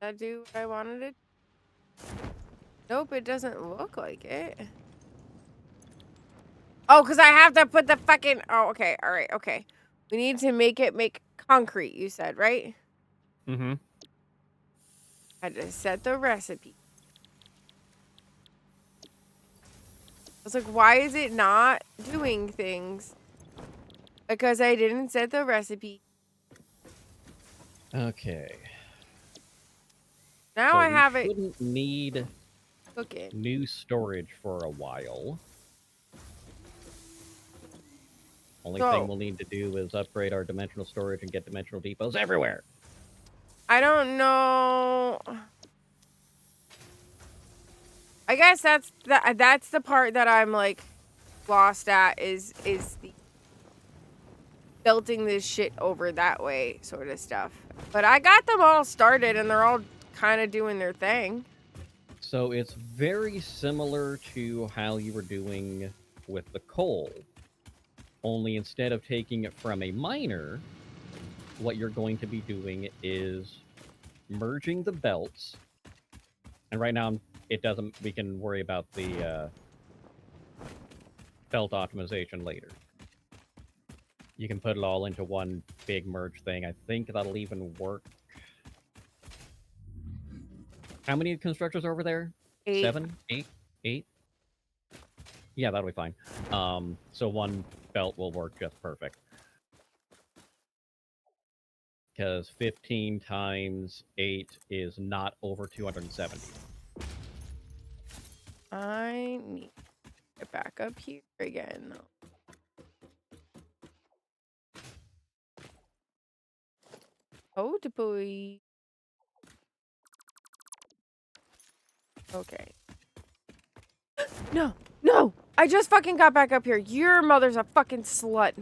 That do what I wanted it? Nope, it doesn't look like it. Oh, because I have to put the fucking. Oh, okay. All right. Okay. We need to make it make concrete, you said, right? Mm-hmm. I had to set the recipe. I was like, why is it not doing things? Because I didn't set the recipe. Okay. Now So I we have it shouldn't need cooking. new storage for a while. Only thing So, we'll need to do is upgrade our dimensional storage and get dimensional depots everywhere. I don't know. I guess that's the part that I'm like lost at is the belting this shit over that way sort of stuff. But I got them all started and they're all kind of doing their thing. So it's very similar to how you were doing with the coal. Only instead of taking it from a miner, what you're going to be doing is merging the belts. And right now, it doesn't. We can worry about the belt optimization later. You can put it all into one big merge thing. I think that'll even work. How many constructors are over there? 8. 7, 8, 8. Yeah, that'll be fine. So one belt will work just perfect. Because 15 times 8 is not over 270. I need to get back up here again though. Oh, boy. Okay. No, no! I just fucking got back up here. Your mother's a fucking slut.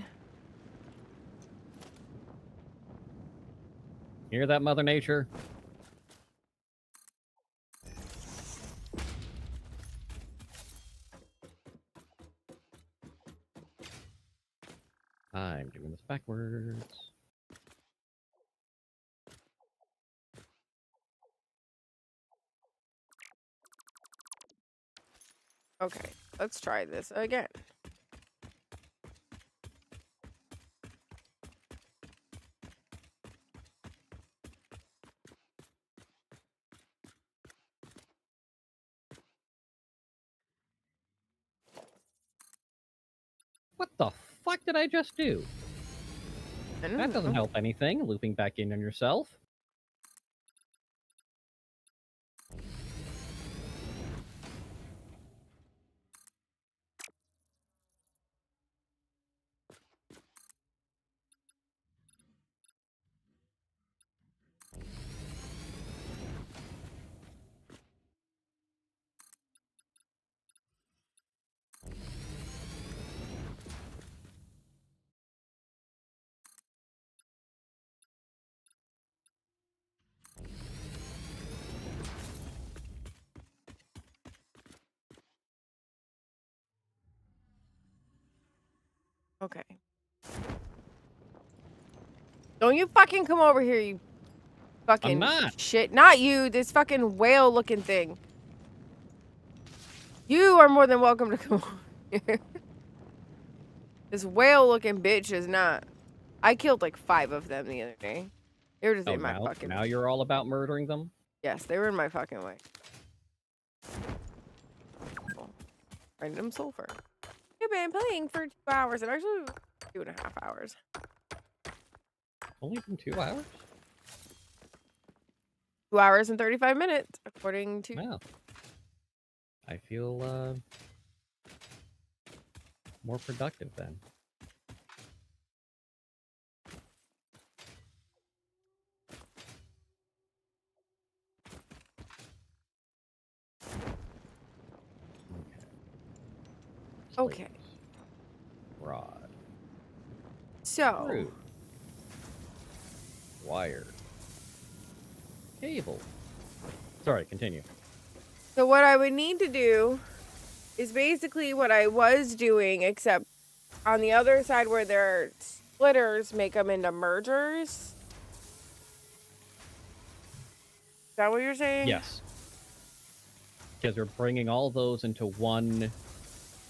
Hear that, Mother Nature? I'm doing this backwards. Okay, let's try this again. What the fuck did I just do? I don't That doesn't know. help anything, looping back in on yourself. Okay. Don't you fucking come over here, you fucking I'm not. shit. Not you, this fucking whale looking thing. You are more than welcome to come over here. This whale looking bitch is not. I killed like 5 of them the other day. They were just Oh, in my fucking now way. you're all about murdering them? Yes, they were in my fucking way. Random sulfur. I've been playing for 2 hours. I'm actually 2.5 hours. Only been 2 hours? 2 hours and 35 minutes, according to. Wow. I feel more productive then. Okay. Slaves. Rod. So, Screw. Wire. Cable. Sorry, continue. so what I would need to do is basically what I was doing, except on the other side where there are splitters, make them into mergers. Is that what you're saying? Yes. Because we're bringing all those into one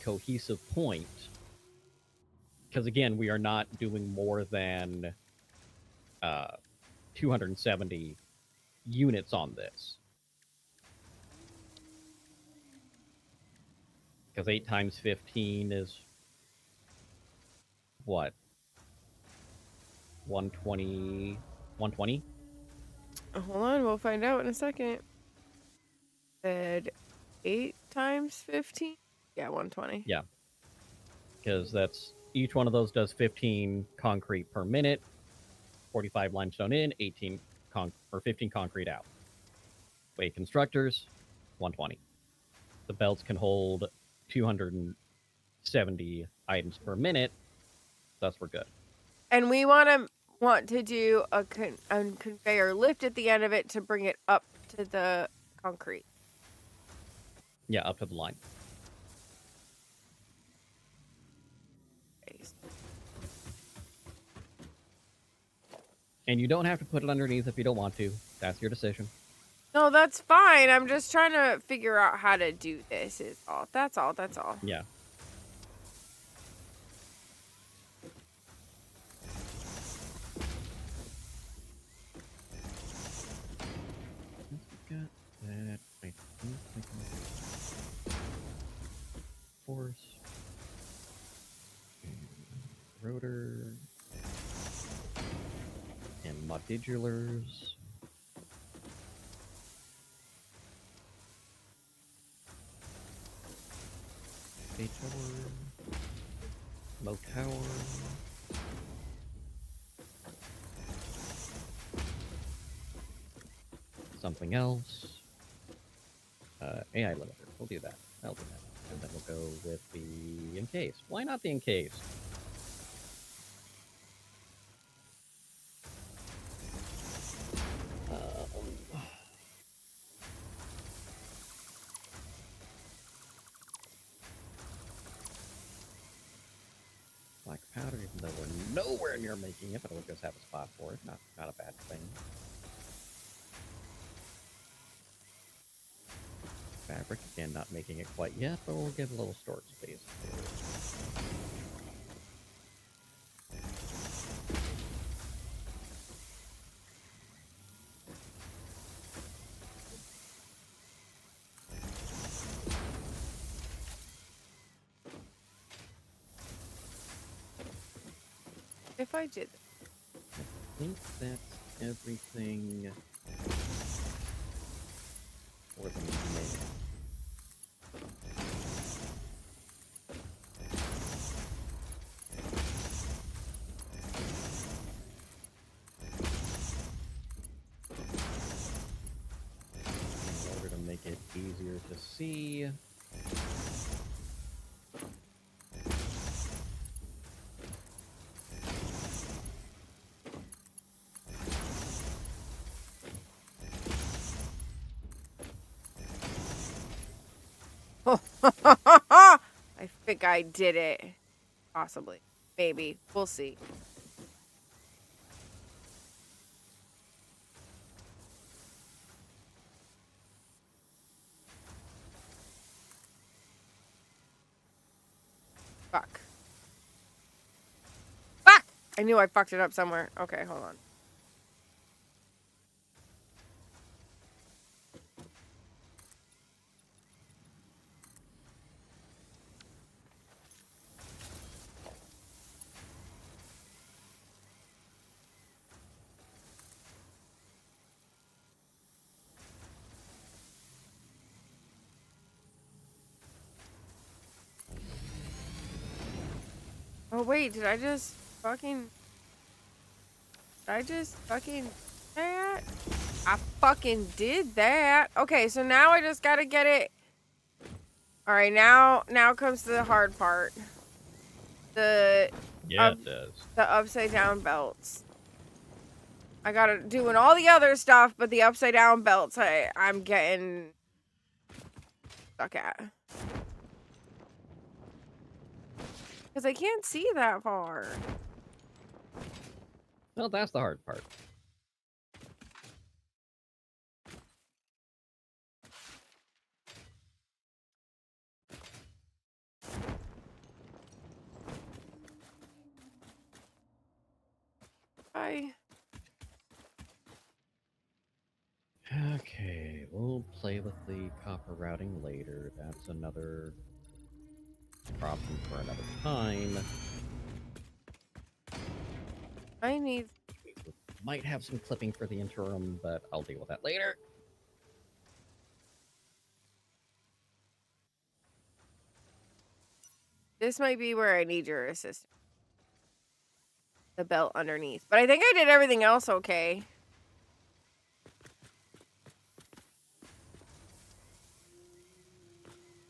cohesive point. Because again, we are not doing more than 270 units on this. Because 8 times 15 is what? 120? 120? Hold on, we'll find out in a second. Said 8 times 15? Yeah, 120. Yeah. Because that's each one of those does 15 concrete per minute, 45 limestone in, 15 concrete out. Weight constructors, 120. The belts can hold 270 items per minute, thus we're good. And we want to do a conveyor lift at the end of it to bring it up to the concrete. Yeah, up to the line. And you don't have to put it underneath if you don't want to. That's your decision. No, that's fine. I'm just trying to figure out how to do this. Is all. That's all. That's all. Yeah. Got that. I think I can force and rotor and modulars. A tower, low tower. Something else. AI limiter. We'll do that. I'll do that. And then we'll go with the encase. Why not the encase? Black powder, even though we're nowhere near making it, but we'll just have a spot for it. Not a bad thing. Fabric, again, not making it quite yet, but we'll give a little storage space. If I did. I think that's everything for the minute. In order to make it easier to see, I think I did it. Possibly. Maybe. We'll see. Fuck. Fuck! I knew I fucked it up somewhere. Okay, hold on. Oh, wait, did I just fucking that? I fucking did that. Okay, so now I just gotta get it. All right, now comes the hard part. The Yeah, it does. the upside down belts. I gotta doing all the other stuff, but the upside down belts I'm getting stuck at. Because I can't see that far. Well, that's the hard part. Bye. Okay, we'll play with the copper routing later. That's another problem for another time. I need... Might have some clipping for the interim, but I'll deal with that later. This might be where I need your assistance. The belt underneath. But I think I did everything else okay.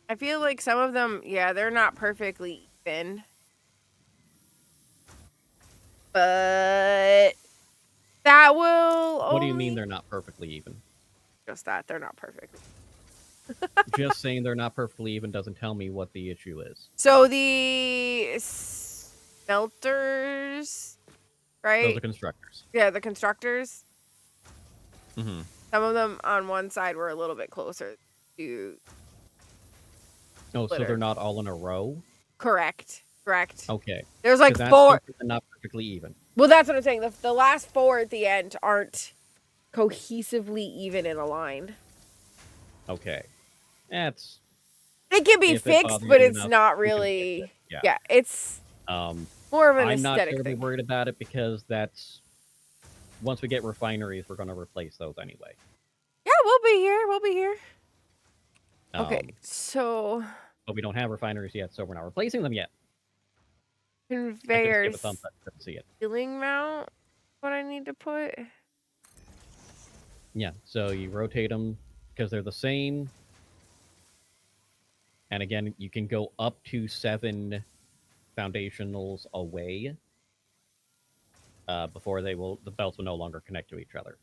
I feel like some of them, yeah, they're not perfectly even. But that will What do you mean only- they're not perfectly even? Just that, they're not perfect. Just saying they're not perfectly even doesn't tell me what the issue is. So the smelters, right? Those are constructors. Yeah, the constructors. Mm-hmm. Some of them on one side were a little bit closer to... Oh, so Splitter. they're not all in a row? Correct. Okay. There's like 'Cause that's 4. different than not perfectly even. Well, that's what I'm saying. The last 4 at the end aren't cohesively even in a line. Okay. That's... It can be If it fixed, bothers but you it's enough, not you can fix really... it. Yeah. Yeah, it's more of an I'm not aesthetic terribly thing. worried about it because that's... Once we get refineries, we're going to replace those anyway. Yeah, we'll be here. We'll be here. Okay, Um, so... But we don't have refineries yet, so we're not replacing them yet. I could just give a Conveyors. thumbs up, couldn't see it. Ceiling mount? What I need to put? Yeah, so you rotate them because they're the same. And again, you can go up to 7 foundationals away before the belts will no longer connect to each other.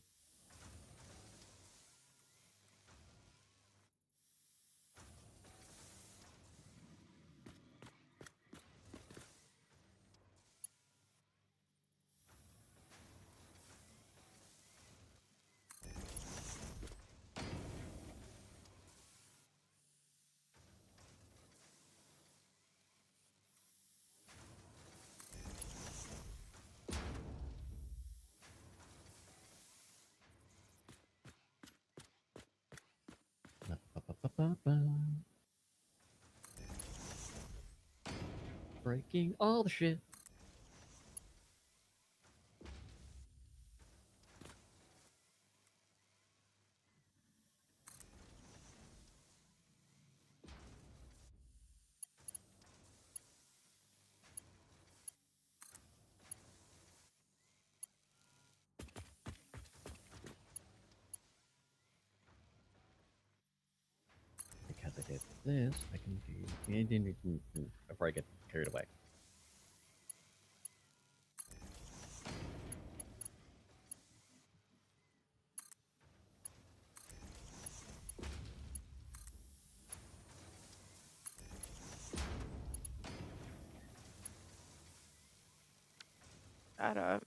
Breaking all the shit. Because I did this, I can do... Before I get carried away. that up.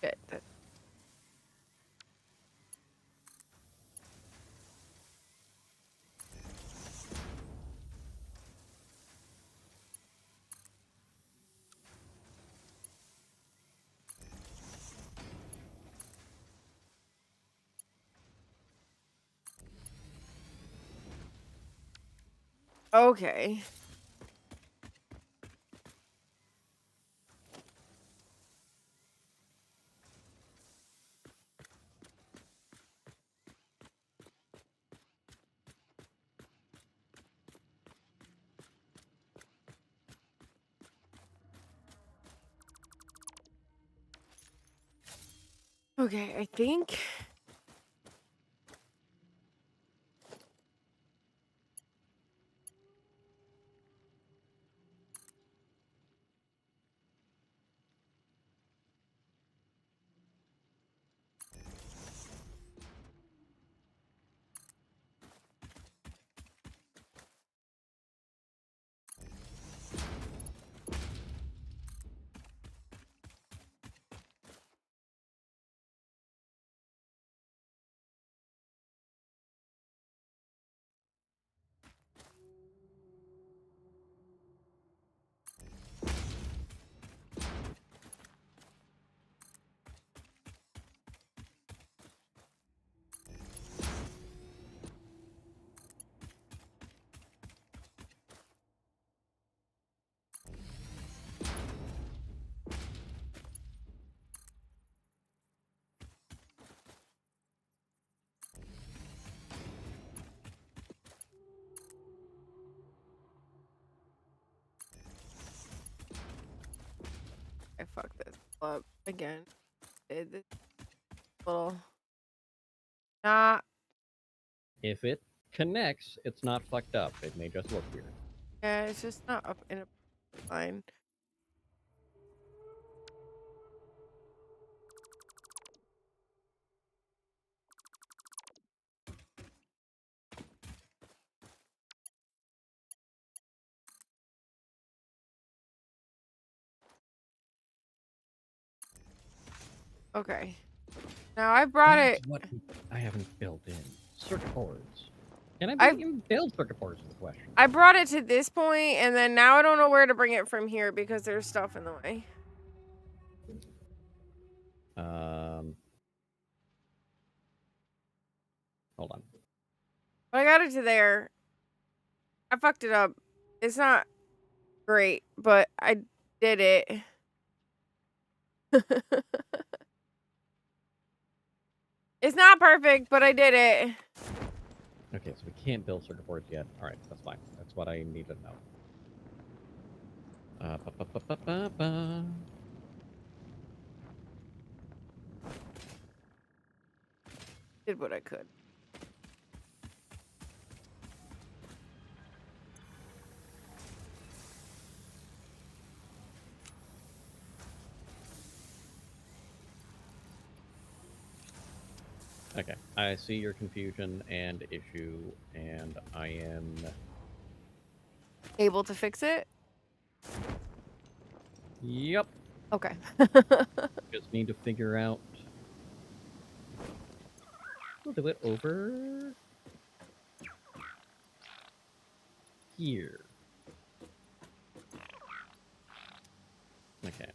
Shit. Okay. Okay, I think. I fucked this up again. Did this little. Nah. If it connects, it's not fucked up. It may just look weird. Yeah, it's just not up in a line. Okay. Now I brought That's it. what I haven't built in. Circuit boards. Can I I even build circuit boards is the question. I brought it to this point, and then now I don't know where to bring it from here because there's stuff in the way. Hold on. But I got it to there. I fucked it up. It's not great, but I did it. It's not perfect, but I did it. Okay, so we can't build circuit boards yet. All right, that's fine. That's what I need to know. Ba-ba-ba-ba-ba. Did what I could. Okay, I see your confusion and issue, and I am... Able to fix it? Yep. Okay. Just need to figure out... We'll do it over... here. Okay.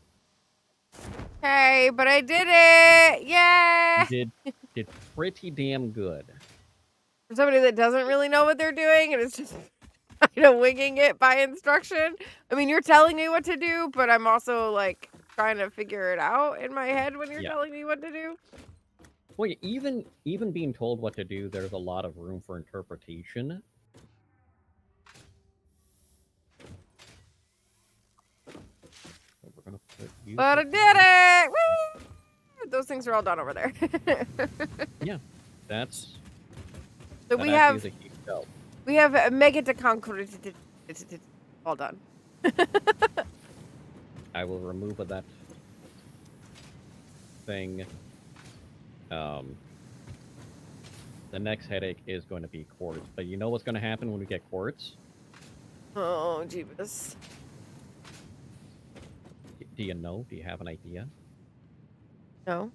Hey, but I did it! Yeah! You did pretty damn good. For somebody that doesn't really know what they're doing and is just kind of winging it by instruction. I mean, you're telling me what to do, but I'm also like trying to figure it out in my head when you're Yeah. telling me what to do. Well, even being told what to do, there's a lot of room for interpretation. So we're gonna put you... But I did it! Woo! Those things are all done over there. Yeah, that's... So that we actually have is a huge help. we have make it to concrete. All done. I will remove that thing. The next headache is going to be quartz. But you know what's going to happen when we get quartz? Oh, Jeebus. do you know? Do you have an idea? No.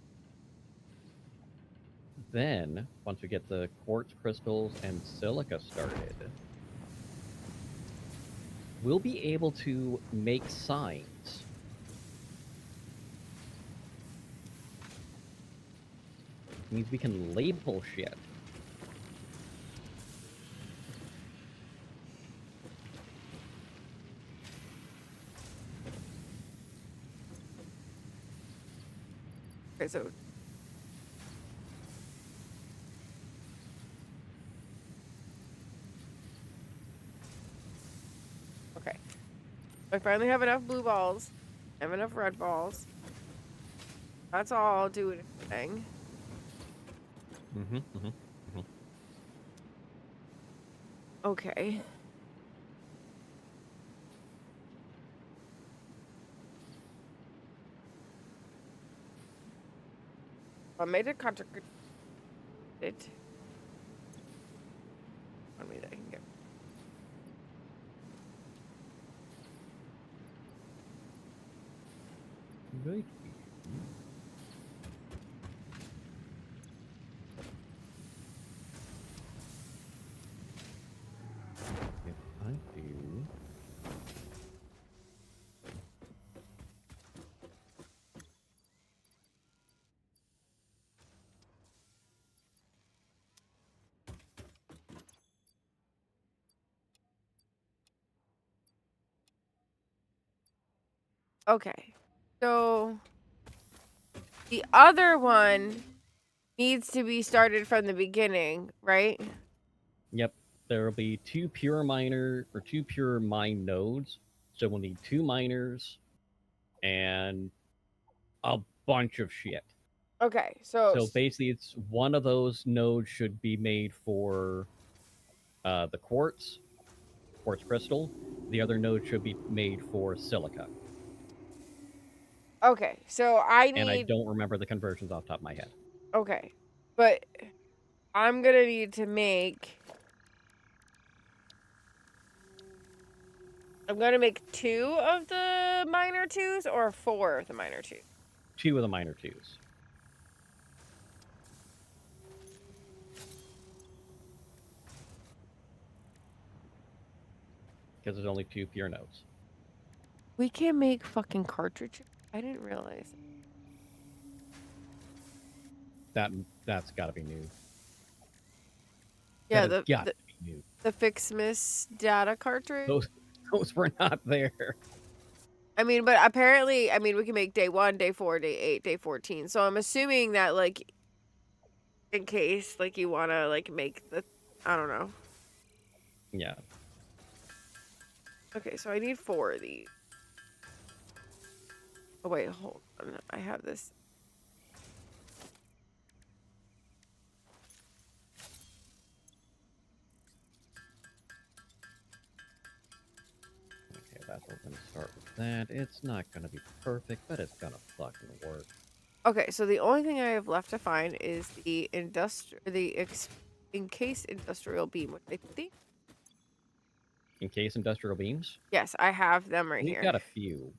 Then, once we get the quartz crystals and silica started, we'll be able to make signs. It means we can label shit. Okay, so okay. I finally have enough blue balls. I have enough red balls. That's all I'll do anything. Mm-hmm, mm-hmm, mm-hmm. Okay. I made a contract. It. I mean, I can get. Right. If I do... Okay. So the other one needs to be started from the beginning, right? Yep, there will be two pure mine nodes. So we'll need 2 miners and a bunch of shit. Okay. So basically, it's one of those nodes should be made for the quartz crystal. The other node should be made for silica. Okay. So I And I need. don't remember the conversions off the top of my head. Okay. But I'm gonna need to make. I'm gonna make 2 of the minor 2s or 4 of the minor 2s. 2 of the minor 2s. Because there's only 2 pure nodes. We can make fucking cartridges. I didn't realize. That's got to be new. Yeah, That has got to be new. the Fixmas data cartridge. Those were not there. I mean, but apparently, I mean, we can make day 1, day 4, day 8, day 14. So I'm assuming that, like, in case, like, you want to, like, make the, I don't know. Yeah. Okay, so I need 4 of these. Oh, wait, hold on. I have this. Okay, that's what we're going to start with that. It's not going to be perfect, but it's going to fucking work. Okay, so the only thing I have left to find is the encased industrial beam, which I think. Encased industrial beams? Yes, I have them right We've here. got a few.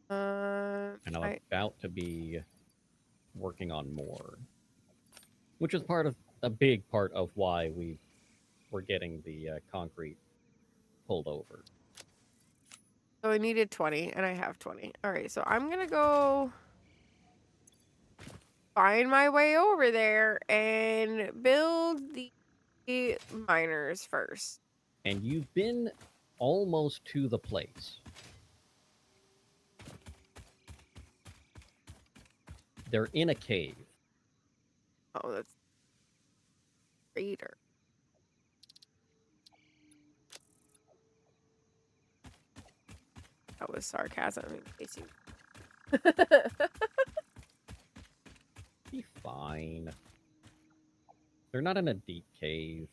And I'm I about to be working on more. Which is a big part of why we're getting the concrete pulled over. so I needed 20, and I have 20. All right, so I'm gonna go find my way over there and build the miners first. And you've been almost to the place. They're in a cave. Oh, that's Raider. That was sarcasm in case you. Be fine. They're not in a deep cave.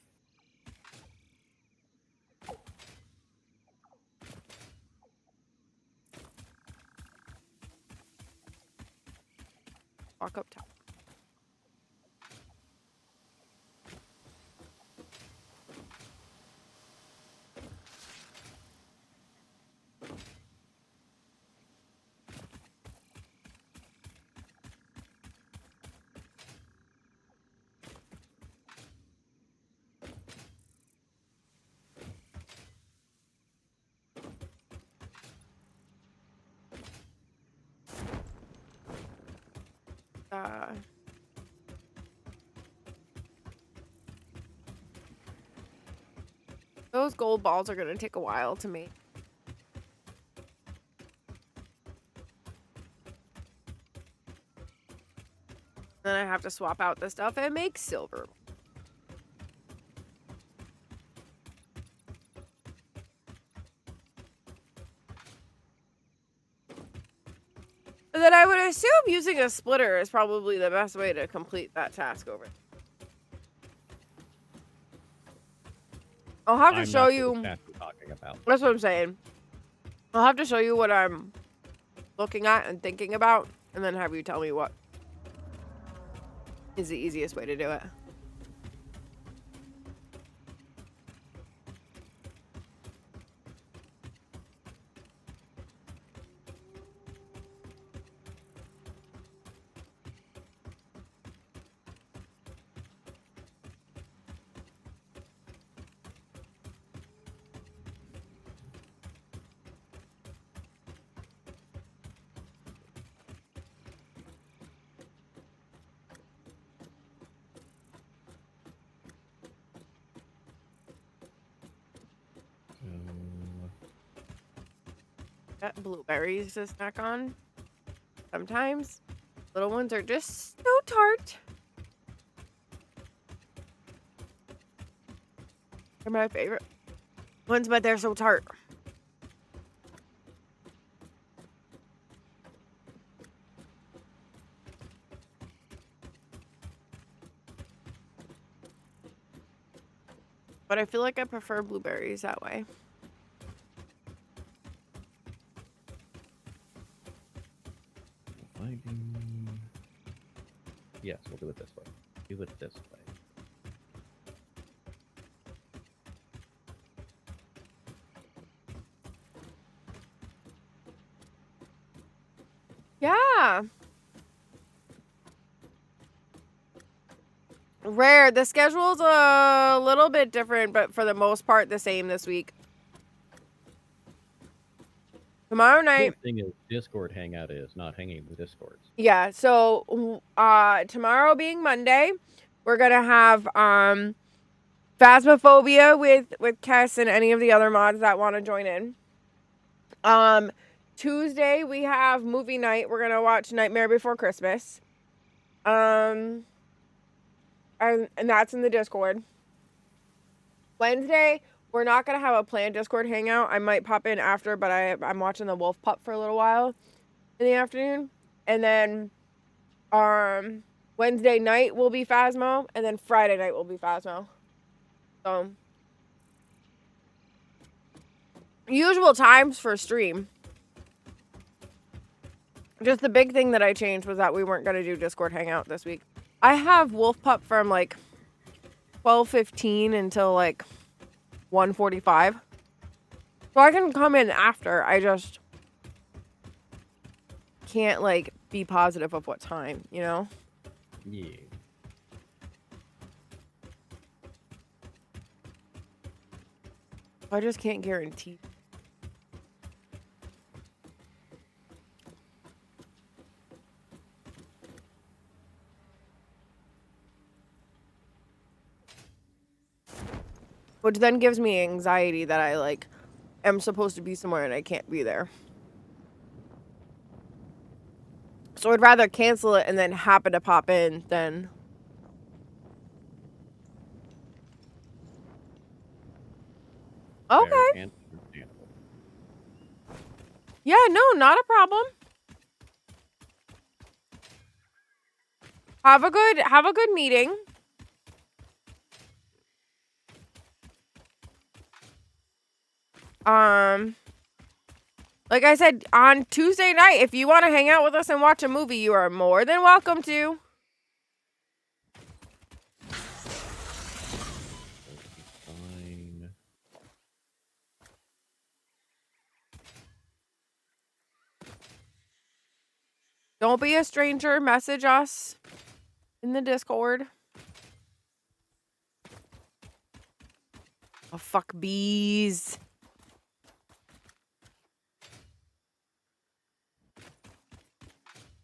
Walk up top. Those gold balls are gonna take a while to make. Then I have to swap out the stuff and make silver. And then I would assume using a splitter is probably the best way to complete that task over. I'll have to show you. Talking about. That's what I'm saying. I'll have to show you what I'm looking at and thinking about, and then have you tell me what is the easiest way to do it. Got blueberries to snack on. Sometimes little ones are just so tart. They're my favorite ones, but they're so tart. But I feel like I prefer blueberries that way. Yes, we'll do it this way. Do it this way. Yeah. Rare. The schedule's a little bit different, but for the most part, the same this week. Tomorrow night. The thing is, Discord Hangout is not hanging with Discords. Yeah. So, tomorrow being Monday, we're gonna have Phasmophobia with Kess and any of the other mods that want to join in. Tuesday we have movie night. We're gonna watch Nightmare Before Christmas. And that's in the Discord. Wednesday, we're not gonna have a planned Discord hangout. I might pop in after, but I'm watching the Wolf Pup for a little while in the afternoon. And then Wednesday night will be Phasmo, and then Friday night will be Phasmo. So usual times for stream. Just the big thing that I changed was that we weren't gonna do Discord hangout this week. I have Wolf Pup from like 12:15 until like 1:45. So I can come in after. I just can't like be positive of what time, you know? Yeah. I just can't guarantee. Which then gives me anxiety that I like am supposed to be somewhere and I can't be there. So I'd rather cancel it and then happen to pop in than... Okay. Yeah, no, not a problem. Have a good meeting. Like I said, on Tuesday night, if you want to hang out with us and watch a movie, you are more than welcome to. Fine. Don't be a stranger. Message us in the Discord. Oh, fuck bees.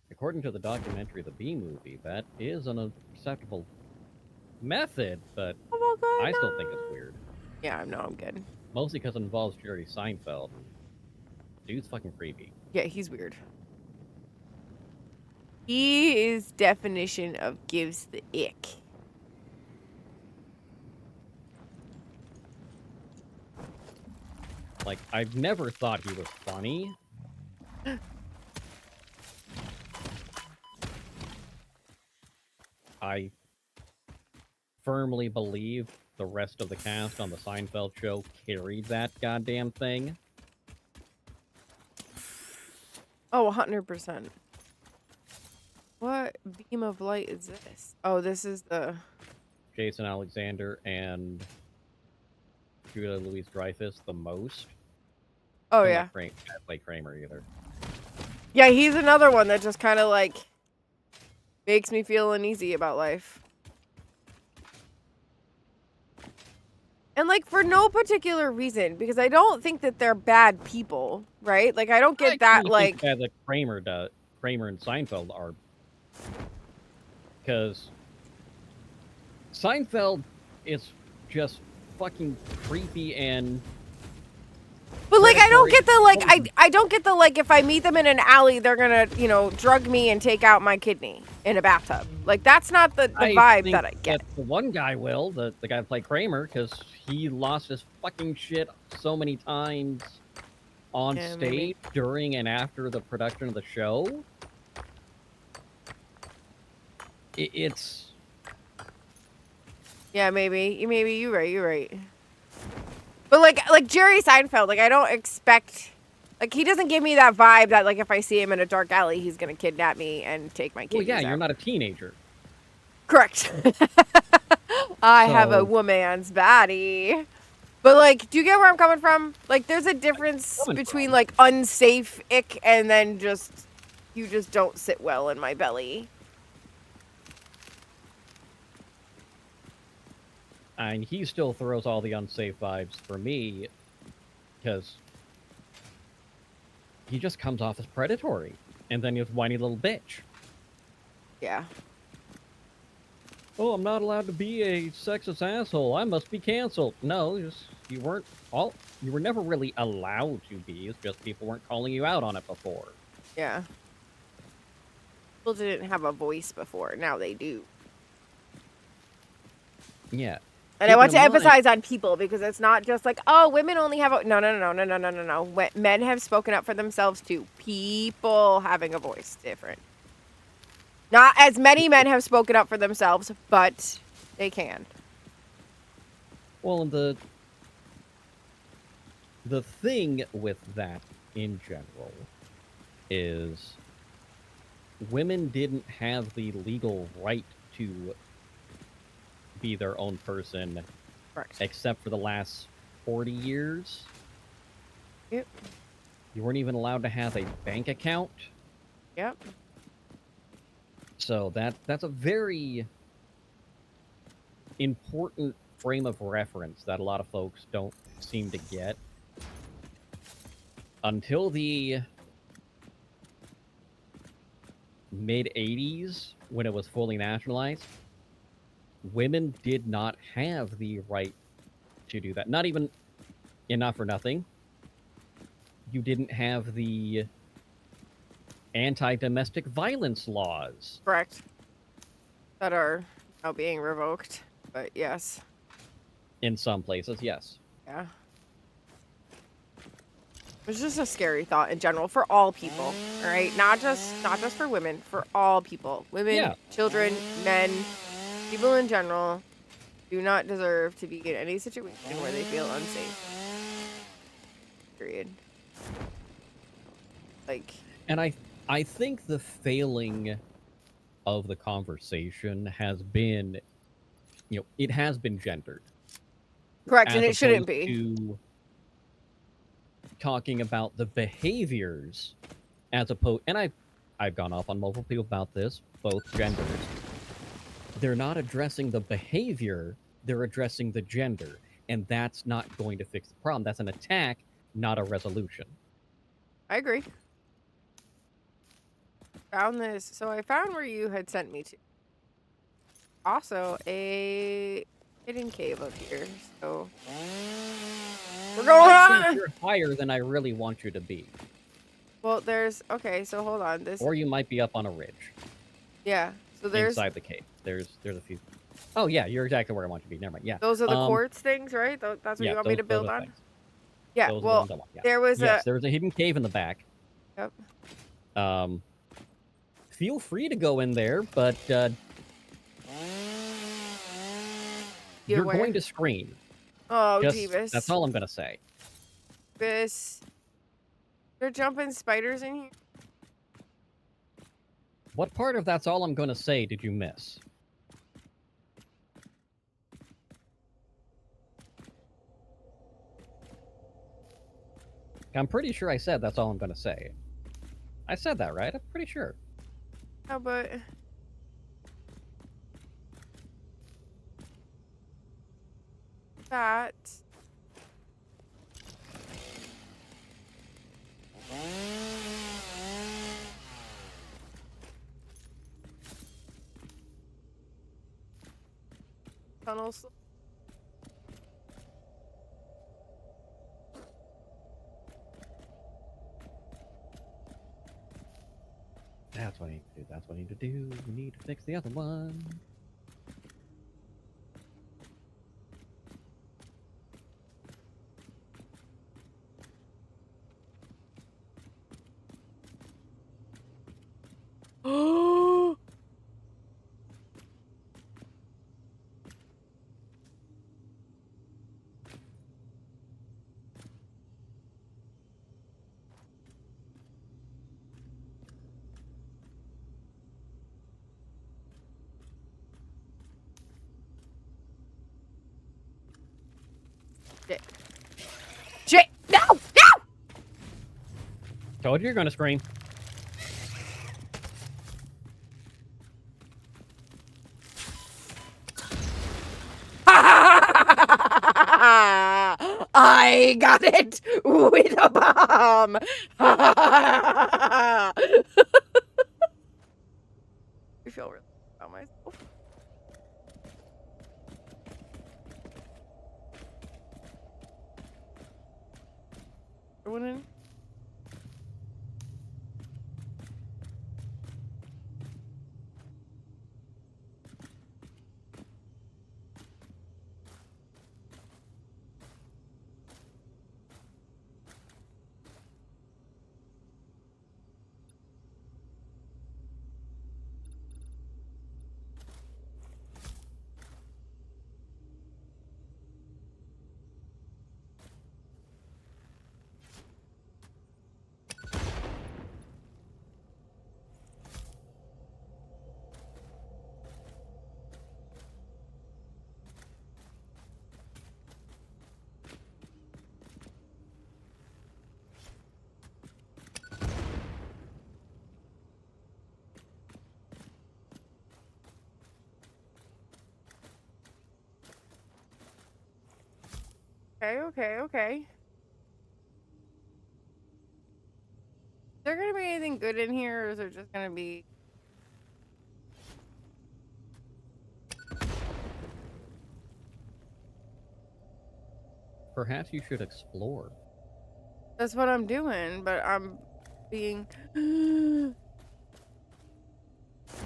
Of according to the documentary, the B movie, that is an acceptable method, but Oh my God, I still think no. it's weird. Yeah, no, I'm good. Mostly because it involves Jerry Seinfeld. Dude's fucking creepy. Yeah, he's weird. He is definition of gives the ick. Like, I've never thought he was funny. I firmly believe the rest of the cast on the Seinfeld show carried that goddamn thing. Oh, 100%. What beam of light is this? Oh, this is the... Jason Alexander and Julia Louis-Dreyfus the most. Oh, Don't yeah. like play Kramer either. Yeah, he's another one that just kind of, like, makes me feel uneasy about life. And, like, for no particular reason, because I don't think that they're bad people, right? Like, I don't get that, like... that Kramer and Seinfeld are... Because Seinfeld is just fucking creepy and... But, like, I don't get the, like, I don't get the, like, if I meet them in an alley, they're gonna, you know, drug me and take out my kidney in a bathtub. Like, that's not the vibe that I get. The one guy will, the guy that played Kramer, because he lost his fucking shit so many times on Yeah, stage maybe. during and after the production of the show. It's... Yeah, maybe. You're right. But, like Jerry Seinfeld, like, I don't expect... Like, he doesn't give me that vibe that, like, if I see him in a dark alley, he's gonna kidnap me and take my kidneys Well, yeah, out. you're not a teenager. Correct. I have a So- woman's body. But, like, do you get where I'm coming from? Like, there's a difference between, like, unsafe ick and then just... You just don't sit well in my belly. And he still throws all the unsafe vibes for me, because he just comes off as predatory, and then he's a whiny little bitch. Yeah. Oh, I'm not allowed to be a sexist asshole. I must be canceled. No, you were never really allowed to be. It's just people weren't calling you out on it before. Yeah. People didn't have a voice before. Now they do. Yeah. And I want to emphasize on people because it's not just like, oh, women only have a... No. Men have spoken up for themselves too. People having a voice. Different. Not as many men have spoken up for themselves, but they can. Well, and the thing with that in general is women didn't have the legal right to be their own person, Correct. except for the last 40 years. Yep. You weren't even allowed to have a bank account. Yep. So that's a very important frame of reference that a lot of folks don't seem to get. Until the mid-'80s, when it was fully nationalized, women did not have the right to do that. Not even, not for nothing, you didn't have the anti-domestic violence laws. Correct. That are now being revoked. But yes. In some places, yes. Yeah. It's just a scary thought in general for all people, all right? Not just for women, for all people. Women, children, men, people in general do not deserve to be in any situation where they feel unsafe. Period. Like... And I think the failing of the conversation has been, it has been gendered. Correct, and it shouldn't be. To talking about the behaviors as opposed, and I've gone off on multiple people about this, both genders. They're not addressing the behavior, they're addressing the gender, and that's not going to fix the problem. That's an attack, not a resolution. I agree. Found this. So I found where you had sent me to. Also, a hidden cave up here. So we're going I think on. you're higher than I really want you to be. Well, there's okay. So hold on. This. Or you might be up on a ridge Yeah. So there's. inside the cave. There's a few. Oh yeah, you're exactly where I want you to be. Never mind. Yeah. Those are the quartz things, right? That's what Yeah, you want me to those build are on. things. Yeah. Those are the Well, ones I want. Yeah. there was Yes, there's a hidden cave in the back. Yep. Feel free to go in there, but you're aware? going to scream. Oh, Just, Jeebus. that's all I'm gonna say. This. They're jumping spiders in here. What part of that's all I'm gonna say did you miss? I'm pretty sure I said that's all I'm gonna say. I said that, right? I'm pretty sure. Oh, but. That. Tunnels. That's what I need to do. That's what I need to do. We need to fix the other one. Oh. Shit. Shit! No! No! Told you you're gonna scream. I got it with a bomb. I feel really good about myself. Everyone in? Okay. Is there gonna be anything good in here, or is it just gonna be... Perhaps you should explore. That's what I'm doing, but I'm being...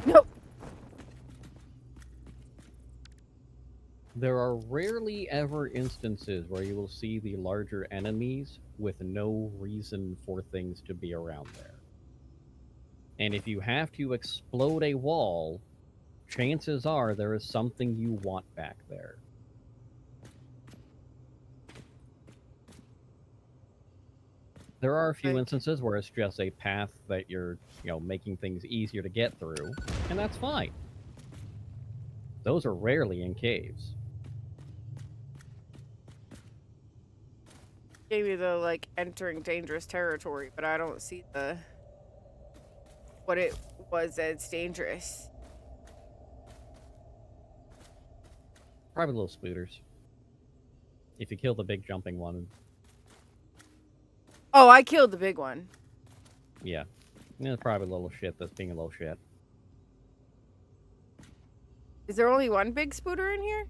Nope! There are rarely ever instances where you will see the larger enemies with no reason for things to be around there. And if you have to explode a wall, chances are there is something you want back there. There are a few instances where it's just a path that you're, making things easier to get through, and that's fine. Those are rarely in caves. Gave me the, like, entering dangerous territory, but I don't see the... what it was that's dangerous. Probably little spooters. If you kill the big jumping one. Oh, I killed the big one. Yeah. Yeah, probably a little shit that's being a little shit. Is there only one big spooter in here?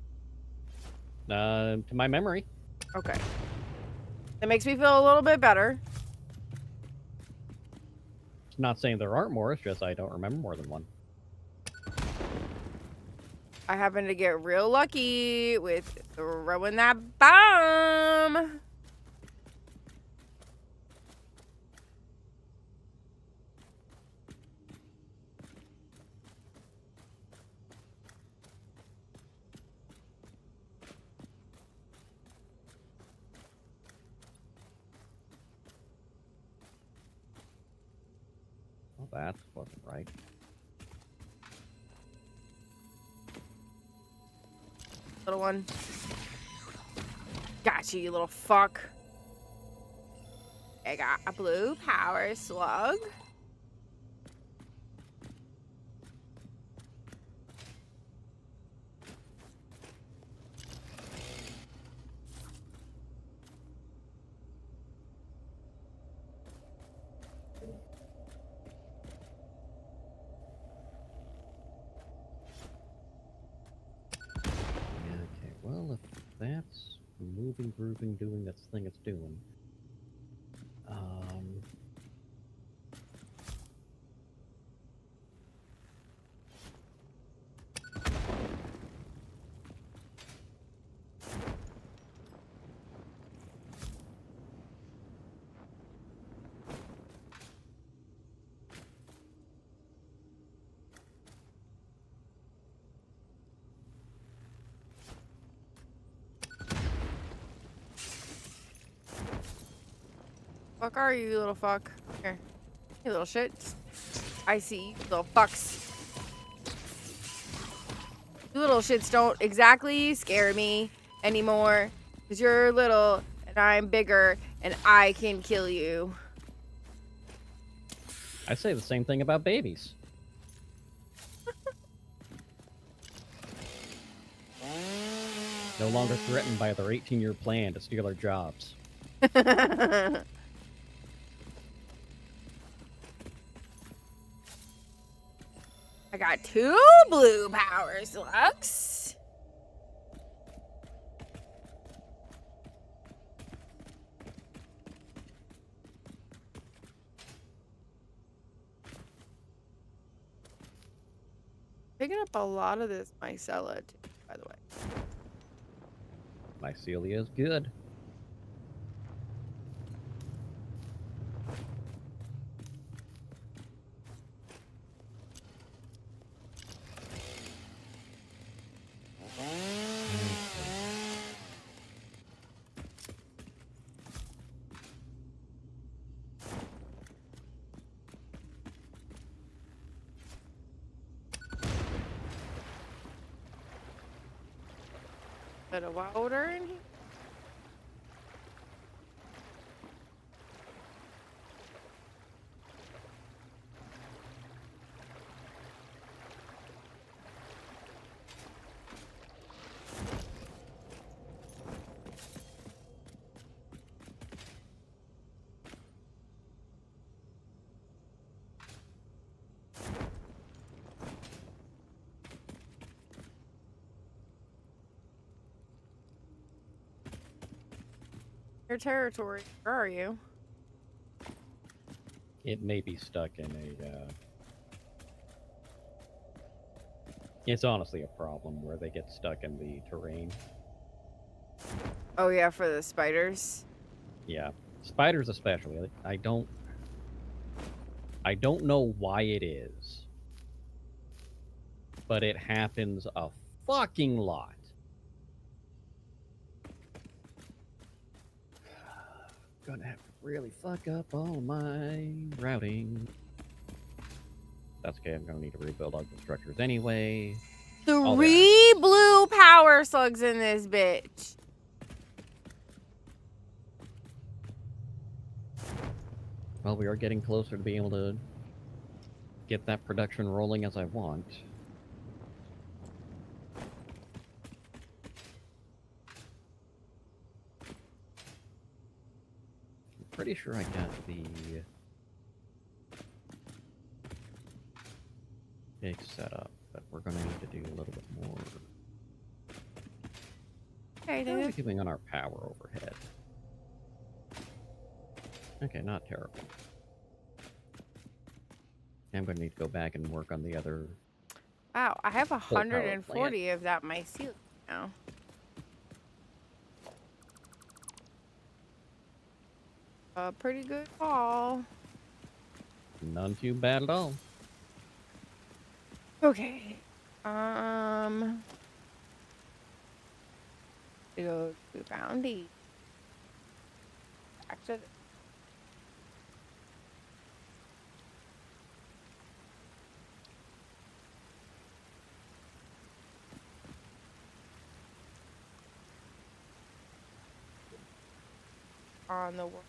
To my memory. Okay. That makes me feel a little bit better. It's not saying there aren't more, it's just I don't remember more than one. I happen to get real lucky with throwing that bomb. Well, that wasn't right. Little one. Gotcha, you little fuck. I got a blue power slug. Yeah, okay, well, if that's moving, grooving, doing that thing it's doing. Fuck are you, little fuck? Here. You little shit. I see you, little fucks. You little shits don't exactly scare me anymore. Because you're little and I'm bigger and I can kill you. I say the same thing about babies. No longer threatened by their 18-year plan to steal our jobs. I got 2 blue power slugs. Picking up a lot of this mycella, too, by the way. Mycelia is good. Bit of water in here. Your territory. Where are you? It may be stuck in a, It's honestly a problem where they get stuck in the terrain. Oh yeah, for the spiders. Yeah. Spiders especially. I don't know why it is. But it happens a fucking lot. Gonna have to really fuck up all my routing. That's okay, I'm gonna need to rebuild all the structures anyway. 3 blue power slugs in this bitch. Well, we are getting closer to being able to get that production rolling as I want. I'm pretty sure I got the headache setup, but we're going to need to do a little bit more. Okay, How are we dude. doing on our power overhead? Okay, not terrible. I'm going to need to go back and work on the other. Wow, I have power plant. 140 of that mycelium now. A pretty good haul. None too bad at all. Okay. To go to Bounty. Back to on the work.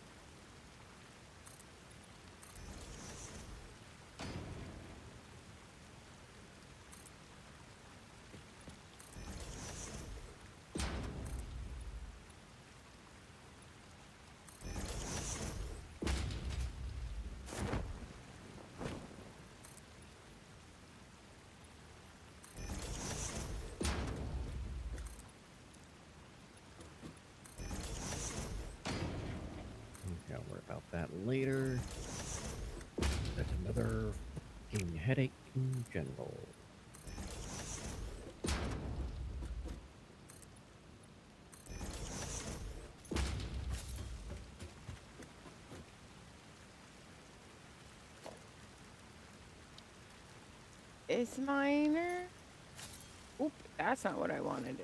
Okay, I'll worry about that later. That's another fucking headache in general. Is miner? Oop, that's not what I wanted.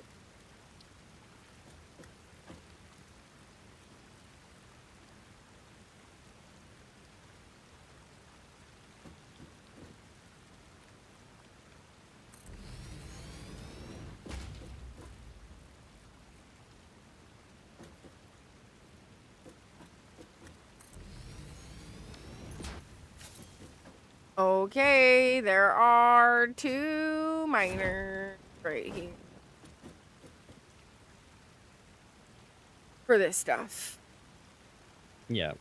Okay, there are 2 miners right here for this stuff. Yeah.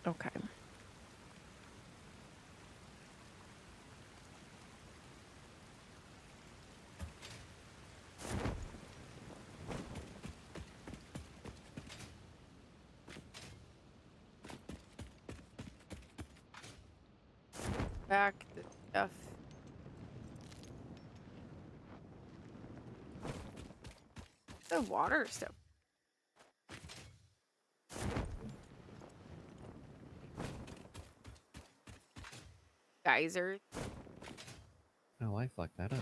Okay. Back the stuff. The water stuff. Geysers. Oh, I fucked that up.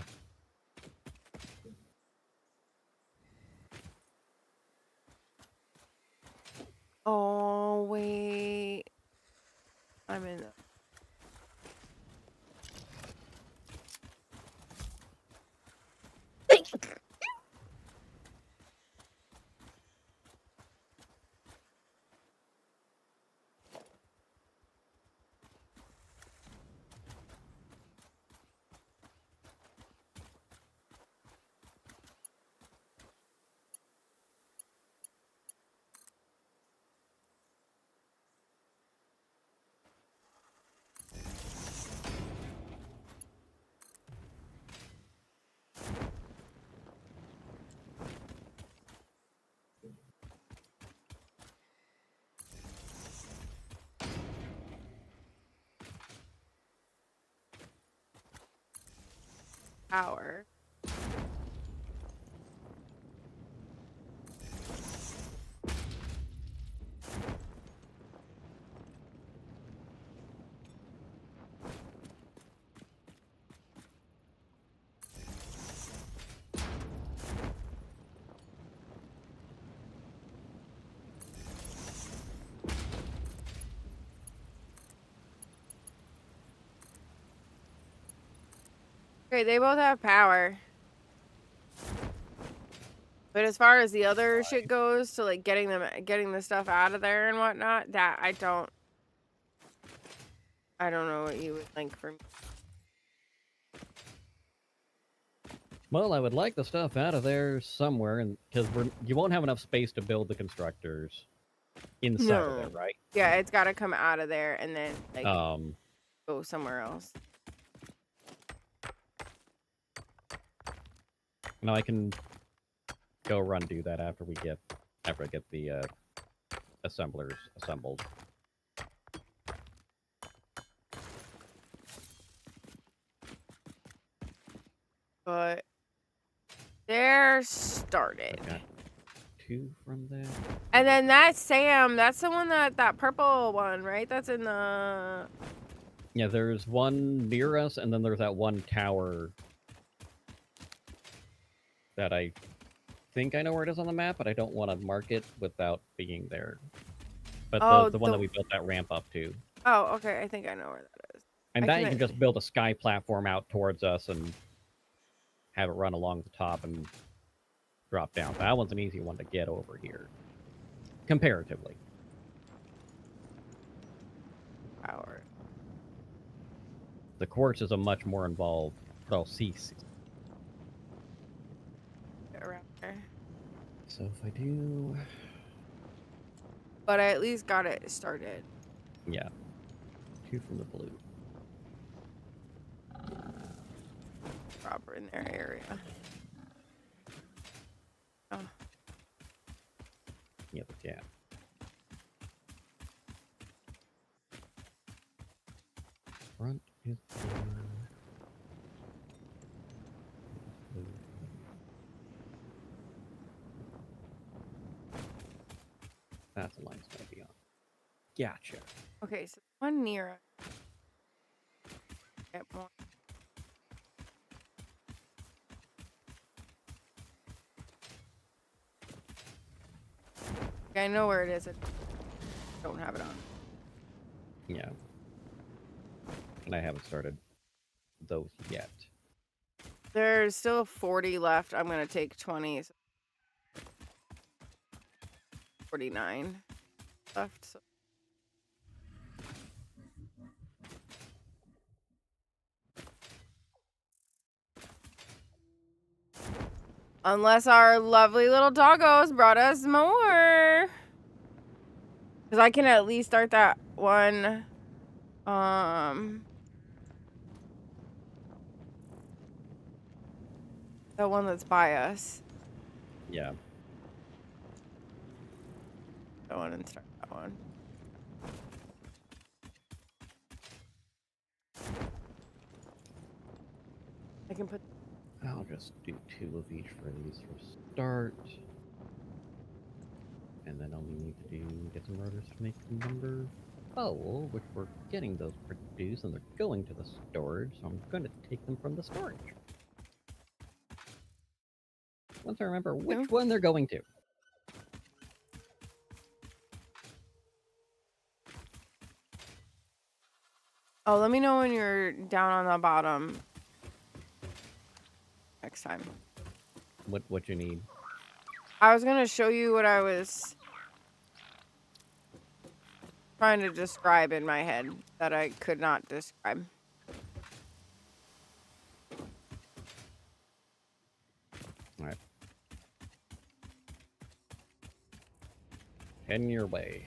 Oh, wait. I'm in the... Power. Wait, they both have power. But as far as the other shit goes, to like getting the stuff out of there and whatnot, that I don't know what you would think for me. Well, I would like the stuff out of there somewhere, and because you won't have enough space to build the constructors inside of there, right? Yeah, it's got to come out of there and then like Um, go somewhere else. no, I can go run do that after I get the assemblers assembled. But they're started. Okay. 2 from there. And then that's Sam. That's the one that purple one, right? That's in the. Yeah, there's one near us, and then there's that one tower that I think I know where it is on the map, but I don't want to mark it without being there. But the one that we built that ramp up to. Oh, okay. I think I know where that is. And that you can just build a sky platform out towards us and have it run along the top and drop down. That one's an easy one to get over here, comparatively. Power. The quartz is a much more involved process. Get around there. So if I do... But I at least got it started. Yeah. 2 from the blue. Proper in their area. Oh. Yeah, but yeah. Front is blue. That's the line's gonna be on. Gotcha. Okay, so one near us. Get more. Okay, I know where it is. I don't have it on. Yeah. And I haven't started those yet. There's still 40 left. I'm gonna take 20. So 49 left. So. Unless our lovely little doggos brought us more. Because I can at least start that one. The one that's by us. Yeah. Go on and start that one. I can put. I'll just do 2 of each for these for start. And then all we need to do get some rotors to make number 4, which we're getting those produced, and they're going to the storage, so I'm going to take them from the storage. Once I remember which one they're going to. Oh, let me know when you're down on the bottom. Next time. What you need? I was gonna show you what I was trying to describe in my head that I could not describe. All right. Heading your way.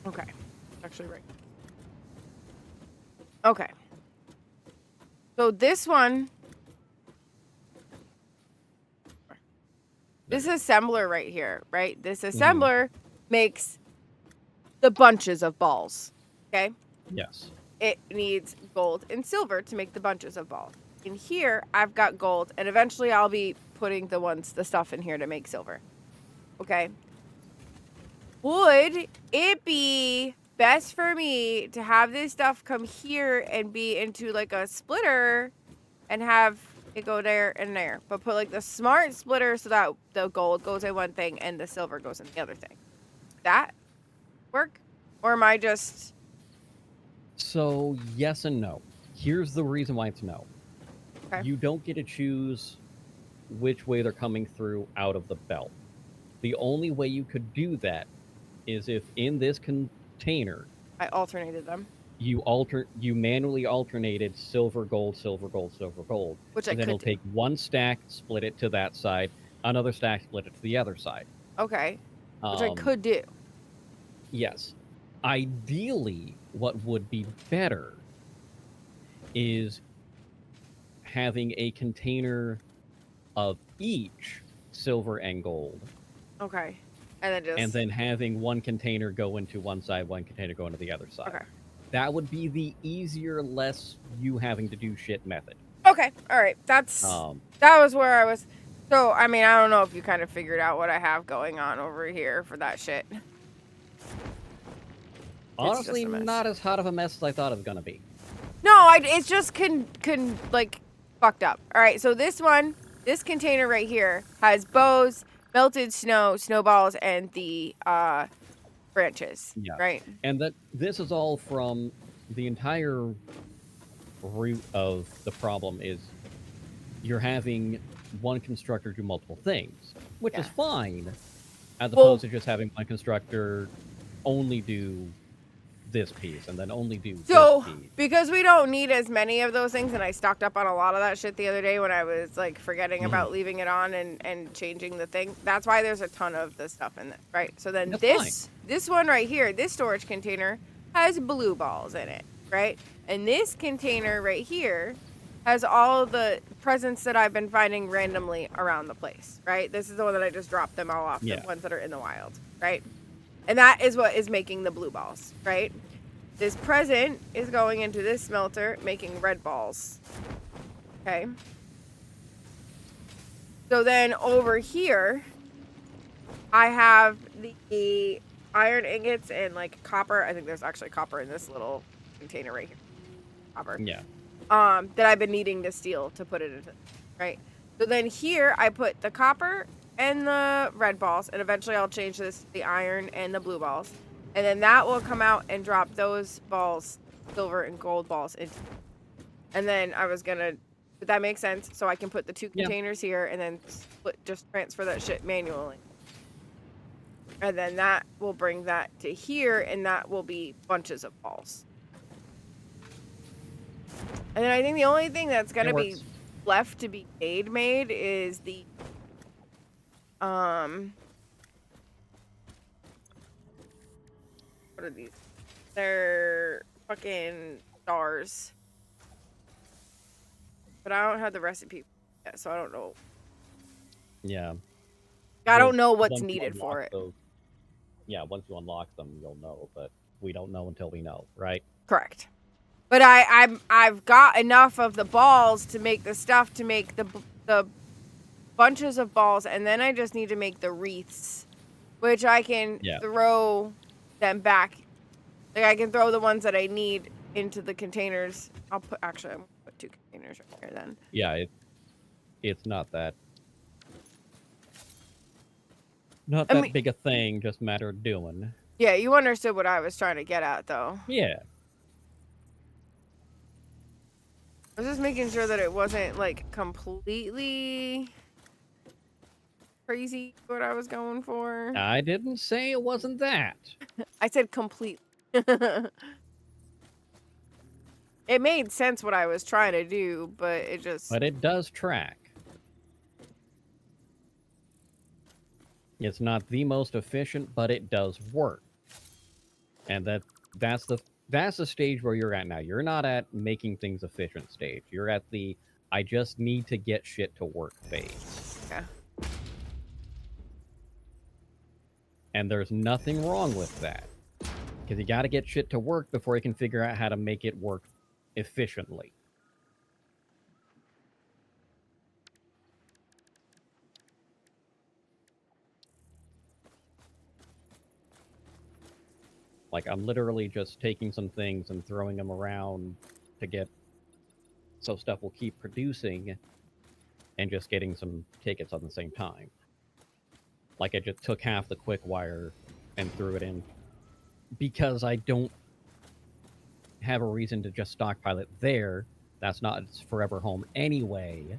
Okay. Actually, right. Okay. So this one, this assembler right here, right? This assembler makes the bunches of balls, okay? Yes. It needs gold and silver to make the bunches of balls. In here, I've got gold, and eventually I'll be putting the stuff in here to make silver, okay? Would it be best for me to have this stuff come here and be into like a splitter and have it go there and there, but put like the smart splitter so that the gold goes in one thing and the silver goes in the other thing? That work? Or am I just So, yes and no. Here's the reason why it's no. Okay. You don't get to choose which way they're coming through out of the belt. The only way you could do that is if in this container I alternated them, you manually alternated silver, gold, silver, gold, silver, gold. which I And then could it'll do. take one stack, split it to that side, another stack, split it to the other side. Okay. Which I Um, could do. yes. Ideally, what would be better is having a container of each silver and gold, Okay. And then just and then having one container go into one side, one container go into the other side. okay. That would be the easier, less you having to do shit method. Okay. All right. That was where I was. So I mean, I don't know if you kind of figured out what I have going on over here for that shit. Honestly, just a mess. not as hot of a mess as I thought it was gonna be. No, it's just like fucked up. All right. So this container right here has bows, melted snow, snowballs, and the branches. Yeah. Right. And that this is all from the entire root of the problem is you're having one constructor do multiple things, which is Yeah. fine, as Well- opposed to just having one constructor only do this piece and then only do So, this piece. because we don't need as many of those things, and I stocked up on a lot of that shit the other day when I was like forgetting about leaving it on and changing the thing. That's why there's a ton of the stuff in it, right? So then That's this one right here, this storage container has blue balls in it, right? And this container right here has all the presents that I've been finding randomly around the place, right? This is the one that I just dropped them all off, Yeah. the ones that are in the wild, right? And that is what is making the blue balls, right? This present is going into this smelter, making red balls. Okay. So then over here, I have the iron ingots and like copper. I think there's actually copper in this little container right here. Copper. Yeah. That I've been needing to steal to put it into, right? So then here I put the copper and the red balls, and eventually I'll change this to the iron and the blue balls. And then that will come out and drop those balls, silver and gold balls, into. And then I was gonna, did that make sense? So I can put the two containers here and then just transfer that shit manually. And then that will bring that to here, and that will be bunches of balls. And then I think the only thing that's gonna be left to be made is the what are these? They're fucking stars. But I don't have the recipe yet, so I don't know. Yeah. I don't know Once what's you needed for unlock it. those- yeah, once you unlock them, you'll know, but we don't know until we know, right? Correct. But I've got enough of the balls to make the stuff to make the bunches of balls, and then I just need to make the wreaths, which I can throw them back. Like I can throw the ones that I need into the containers. I'm gonna put two containers right here then. Yeah, it's not that big a thing, just a matter of doing. Yeah, you understood what I was trying to get at, though. Yeah. I was just making sure that it wasn't like completely crazy what I was going for. I didn't say it wasn't that. I said complete. It made sense what I was trying to do, but it just... But it does track. It's not the most efficient, but it does work. And that's the stage where you're at now. You're not at making things efficient stage. You're at the I just need to get shit to work phase. Yeah. And there's nothing wrong with that. Because you got to get shit to work before you can figure out how to make it work efficiently. Like, I'm literally just taking some things and throwing them around to get so stuff will keep producing and just getting some tickets at the same time. Like, I just took half the quick wire and threw it in because I don't have a reason to just stockpile it there. That's not its forever home anyway.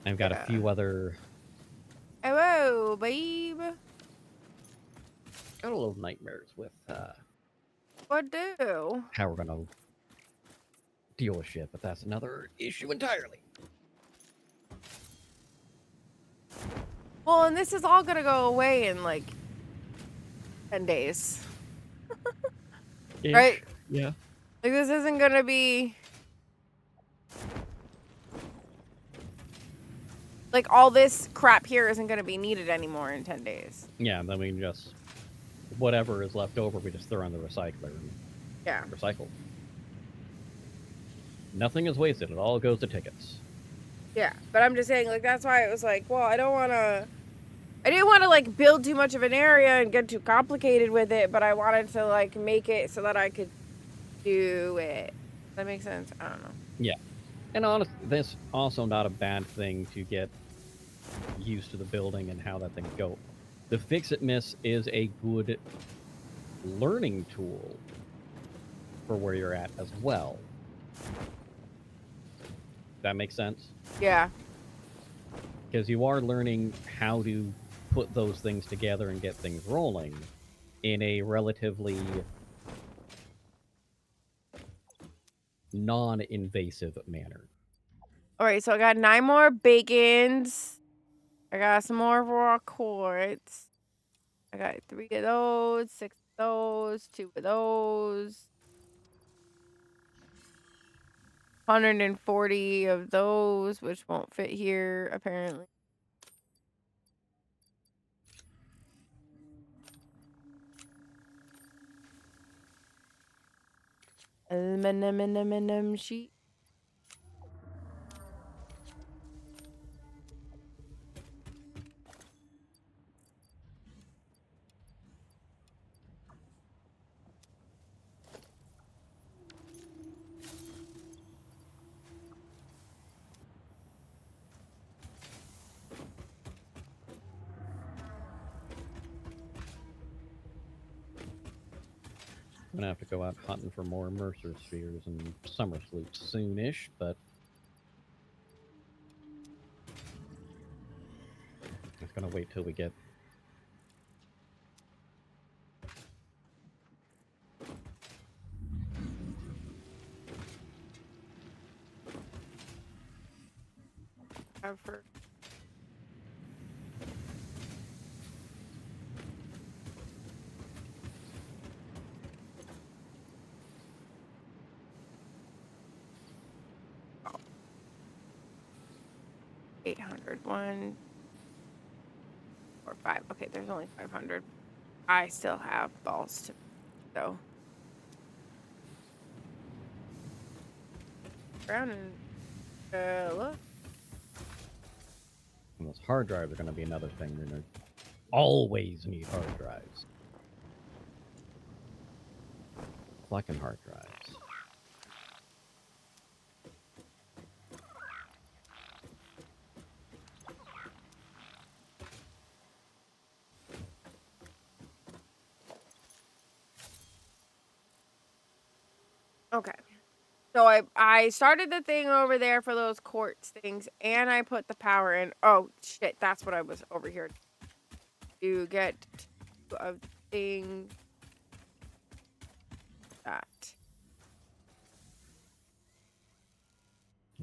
I've got a few other. Hello, babe. Got a little nightmares with What do? how we're gonna deal with shit, but that's another issue entirely. Well, and this is all gonna go away in like 10 days. Right? Yeah. Like, this isn't gonna be. Like, all this crap here isn't gonna be needed anymore in 10 days. Yeah, and then we can just. Whatever is left over, we just throw in the recycler and Yeah. recycle. Nothing is wasted. It all goes to tickets. Yeah. But I'm just saying, like, that's why it was like, well, I didn't want to, like, build too much of an area and get too complicated with it, but I wanted to, like, make it so that I could do it. Does that make sense? I don't know. Yeah. And honestly, this also not a bad thing to get used to the building and how that thing go. The Fix-It Miss is a good learning tool for where you're at as well. That makes sense? Yeah. Because you are learning how to put those things together and get things rolling in a relatively non-invasive manner. All right, so I got 9 more bacons. I got some more raw quartz. I got 3 of those, 6 of those, 2 of those. 140 of those, which won't fit here, apparently. Aluminum sheet. I'm gonna have to go out hunting for more Mercer spheres and summer sloops soonish, but I'm just gonna wait till we get. For $800. 1, 4, 5. Okay, there's only 500. I still have balls to go. Around and look. And those hard drives are gonna be another thing. We're gonna always need hard drives. Fucking hard drives. Okay. So I started the thing over there for those quartz things, and I put the power in. Oh shit, that's what I was over here to get a thing that.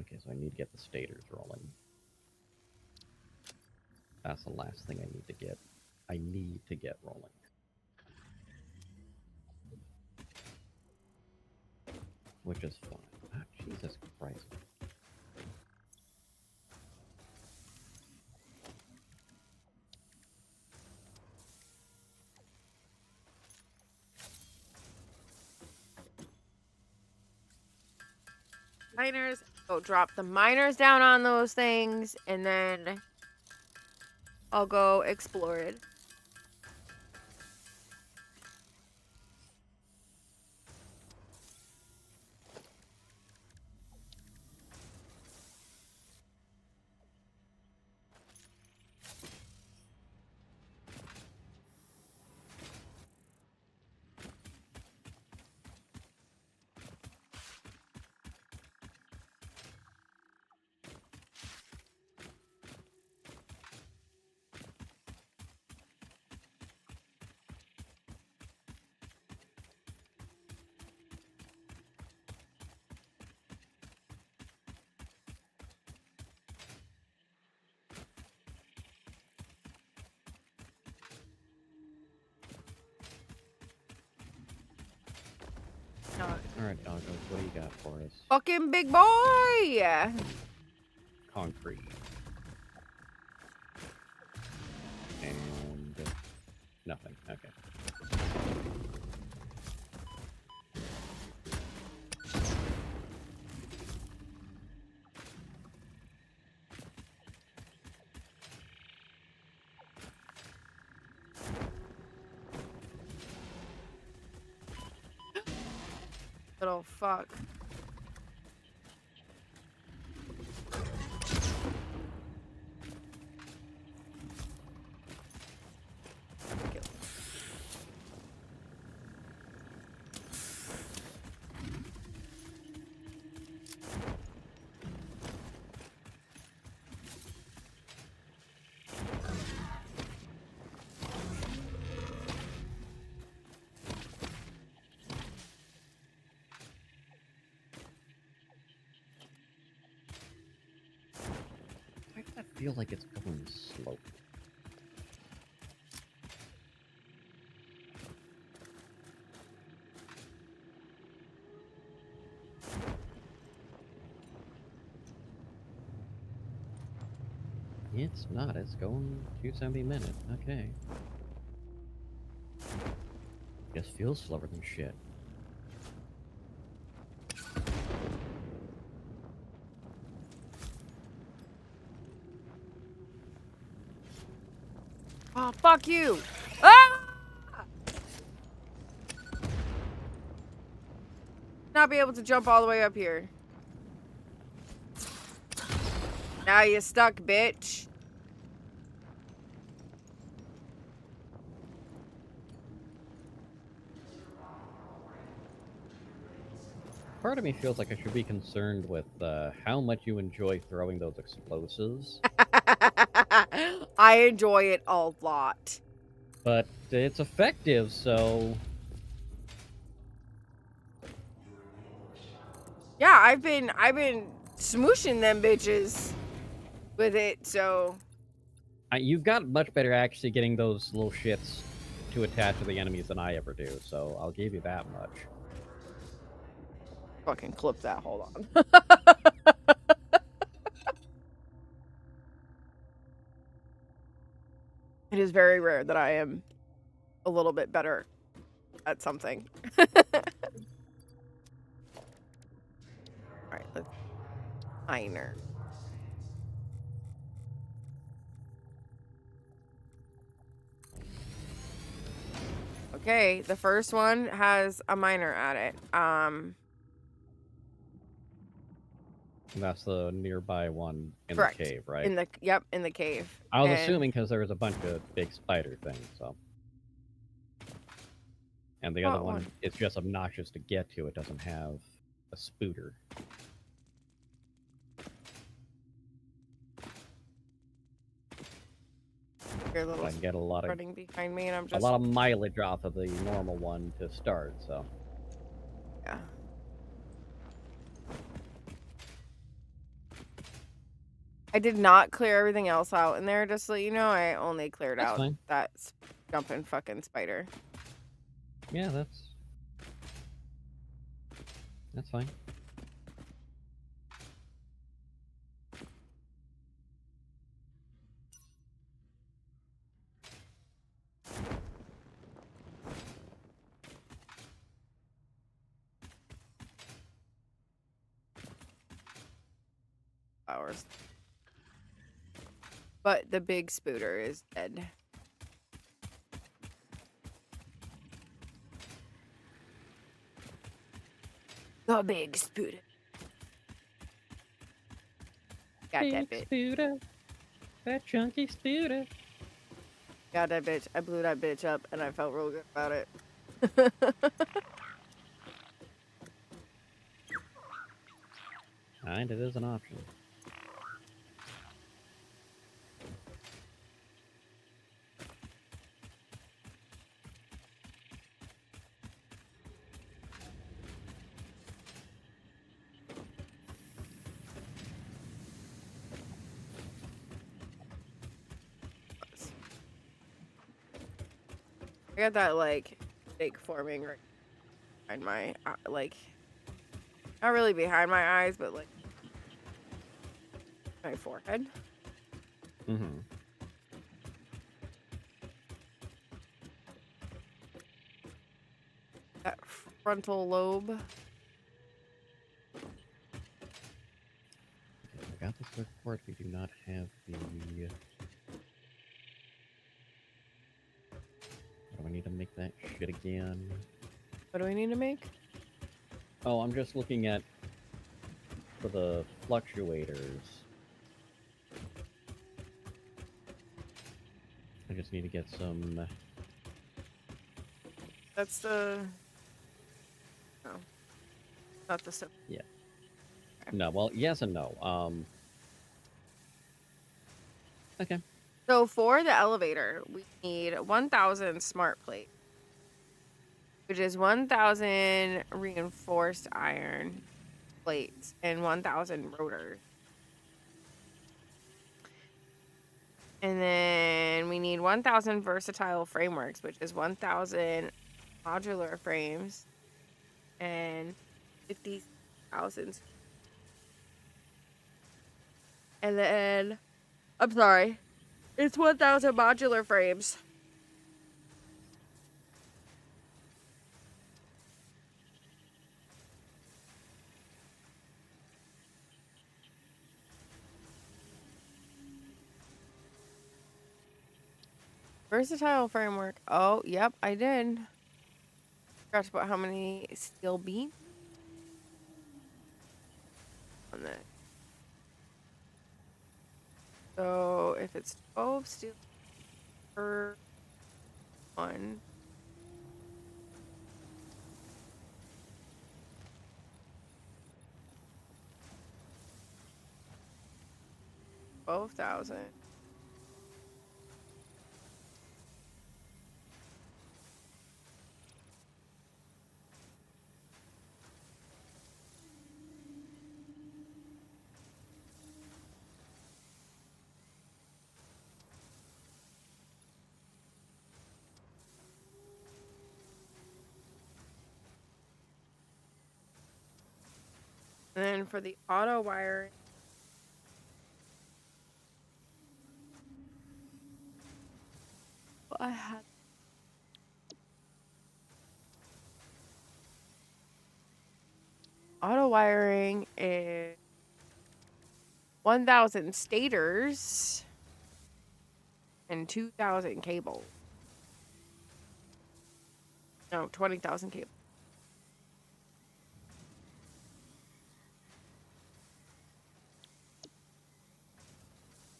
Okay, so I need to get the stators rolling. That's the last thing I need to get. I need to get rolling. Which is fine. Ah, Jesus Christ. Miners. Go drop the miners down on those things, and then I'll go explore it. Alright, Doggos, what do you got for us? Fucking big boy! Concrete. And nothing. Okay. Little fuck. Why does that feel like it's going slow? It's not. It's going 270 minutes. Okay. Just feels slower than shit. Oh, fuck you! Ah! Not be able to jump all the way up here. Now you stuck, bitch. Part of me feels like I should be concerned with how much you enjoy throwing those explosives, I enjoy it a lot. but it's effective, so Yeah, I've been smooshing them bitches with it, so you've got much better actually getting those little shits to attach to the enemies than I ever do, so I'll give you that much. fucking clip that. Hold on. It is very rare that I am a little bit better at something. Alright, let's miner. Okay, the first one has a miner at it. And that's the nearby one in Correct. the cave, right? In the in the cave. I was And- assuming because there was a bunch of big spider things, so. And the other What one one? is just obnoxious to get to. It doesn't have a spooter. Your So little I can get a lot of running behind me, and I'm just mileage off of the normal one to start. So yeah. I did not clear everything else out in there. Just so you know, I only cleared That's out fine. that jumping fucking spider. yeah, that's fine. Flowers. But the big spooter is dead. The big spooter. Got that bitch. Spooter, that chunky spooter. Got that bitch. I blew that bitch up, and I felt real good about it. And it is an option. I got that like snake forming right behind my like Not really behind my eyes, but like my forehead. Mm-hmm. That frontal lobe. Okay, I got the circuit board. We do not have the. What do I need to make that shit again? What do we need to make? Oh, I'm just looking at for the fluctuators. I just need to get some. That's the. No, not the stuff. Yeah. No, well, yes and no. Okay. So for the elevator, we need 1,000 smart plate, which is 1,000 reinforced iron plates and 1,000 rotors. And then we need 1,000 versatile frameworks, which is 1,000 modular frames and 50,000. And then, I'm sorry, it's 1,000 modular frames. Versatile framework. Oh, yep, I did. Forgot to put how many steel beams on that. So if it's 12 steel per one, 12,000. And then for the auto wiring, I had auto wiring is 1,000 stators and 2,000 cables. No, 20,000 cables.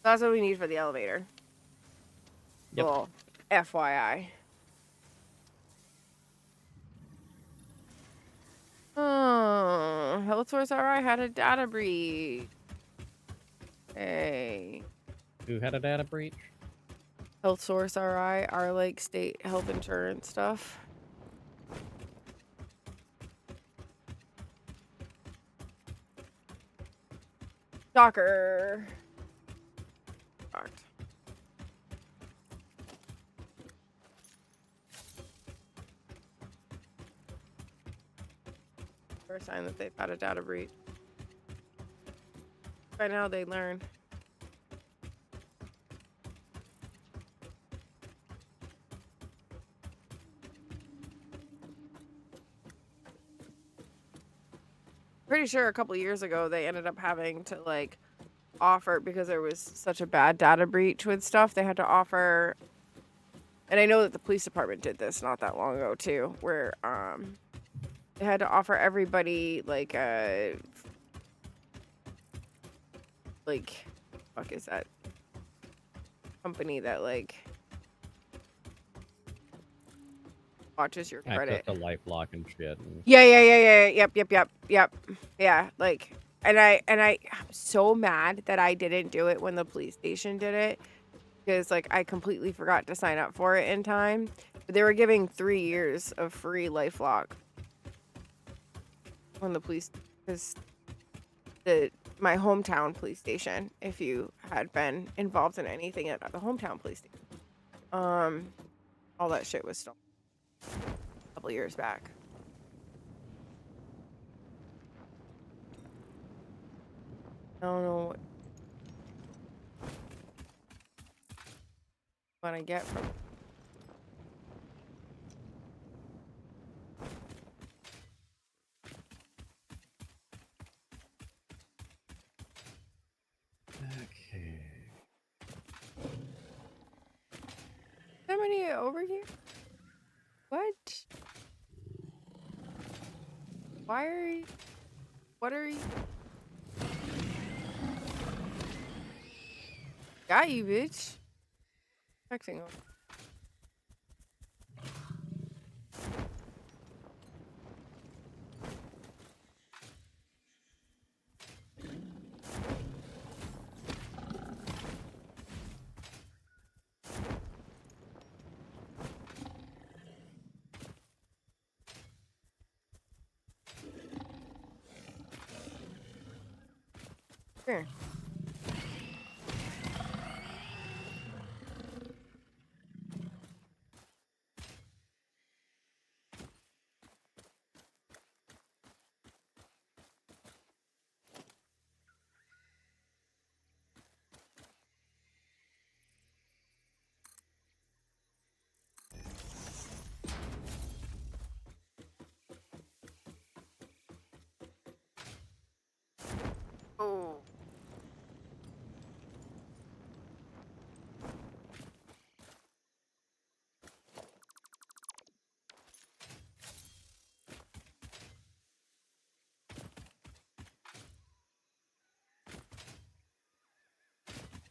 That's what we need for the elevator. Yep. Well, FYI. Oh, Health Source RI had a data breach. Hey. Who had a data breach? Health Source RI, our like state health insurance stuff. Shocker. Shocked. First sign that they've had a data breach. By now they learn. Pretty sure a couple years ago they ended up having to like offer, because there was such a bad data breach with stuff, they had to offer, and I know that the police department did this not that long ago too, where they had to offer everybody like a fuck is that company that like watches your credit. Access to LifeLock and shit. Yeah. Yep. Yeah, like, and I'm so mad that I didn't do it when the police station did it, because like I completely forgot to sign up for it in time. But they were giving 3 years of free LifeLock when the police, because my hometown police station, if you had been involved in anything at the hometown police station, all that shit was stolen a couple years back. I don't know what I get from. Okay. Somebody over here? What? Why are you? What are you? Got you, bitch. Texting him. Here. Oh.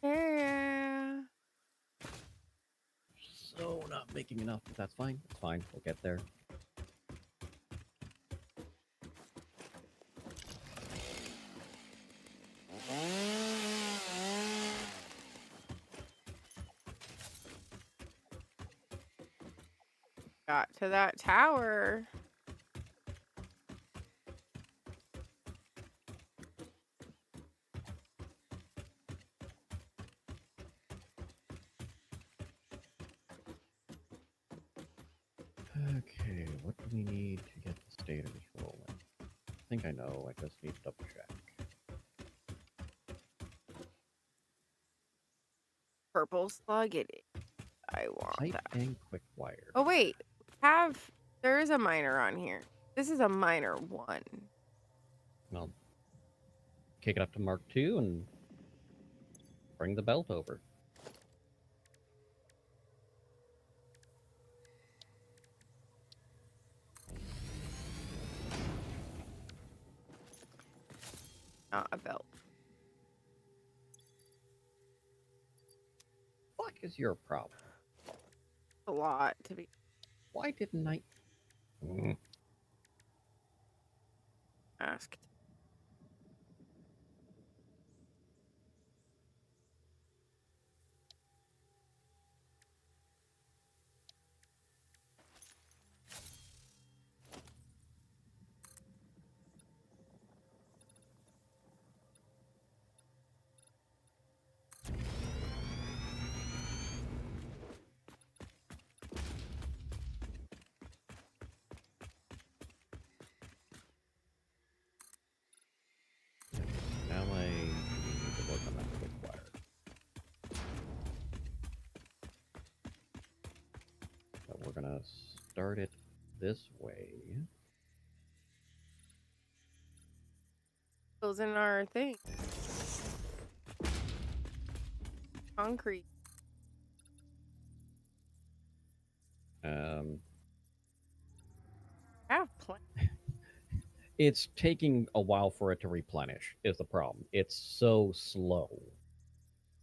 Yeah. So not making enough, but that's fine. It's fine. We'll get there. Got to that tower. Okay, what do we need to get the stators rolling? I think I know. I just need to double check. Purple slug it is. I want Pipe that. and quick wire. Oh wait, there is a miner on here. This is a miner 1. Well, kick it up to Mark II and bring the belt over. Not a belt. Fuck is your problem? A lot to be Why didn't I? asked. Now I need to work on that quick wire. So we're gonna start it this way. Goes in our thing. Concrete. I have plenty. It's taking a while for it to replenish, is the problem. It's so slow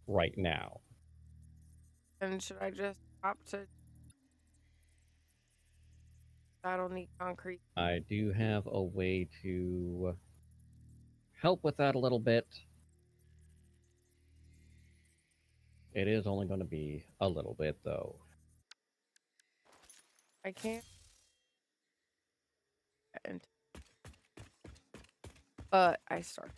right now. And should I just hop to? I don't need concrete. I do have a way to help with that a little bit. It is only going to be a little bit, though. I can't. And but I start.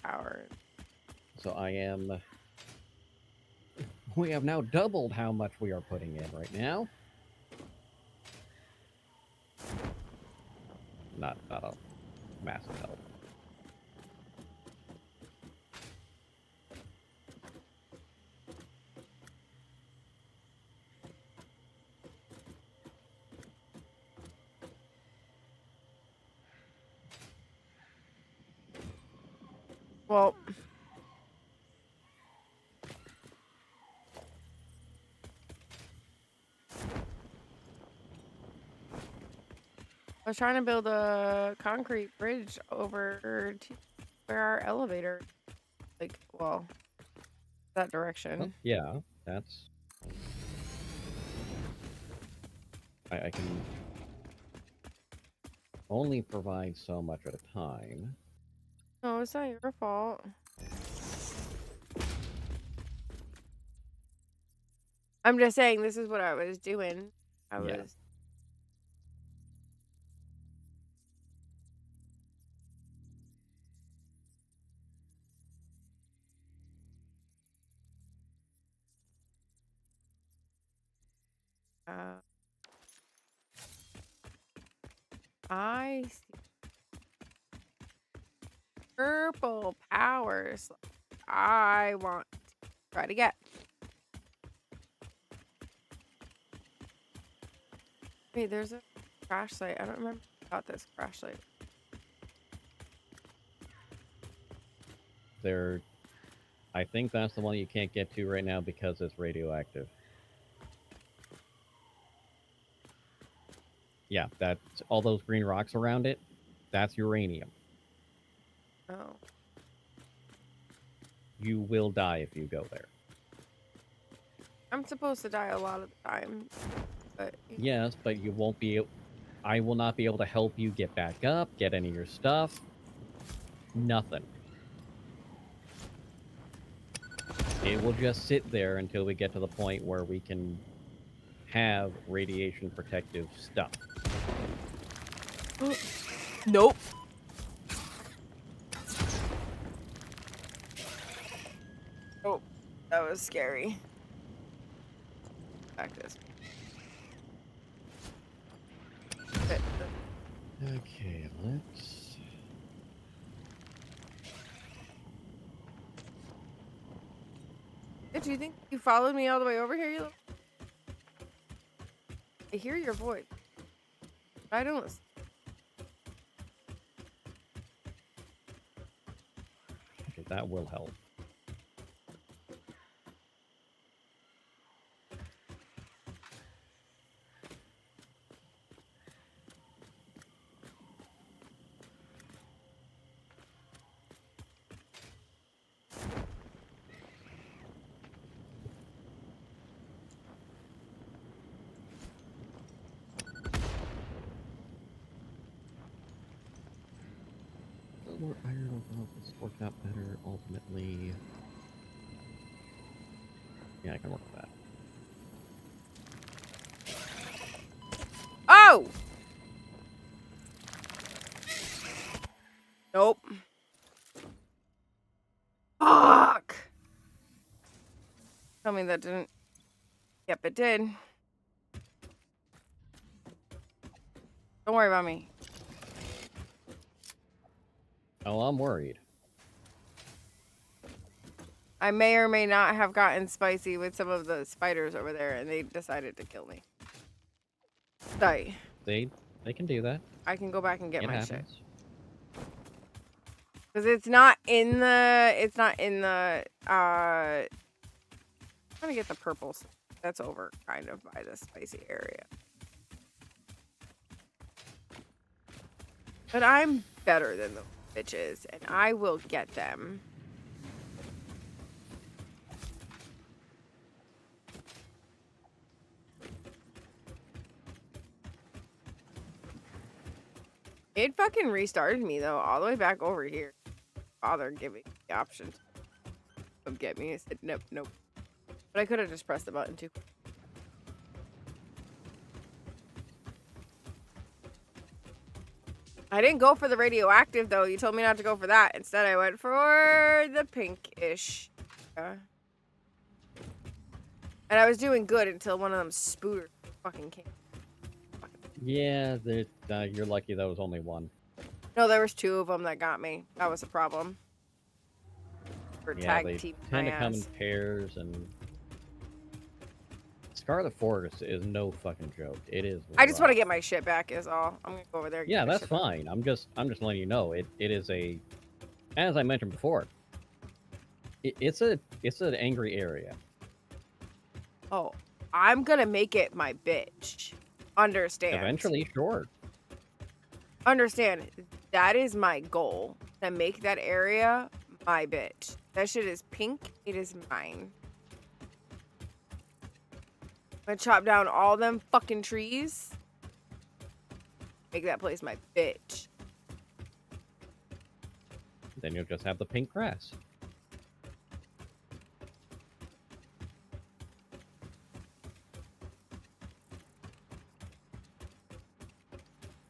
Power. So I am. We have now doubled how much we are putting in right now. not a massive help. Well, I was trying to build a concrete bridge over to where our elevator, like, well, that direction. Yeah, that's. I can only provide so much at a time. No, it's not your fault. I'm just saying this is what I was doing. I Yeah. was. Uh, I see purple powers. I want to try to get. Wait, there's a crash site. I don't remember about this crash site. There, I think that's the one you can't get to right now because it's radioactive. Yeah, that's all those green rocks around it. That's uranium. Oh, You will die if you go there. I'm supposed to die a lot of the time, but Yes, but you won't be. I will not be able to help you get back up, get any of your stuff. Nothing. It will just sit there until we get to the point where we can have radiation protective stuff. nope. Oh, that was scary. Back this. Okay, let's. Do you think you followed me all the way over here? You. I hear your voice. I don't. Okay, that will help. More iron will help us work out better ultimately. Yeah, I can work with that. Oh! Nope. Fuck! Tell me that didn't. Yep, it did. Don't worry about me. Oh, I'm worried. I may or may not have gotten spicy with some of the spiders over there, and they decided to kill me. Die. They can do that. I can go back and get It my shit. happens. Because it's not in the. It's not in the. I'm trying to get the purples. That's over, kind of, by the spicy area. But I'm better than those bitches, and I will get them. It fucking restarted me, though, all the way back over here. Bother giving me the option to come get me. I said, nope, nope. But I could have just pressed the button, too. I didn't go for the radioactive, though. You told me not to go for that. Instead, I went for the pinkish. Yeah. And I was doing good until one of them spooters fucking came. Fucking Yeah, you're lucky that was only one. No, there was 2 of them that got me. That was a problem. For Yeah, tag they team my tend to come in ass. pairs, and Scarlet Forest is no fucking joke. It is. I just want to rough. get my shit back is all. I'm gonna go over there and Yeah, get my that's shit back. fine. I'm just letting you know it is a, as I mentioned before, it's an angry area. Oh, I'm gonna make it my bitch. Understand. Eventually, sure. Understand. That is my goal. To make that area my bitch. That shit is pink. It is mine. I'm gonna chop down all them fucking trees. Make that place my bitch. Then you'll just have the pink grass.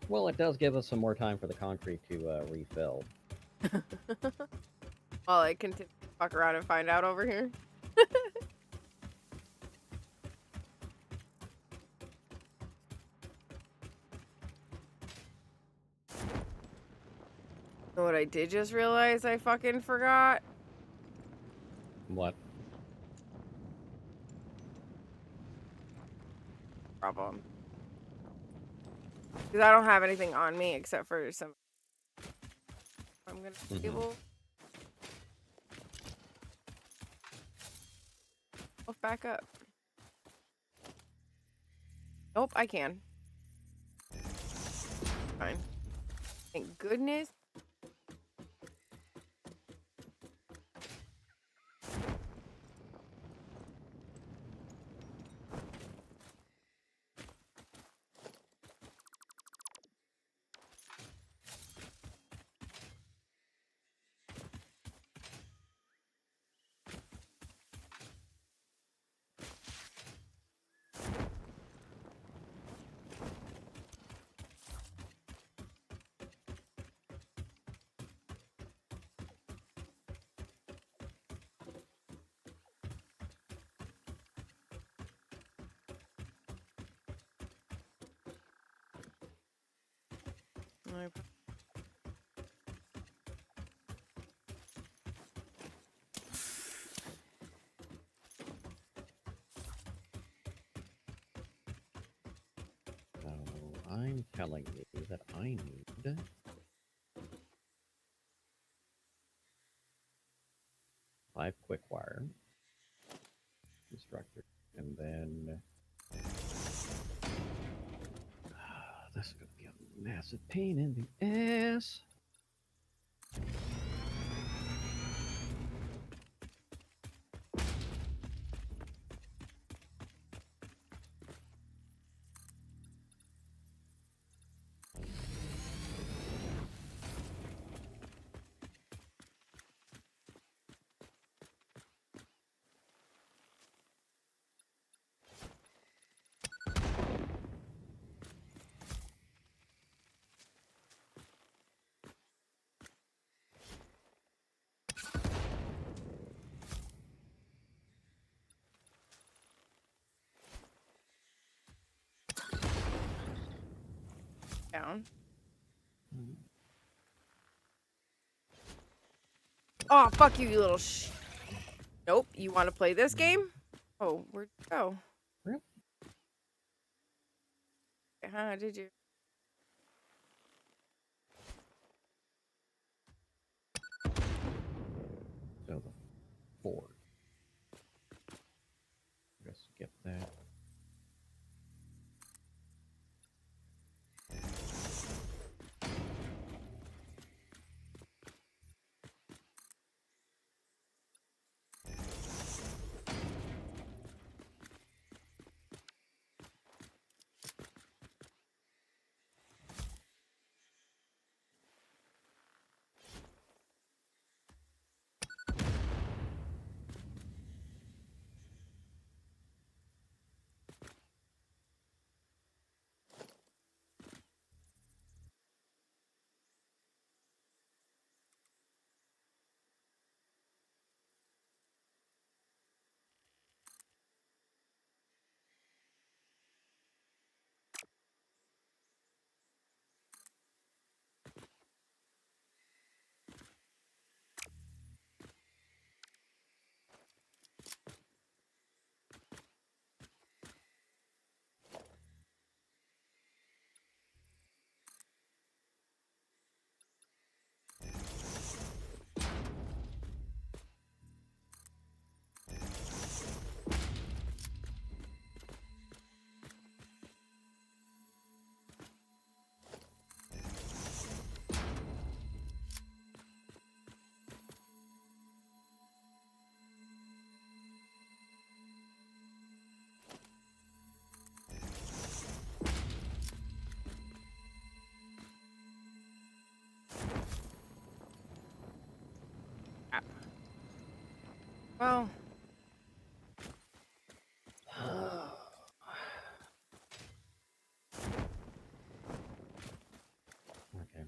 Well, it does give us some more time for the concrete to refill. While I continue to fuck around and find out over here. Know what I did just realize I fucking forgot? What? Problem. Because I don't have anything on me except for some. I'm gonna be able. Move back up. Nope, I can. Fine. Thank goodness. So I'm telling you that I need 5 quick wire constructor, and then this is gonna be a massive pain in the ass. Down. Oh, fuck you, you little sh. Nope. You want to play this game? Oh, where'd you go? Really? Huh? Did you? So the 4. Just skip that. Well, Okay.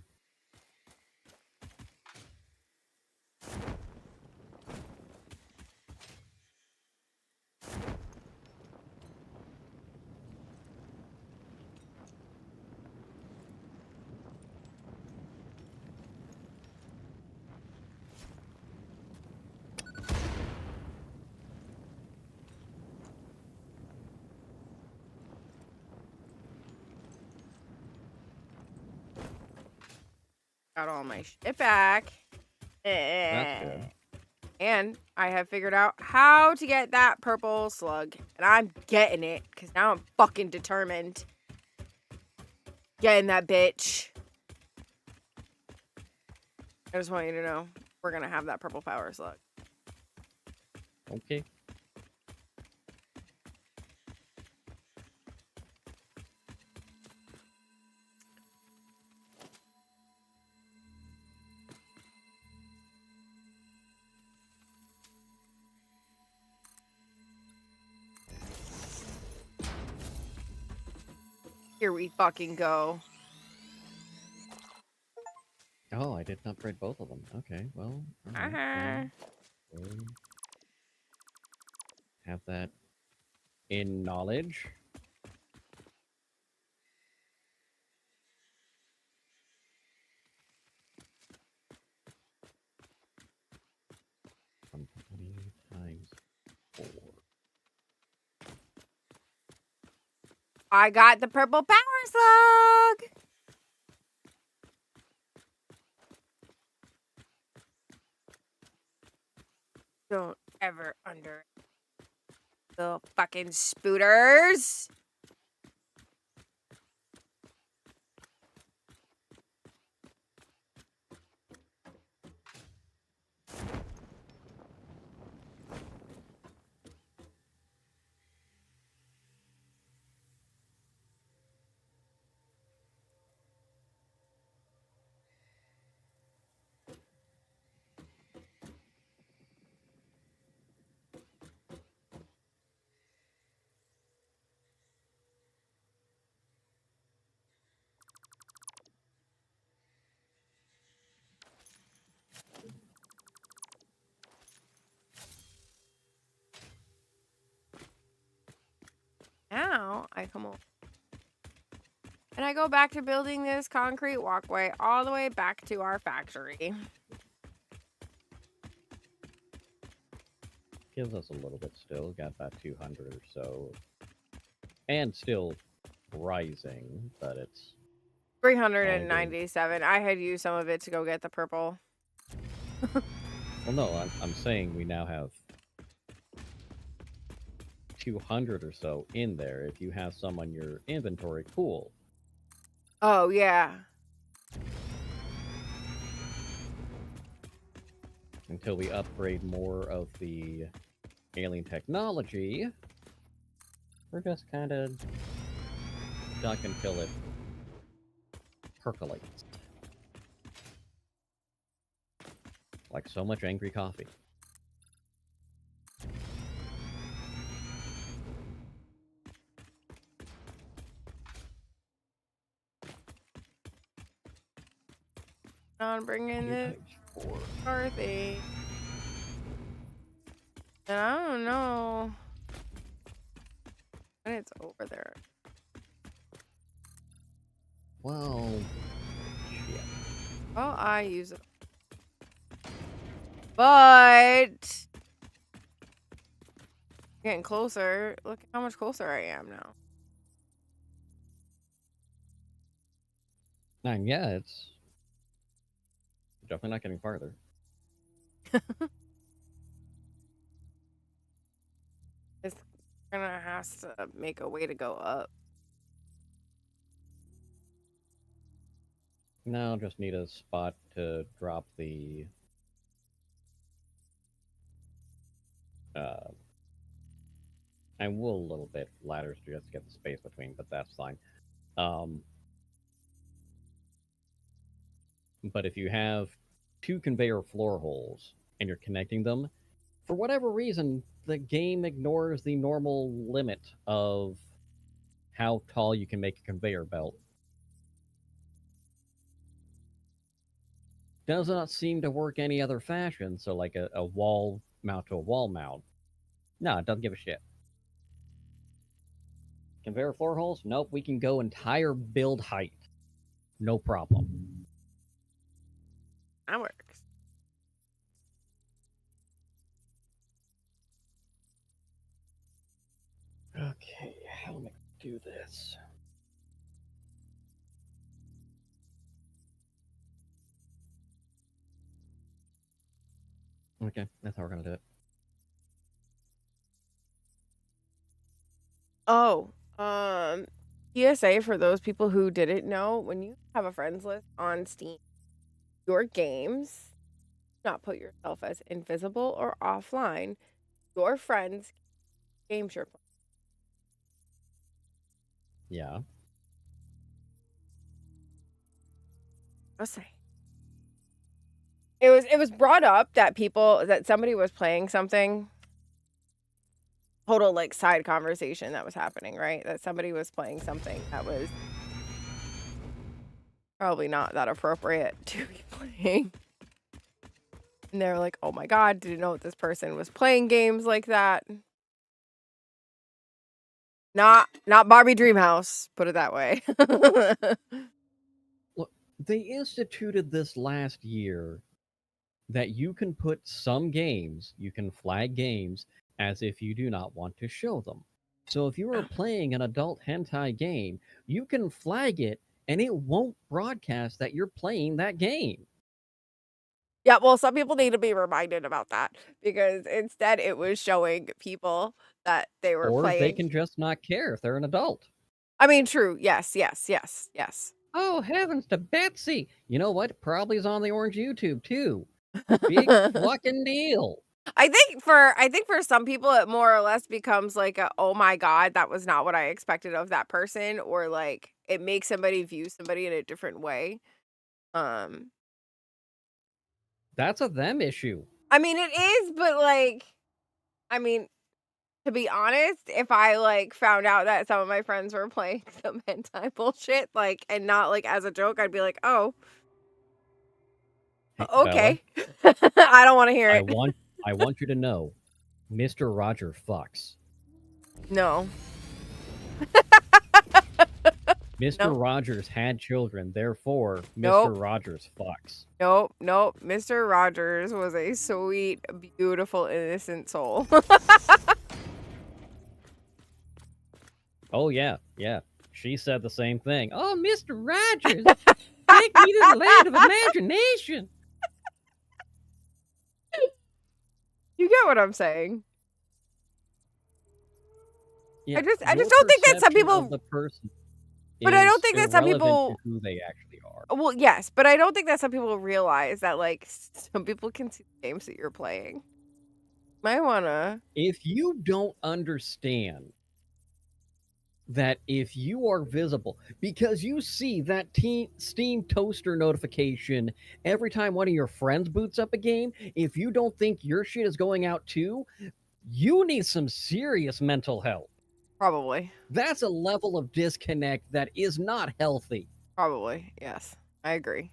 got all my shit back. That's good. And I have figured out how to get that purple slug. And I'm getting it, because now I'm fucking determined. Getting that bitch. I just want you to know, we're gonna have that purple power slug. Okay. Here we fucking go. Oh, I didn't upgrade both of them. Okay, well, alright, Uh-huh. we'll have that in knowledge. From 20 times 4. I got the purple power slug. Don't ever under the fucking spooters. Now I come over. And I go back to building this concrete walkway all the way back to our factory. Gives us a little bit still. Got about 200 or so. And still rising, but it's 397. I had used some of it to go get the purple. well, no, I'm saying we now have 200 or so in there. If you have some on your inventory, cool. Oh, yeah. Until we upgrade more of the alien technology, we're just kind of duck until it percolates. Like so much angry coffee. On bringing 20 the times 4. car thing. And I don't know when it's over there. Well, shit. Well, I use it. But getting closer. Look how much closer I am now. And yeah, it's definitely not getting farther. It's gonna have to make a way to go up. Now just need a spot to drop the uh and we'll a little bit ladders to just get the space between, but that's fine. Um but if you have 2 conveyor floor holes and you're connecting them, For whatever reason, the game ignores the normal limit of how tall you can make a conveyor belt. Does not seem to work any other fashion, so like a wall mount to a wall mount. No, it doesn't give a shit. Conveyor floor holes? Nope, we can go entire build height. No problem. That works. Okay, how am I going to do this? Okay, that's how we're going to do it. Oh, PSA for those people who didn't know, when you have a friends list on Steam, your games, not put yourself as invisible or offline. Your friends games you're playing. Yeah. I'll say. It was brought up that somebody was playing something. Total like side conversation that was happening, right? That somebody was playing something that was probably not that appropriate to be playing. And they're like, oh my God, didn't know this person was playing games like that. Not Barbie Dreamhouse, put it that way. Look, they instituted this last year that you can put some games, you can flag games as if you do not want to show them. So if you are playing an adult hentai game, you can flag it and it won't broadcast that you're playing that game. Yeah, well, some people need to be reminded about that because instead it was showing people that they were Or playing. they can just not care if they're an adult. I mean, true. Yes. Oh, heavens to Betsy! You know what? Probably is on the Orange YouTube too. Big fucking deal. I think for some people it more or less becomes like a, oh my God, that was not what I expected of that person, or like it makes somebody view somebody in a different way. That's a them issue. I mean it is, but like, I mean, to be honest, if I like found out that some of my friends were playing some hentai bullshit, like, and not like as a joke, I'd be like, oh, Hey, okay. I don't want to hear Bella, it. I want you to know, Mr. Roger fucks. No. Mr. No. Rogers had children, therefore, Nope. Mr. Rogers fucks. Nope. Mr. Rogers was a sweet, beautiful, innocent soul. Oh, yeah. She said the same thing. Oh, Mr. Rogers, take me to the land of imagination. You get what I'm saying? Yeah, I just don't think that some people of the person but I don't think that some irrelevant people to who they actually are. well, yes, but I don't think that some people realize that like some people can see the games that you're playing. Might wanna. If you don't understand that if you are visible, because you see that Steam toaster notification every time one of your friends boots up a game, if you don't think your shit is going out too, you need some serious mental help. Probably. That's a level of disconnect that is not healthy. Probably, yes. I agree.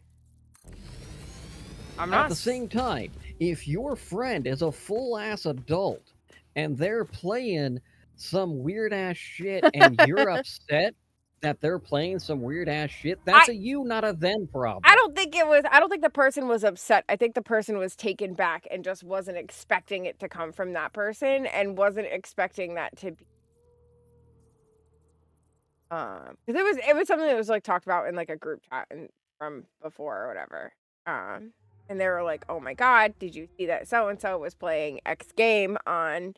At the same time, if your friend is a full-ass adult and they're playing some weird-ass shit and you're upset that they're playing some weird-ass shit, that's a you, not a them problem. I don't think the person was upset. I think the person was taken back and just wasn't expecting it to come from that person and wasn't expecting that to be because it was something that was like talked about in like a group chat and from before or whatever. And they were like, "Oh my God, did you see that so and so was playing X game on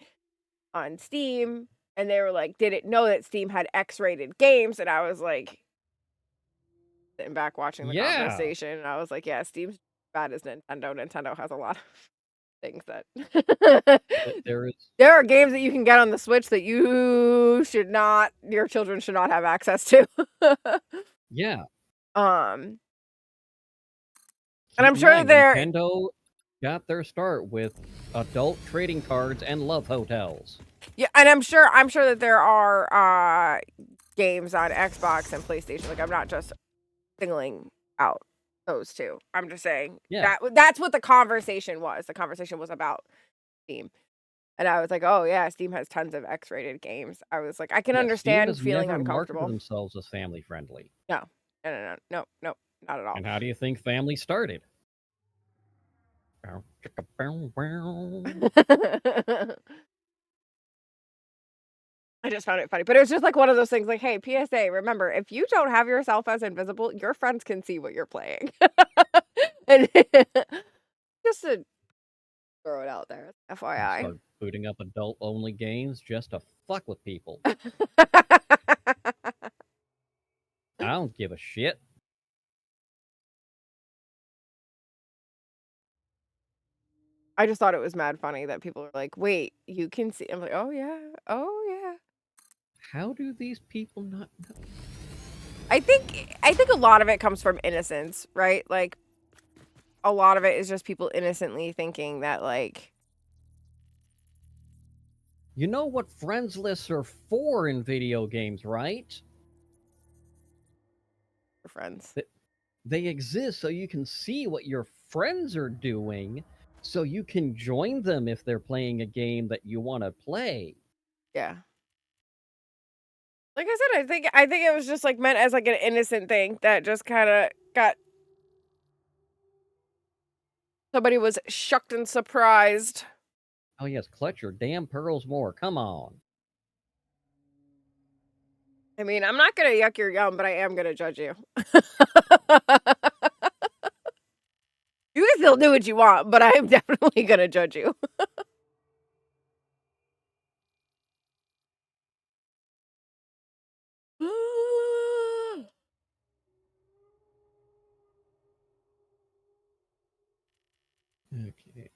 Steam?" And they were like, "Didn't know that Steam had X-rated games." And I was like, sitting back watching the conversation, and I was like, "Yeah, Steam's bad as Nintendo. Nintendo has a lot of things that there are games that you can get on the Switch that your children should not have access to." Yeah. And I'm sure Nintendo got their start with adult trading cards and love hotels. Yeah, and I'm sure that there are games on Xbox and PlayStation. Like, I'm not just singling out those two. I'm just saying Yeah. that's what the conversation was. The conversation was about Steam. And I was like, "Oh yeah, Steam has tons of X-rated games." I was like, "I can Yeah, Steam understand has feeling never marketed uncomfortable." themselves as family friendly. No. No, no, no, not at all. And how do you think family started? Bow, chicka, bow, bow. I just found it funny, but it was just like one of those things like, "Hey, PSA, remember, if you don't have yourself as invisible, your friends can see what you're playing." And just to throw it out there, And FYI. start booting up adult only games just to fuck with people. I don't give a shit. I just thought it was mad funny that people are like, "Wait, you can see." I'm like, "Oh yeah. Oh yeah." How do these people not know? I think a lot of it comes from innocence, right? Like a lot of it is just people innocently thinking that like You know what friends lists are for in video games, right? your friends. They exist so you can see what your friends are doing, so you can join them if they're playing a game that you want to play. Yeah. Like I said, I think it was just like meant as like an innocent thing that just kind of got somebody was shocked and surprised. Oh yes, clutch your damn pearls more. Come on. I mean, I'm not gonna yuck your yum, but I am gonna judge you. You can still do what you want, but I'm definitely gonna judge you. Okay.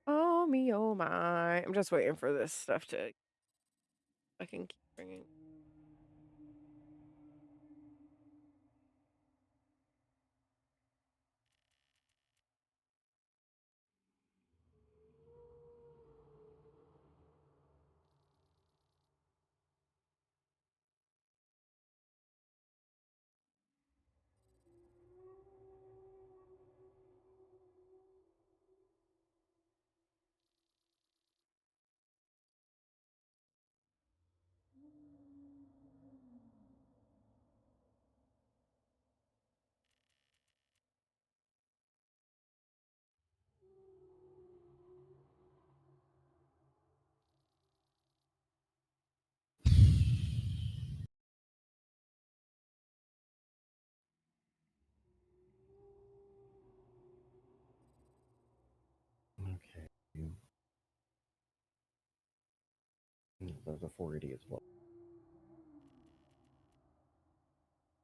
Oh me, oh my! I'm just waiting for this stuff to. I can keep bringing. Okay. There's a 480 as well.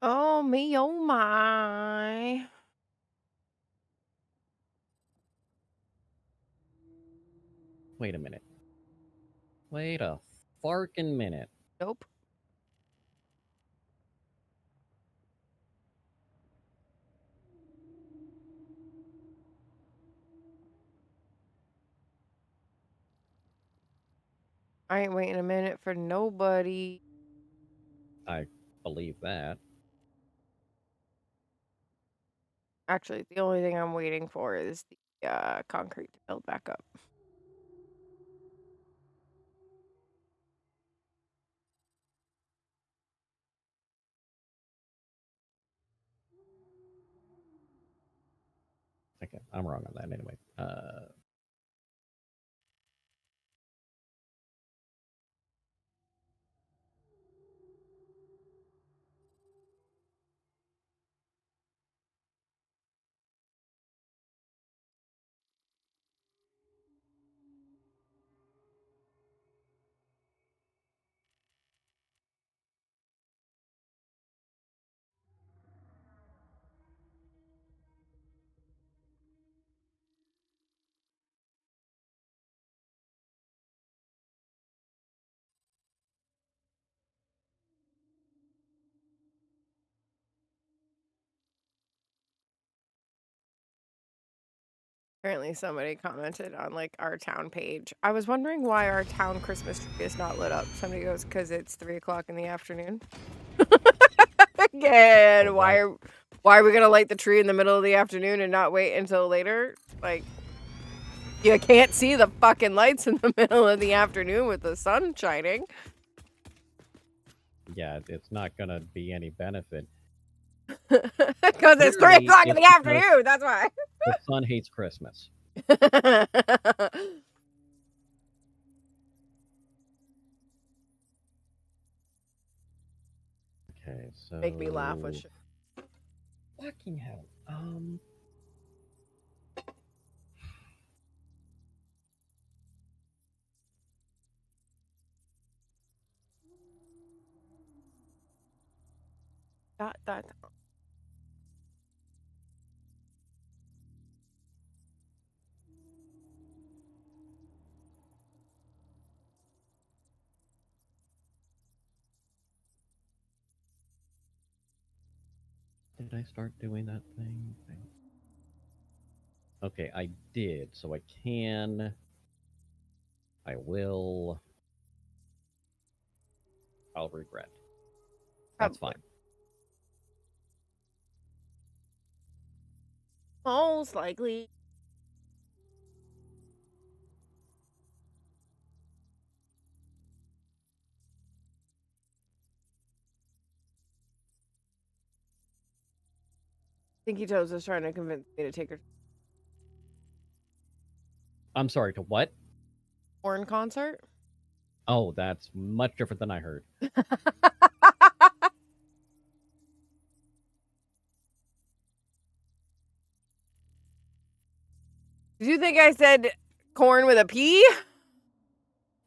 Oh me, oh my! Wait a minute. Wait a farkin' minute. Nope. I ain't waiting a minute for nobody. I believe that. Actually, the only thing I'm waiting for is the concrete to build back up. Okay, I'm wrong on that anyway. Apparently somebody commented on like our town page. I was wondering why our town Christmas tree is not lit up. Somebody goes, because it's 3 o'clock in the afternoon. Again, For what? why are we gonna light the tree in the middle of the afternoon and not wait until later? Like, you can't see the fucking lights in the middle of the afternoon with the sun shining. Yeah, it's not gonna be any benefit. Because it's 3 Clearly, o'clock in it's the because afternoon. That's why. the sun hates Christmas. Okay, so Make me laugh with shit. fucking hell. That. Did I start doing that thing? Okay, I did, so I can. I will. I'll regret. That's Probably. fine. Most likely. Stinky Toes is trying to convince me to take her to I'm sorry, to what? a porn concert. Oh, that's much different than I heard. Did you think I said corn with a P?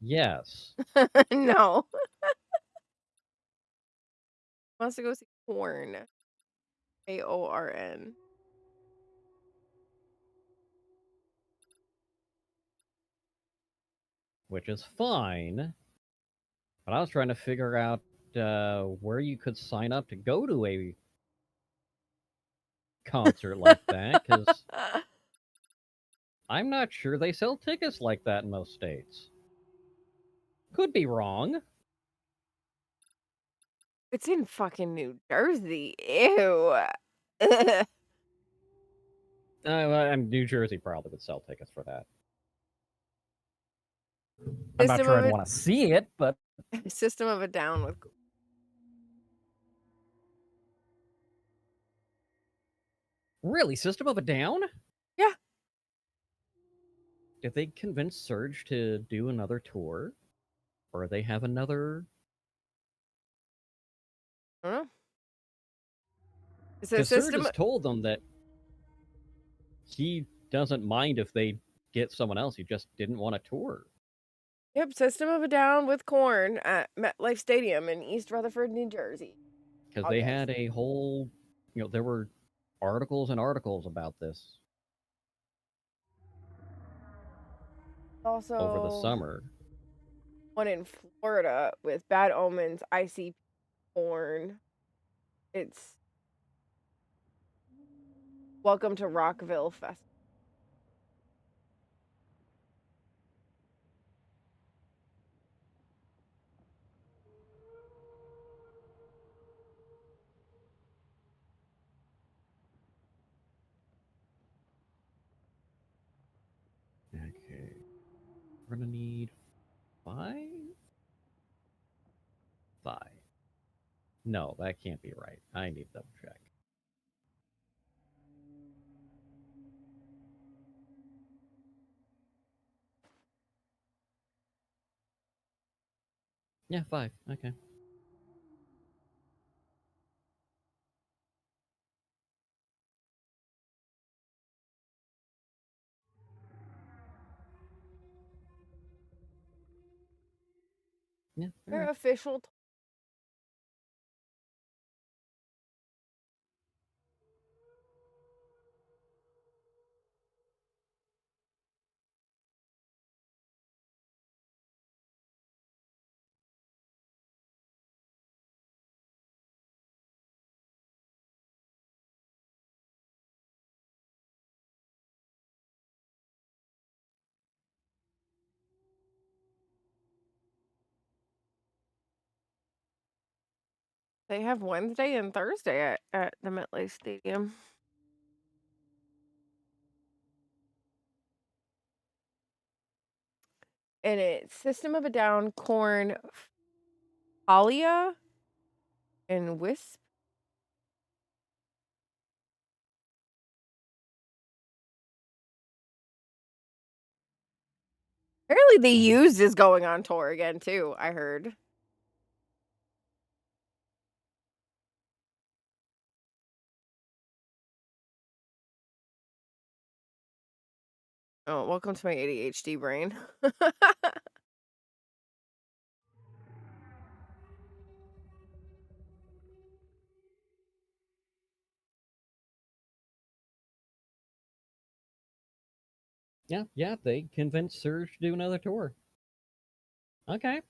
Yes. No. Wants to go see corn. AORN. Which is fine. But I was trying to figure out where you could sign up to go to a concert like that, because I'm not sure they sell tickets like that in most states. Could be wrong. It's in fucking New Jersey. Ew. New Jersey probably would sell tickets for that. I'm not System sure of I'd a want to see it, but System of a Down with really, System of a Down? yeah. Did they convince Surge to do another tour? Or they have another? I don't know. It says Because Surge System. has told them that he doesn't mind if they get someone else. He just didn't want a tour. Yep, System of a Down with corn at MetLife Stadium in East Rutherford, New Jersey. Because they August. had a whole, there were articles and articles about this over the Also, summer. one in Florida with Bad Omens, Icy Corn. It's Welcome to Rockville Fest. Okay. We're going to need 5? 5. No, that can't be right. I need to double check. Yeah, 5. Okay. Yeah, all Their right. official They have Wednesday and Thursday at the MetLife Stadium. And it's System of a Down, Corn, Alia, and Wisp. Apparently, The Used is going on tour again too. I heard. Oh, welcome to my ADHD brain. Yeah, they convinced Surge to do another tour. Okay.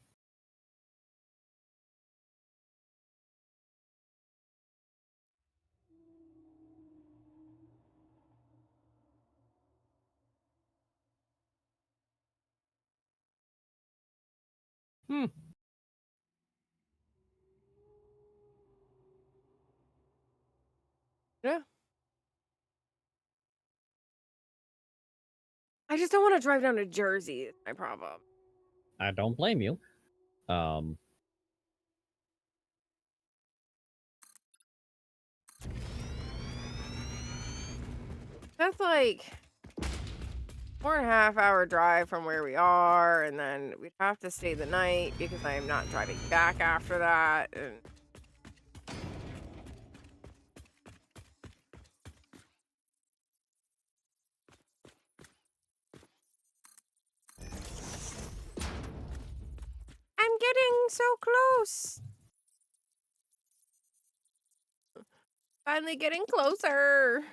Hmm. Yeah. I just don't want to drive down to Jersey. Is my problem. I don't blame you. Um, That's like 4.5 hour drive from where we are, and then we'd have to stay the night because I am not driving back after that. And I'm getting so close. Finally getting closer.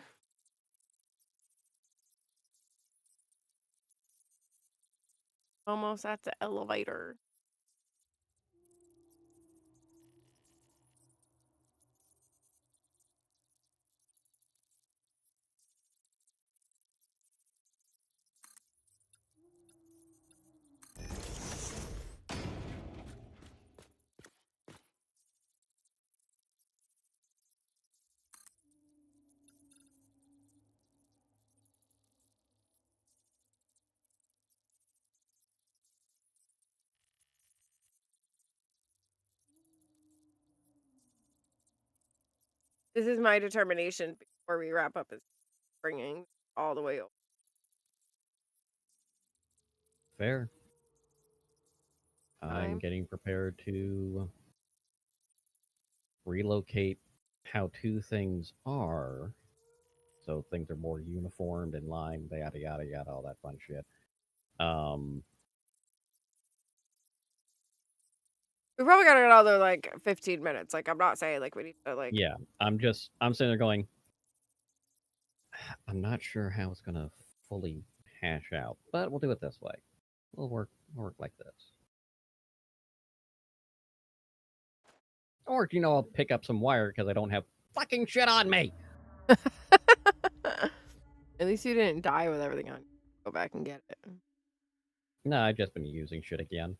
Almost at the elevator. This is my determination before we wrap up is bringing all the way over. fair. I'm Time. getting prepared to relocate how two things are, so things are more uniformed in line, yada yada yada, all that fun shit. Um, We probably got another like 15 minutes. Like I'm not saying like we need to like yeah, I'm sitting there going, I'm not sure how it's gonna fully hash out, but we'll do it this way. We'll work like this. Or I'll pick up some wire because I don't have fucking shit on me. At least you didn't die with everything on. Go back and get it. No, I've just been using shit again.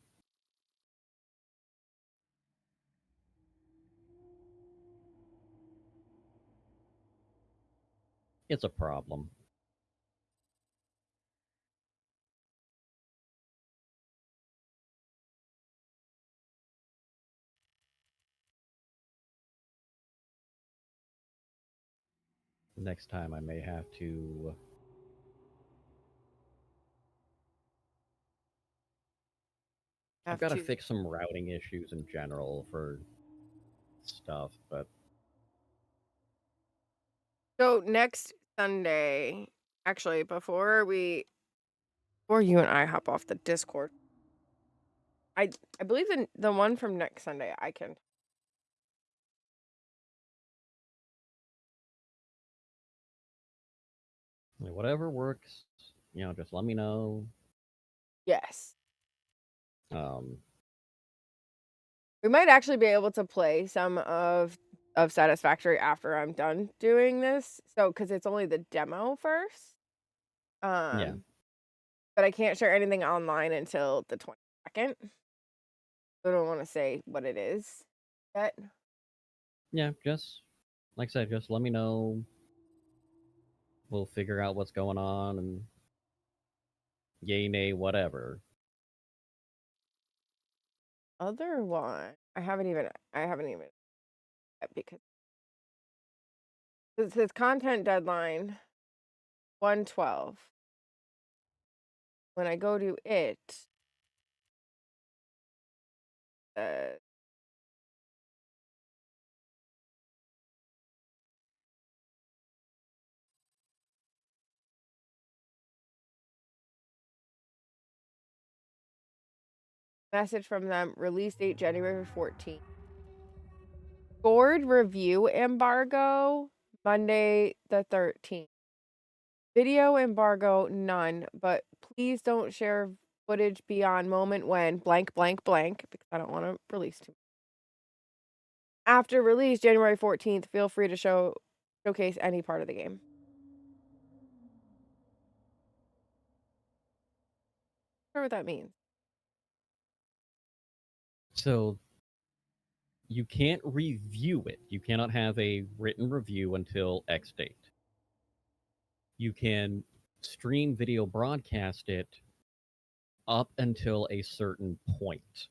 It's a problem. Next time I may have to. I've Have got to to. fix some routing issues in general for stuff, but So next Sunday, actually, before you and I hop off the Discord, I believe in the one from next Sunday. I can. whatever works, just let me know. Yes, Um, we might actually be able to play some of Satisfactory after I'm done doing this. So because it's only the demo first. yeah, But I can't share anything online until the 22nd. I don't want to say what it is yet. Yeah, just like I said, just let me know. We'll figure out what's going on and yay, nay, whatever. Other one. I haven't even because it says content deadline 112. When I go to it, uh, message from them, release date January 14th. Scored review embargo Monday the 13th. Video embargo none, but please don't share footage beyond moment when blank blank blank because I don't want to release too. After release January 14th, feel free to showcase any part of the game. Not sure what that means. So you can't review it. You cannot have a written review until X date. You can stream video broadcast it up until a certain point.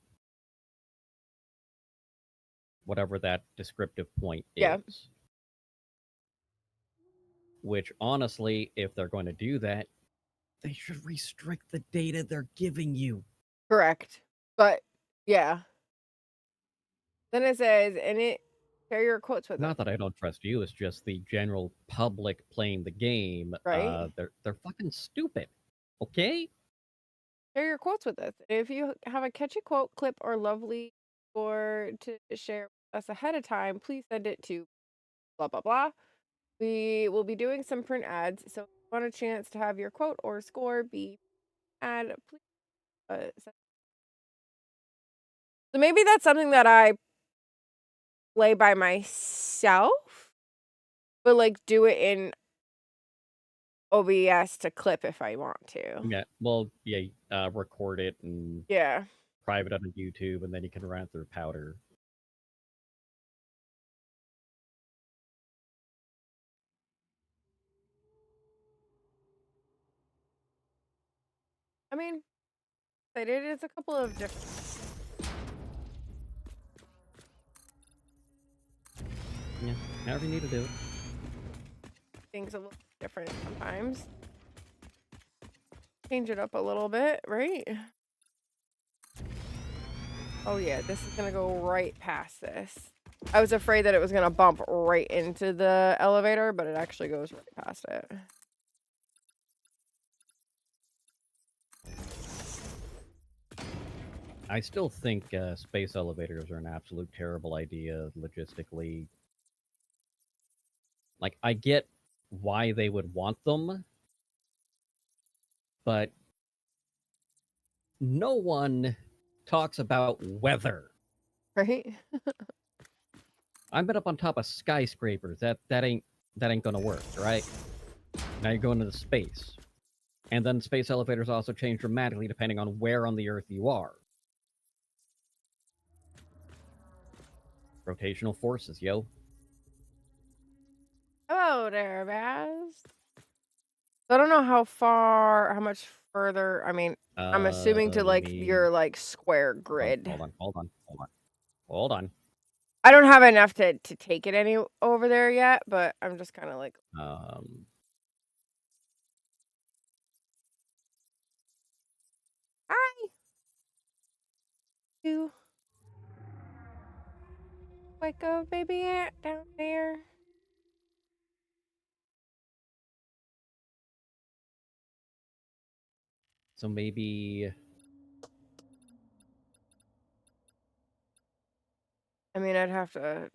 Whatever that descriptive point Yeah. is. Which honestly, if they're going to do that, they should restrict the data they're giving you. Correct. But yeah. Then it says, and it share your quotes with Not us, that I don't trust you, it's just the general public playing the game. right? They're fucking stupid. Okay? Share your quotes with us. If you have a catchy quote, clip, or lovely or to share with us ahead of time, please send it to blah blah blah. We will be doing some print ads, so if you want a chance to have your quote or score be ad, please. So maybe that's something that I play by myself, but like do it in OBS to clip if I want to. Yeah. Well, yeah, record it and Yeah. private on YouTube, and then you can run it through Powder. I mean, I did it's a couple of different Yeah, however you need to do it. things, a little different sometimes. Change it up a little bit, right? Oh yeah, this is gonna go right past this. I was afraid that it was gonna bump right into the elevator, but it actually goes right past it. I still think space elevators are an absolute terrible idea logistically. Like, I get why they would want them, but no one talks about weather. Right? I've been up on top of skyscrapers. That ain't gonna work, right? Now you're going into space. And then space elevators also change dramatically depending on where on the Earth you are. Rotational forces, yo. Oh there, Baz. I don't know how much further. I mean, I'm assuming to Let like me your like square hold on, grid. hold on. I don't have enough to take it any over there yet, but I'm just kind of like, hi, you like a baby ant down there. so maybe I mean, I'd have to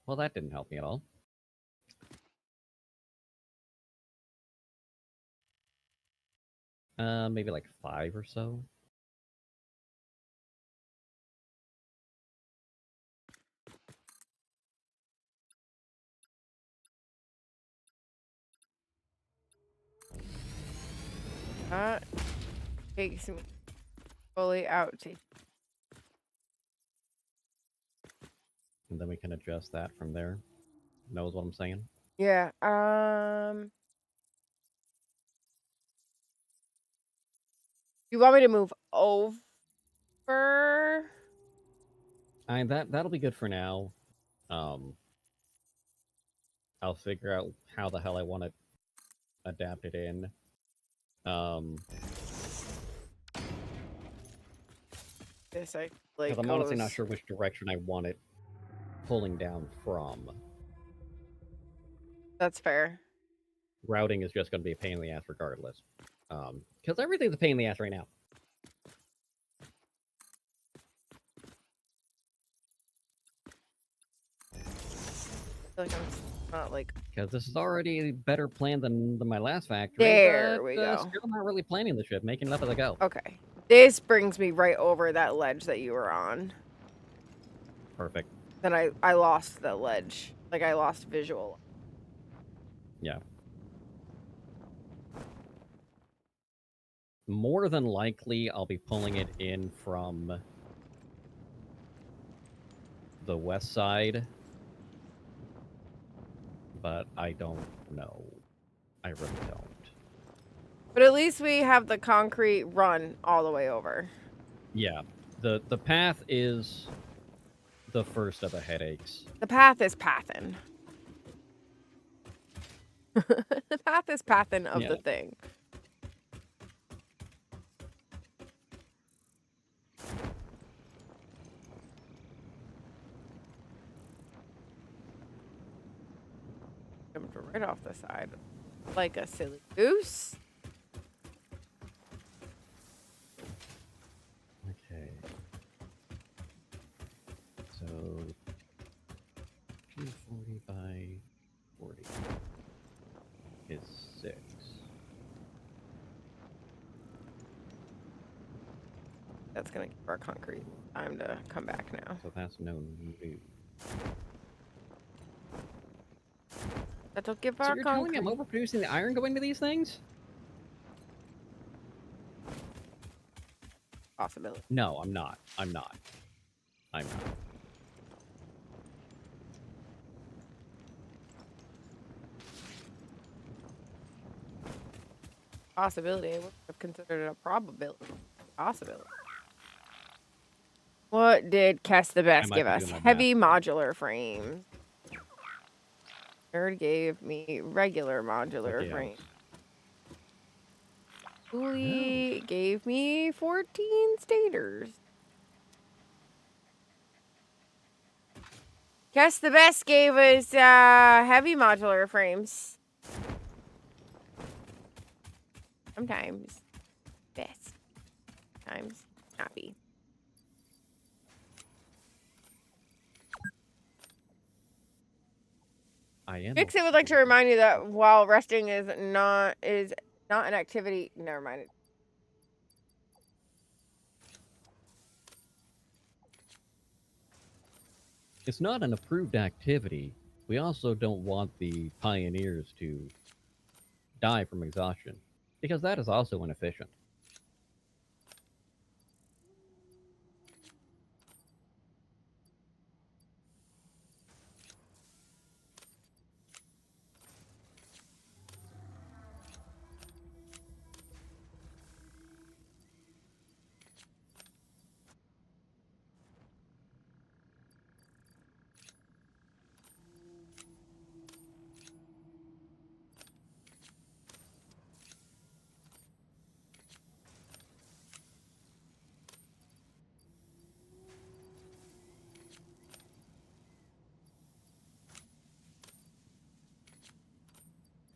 well, that didn't help me at all. Maybe like 5 or so. that takes me fully out to and then we can adjust that from there. Knows what I'm saying? Yeah. You want me to move over? That'll be good for now. Um, I'll figure out how the hell I want to adapt it in. This I Because like I'm honestly not goes. sure which direction I want it pulling down from. That's fair. Routing is just going to be a pain in the ass regardless. Because everything's a pain in the ass right now. I feel like I'm not like. Because this is already a better plan than my last factory, There but we go. still not really planning the ship, making it up as I go. Okay. This brings me right over that ledge that you were on. Perfect. Then I lost the ledge. Like I lost visual. Yeah. More than likely, I'll be pulling it in from the west side, but I don't know. I really don't. But at least we have the concrete run all the way over. Yeah. The path is the first of the headaches. The path is pathin'. The path is pathin' of Yeah. the thing. Jumped right off the side like a silly goose. Okay. So 240 by 40 is 6. That's gonna give our concrete time to come back now. So that's no new. That'll give So our you're telling me concrete. I'm overproducing the iron going to these things? Possibility. No, I'm not. I'm not. I'm not. Possibility. I would have considered it a probability. Possibility. What did Kess the I Best might give be us? doing my math Heavy wrong. modular frames. Nerd gave me regular modular Okay, frame. No. Julie gave me 14 stators. Guess the Best gave us heavy modular frames. Sometimes best. Sometimes happy. I am. Fix it would like to remind you that while resting is not an activity. Never mind. It's not an approved activity. We also don't want the pioneers to die from exhaustion, because that is also inefficient.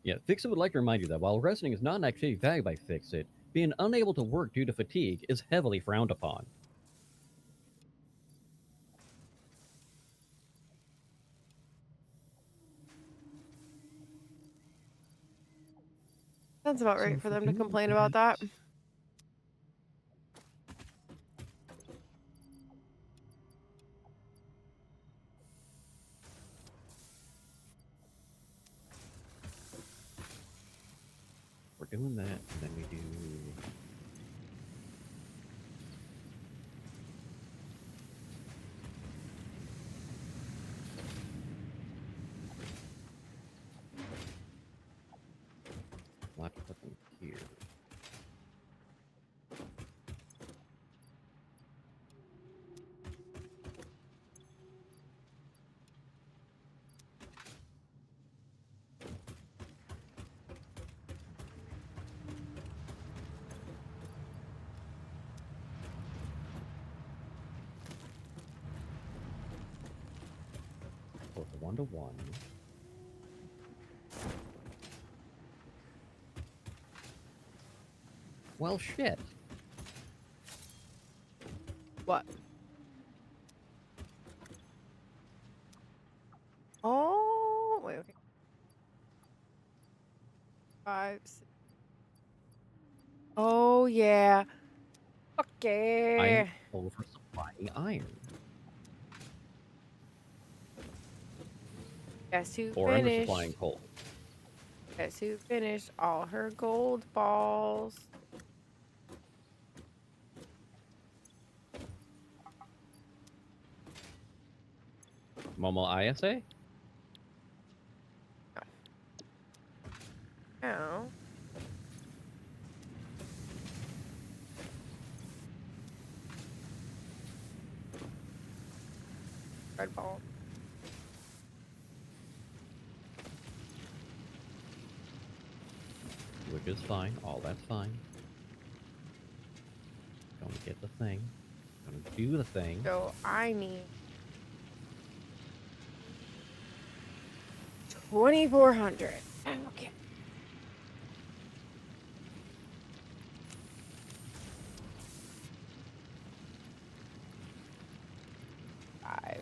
Yeah, Fixit would like to remind you that while resting is not an activity valued by Fixit, being unable to work due to fatigue is heavily frowned upon. Sounds about So right for if them we're to doing complain about that. We're doing that, and then we do. 1-to-1. Well, shit. What? Oh, wait, okay. 5, 6. Oh, yeah. I Okay. am oversupplying iron. Guess who Or undersupplying finished? coal. Guess who finished all her gold balls? Momo ISA? Oh. Red ball. Which is fine. All that's fine. Gonna get the thing. Gonna do the thing. So I need 2,400. Okay. Five.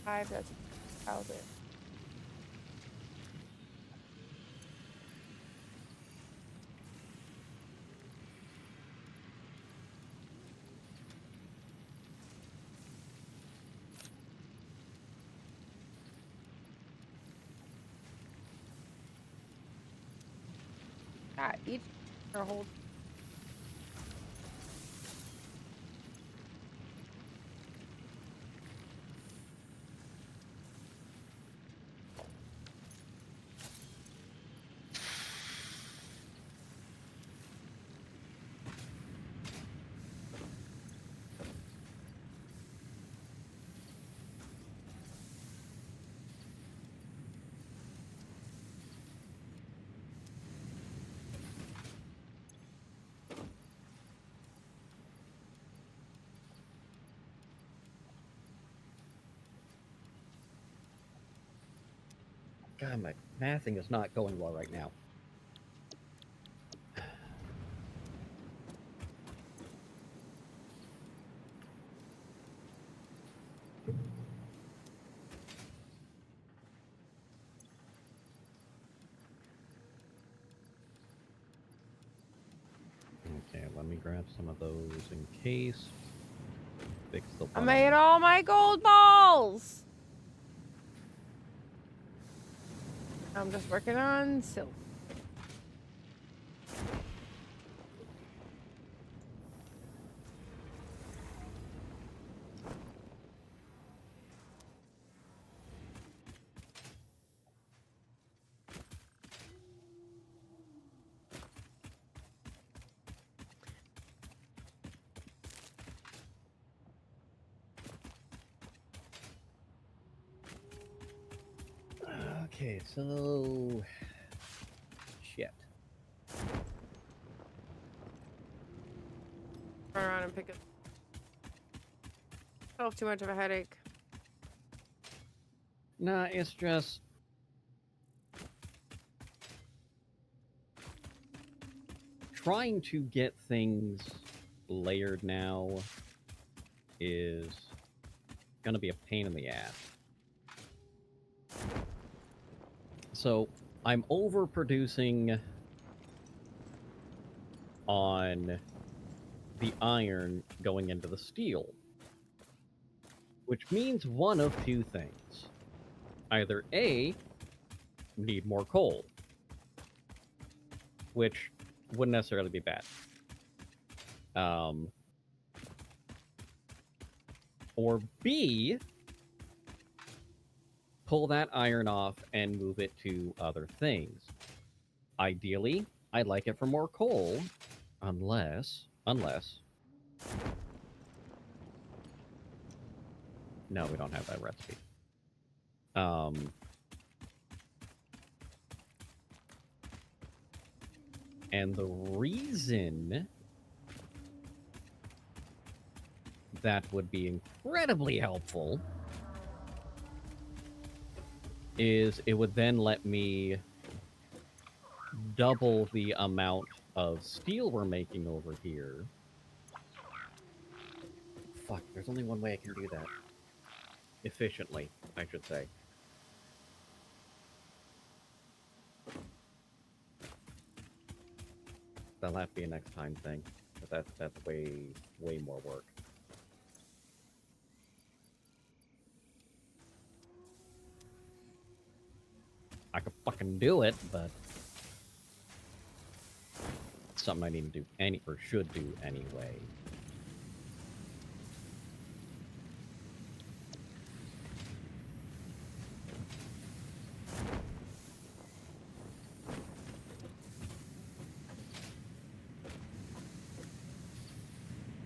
Five, that's 1,000. Each or hold. God, my mathing is not going well right now. Okay, let me grab some of those in case. Fix the I one. made all my gold balls. I'm just working on silver. Okay, so shit. Turn around and pick it. Oh, too much of a headache. Nah, it's just trying to get things layered now is gonna be a pain in the ass. So I'm overproducing on the iron going into the steel, which means one of two things. Either A, need more coal, which wouldn't necessarily be bad. Or B, pull that iron off and move it to other things. Ideally, I'd like it for more coal, unless... No, we don't have that recipe. And the reason that would be incredibly helpful is it would then let me double the amount of steel we're making over here. Fuck, there's only one way I can do that. Efficiently, I should say. That'll have to be a next time thing. But that's way more work. I could fucking do it, but it's something I need to do or should do anyway.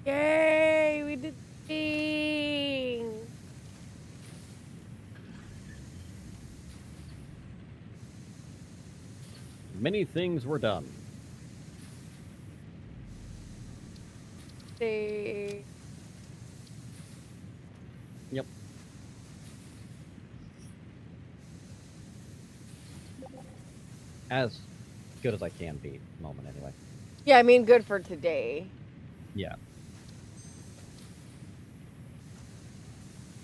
Yay, we did the thing. Many things were done. They... Yep. As good as I can be at the moment, anyway. Yeah, I mean, good for today. Yeah.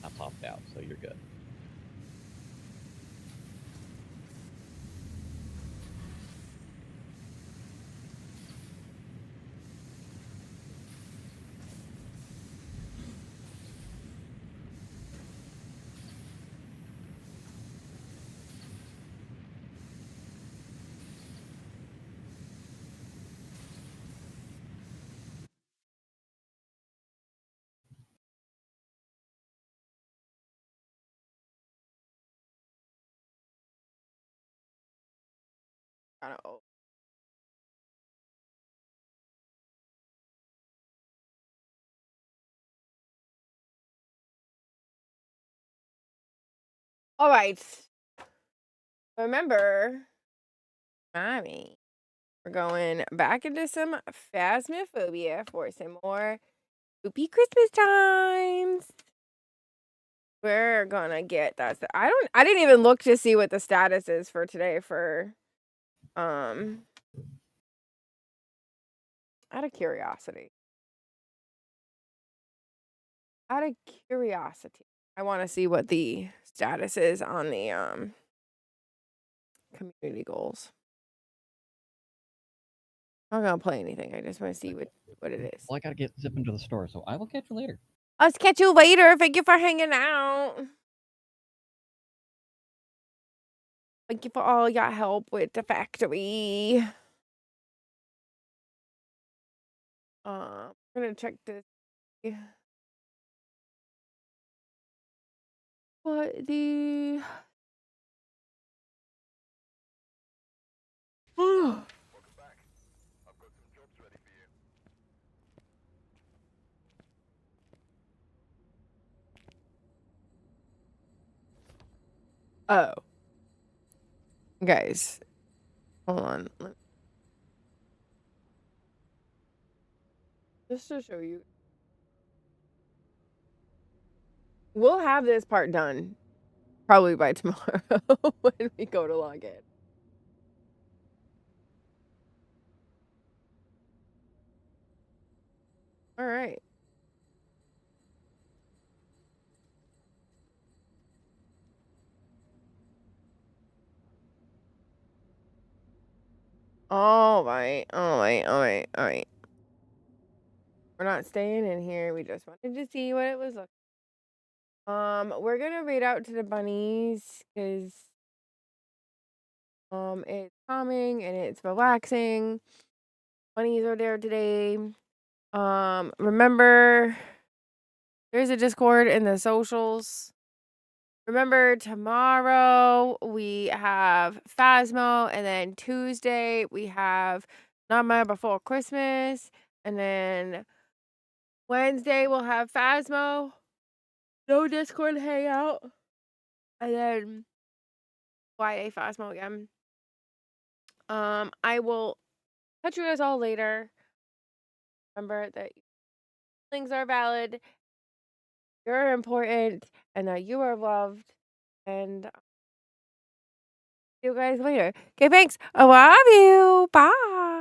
I popped out, so you're good. Kind of. All right. Remember, mommy, we're going back into some phasmophobia for some more spoopy Christmas times. We're gonna get that. I didn't even look to see what the status is for today for out of curiosity. Out of curiosity. I want to see what the status is on the community goals. I'm not gonna play anything. I just want to see what it is. Well, I gotta zip into the store, so I will catch you later. I'll catch you later. Thank you for hanging out. Thank you for all your help with the factory. I'm gonna check this. What the? Oh, guys, hold on. Just to show you, we'll have this part done probably by tomorrow when we go to log in. All right. All right. All right. All right. All right. We're not staying in here. We just wanted to see what it was like. We're gonna read out to the bunnies because it's calming and it's relaxing. Bunnies are there today. Remember there's a Discord in the socials. Remember tomorrow we have Phasmo, and then Tuesday we have Nightmare Before Christmas, and then Wednesday we'll have Phasmo. No Discord hangout. And then Friday Phasmo again. I will Catch you guys all later. Remember that things are valid, you're important, and that you are loved. And see you guys later. Okay, thanks. I love you. Bye.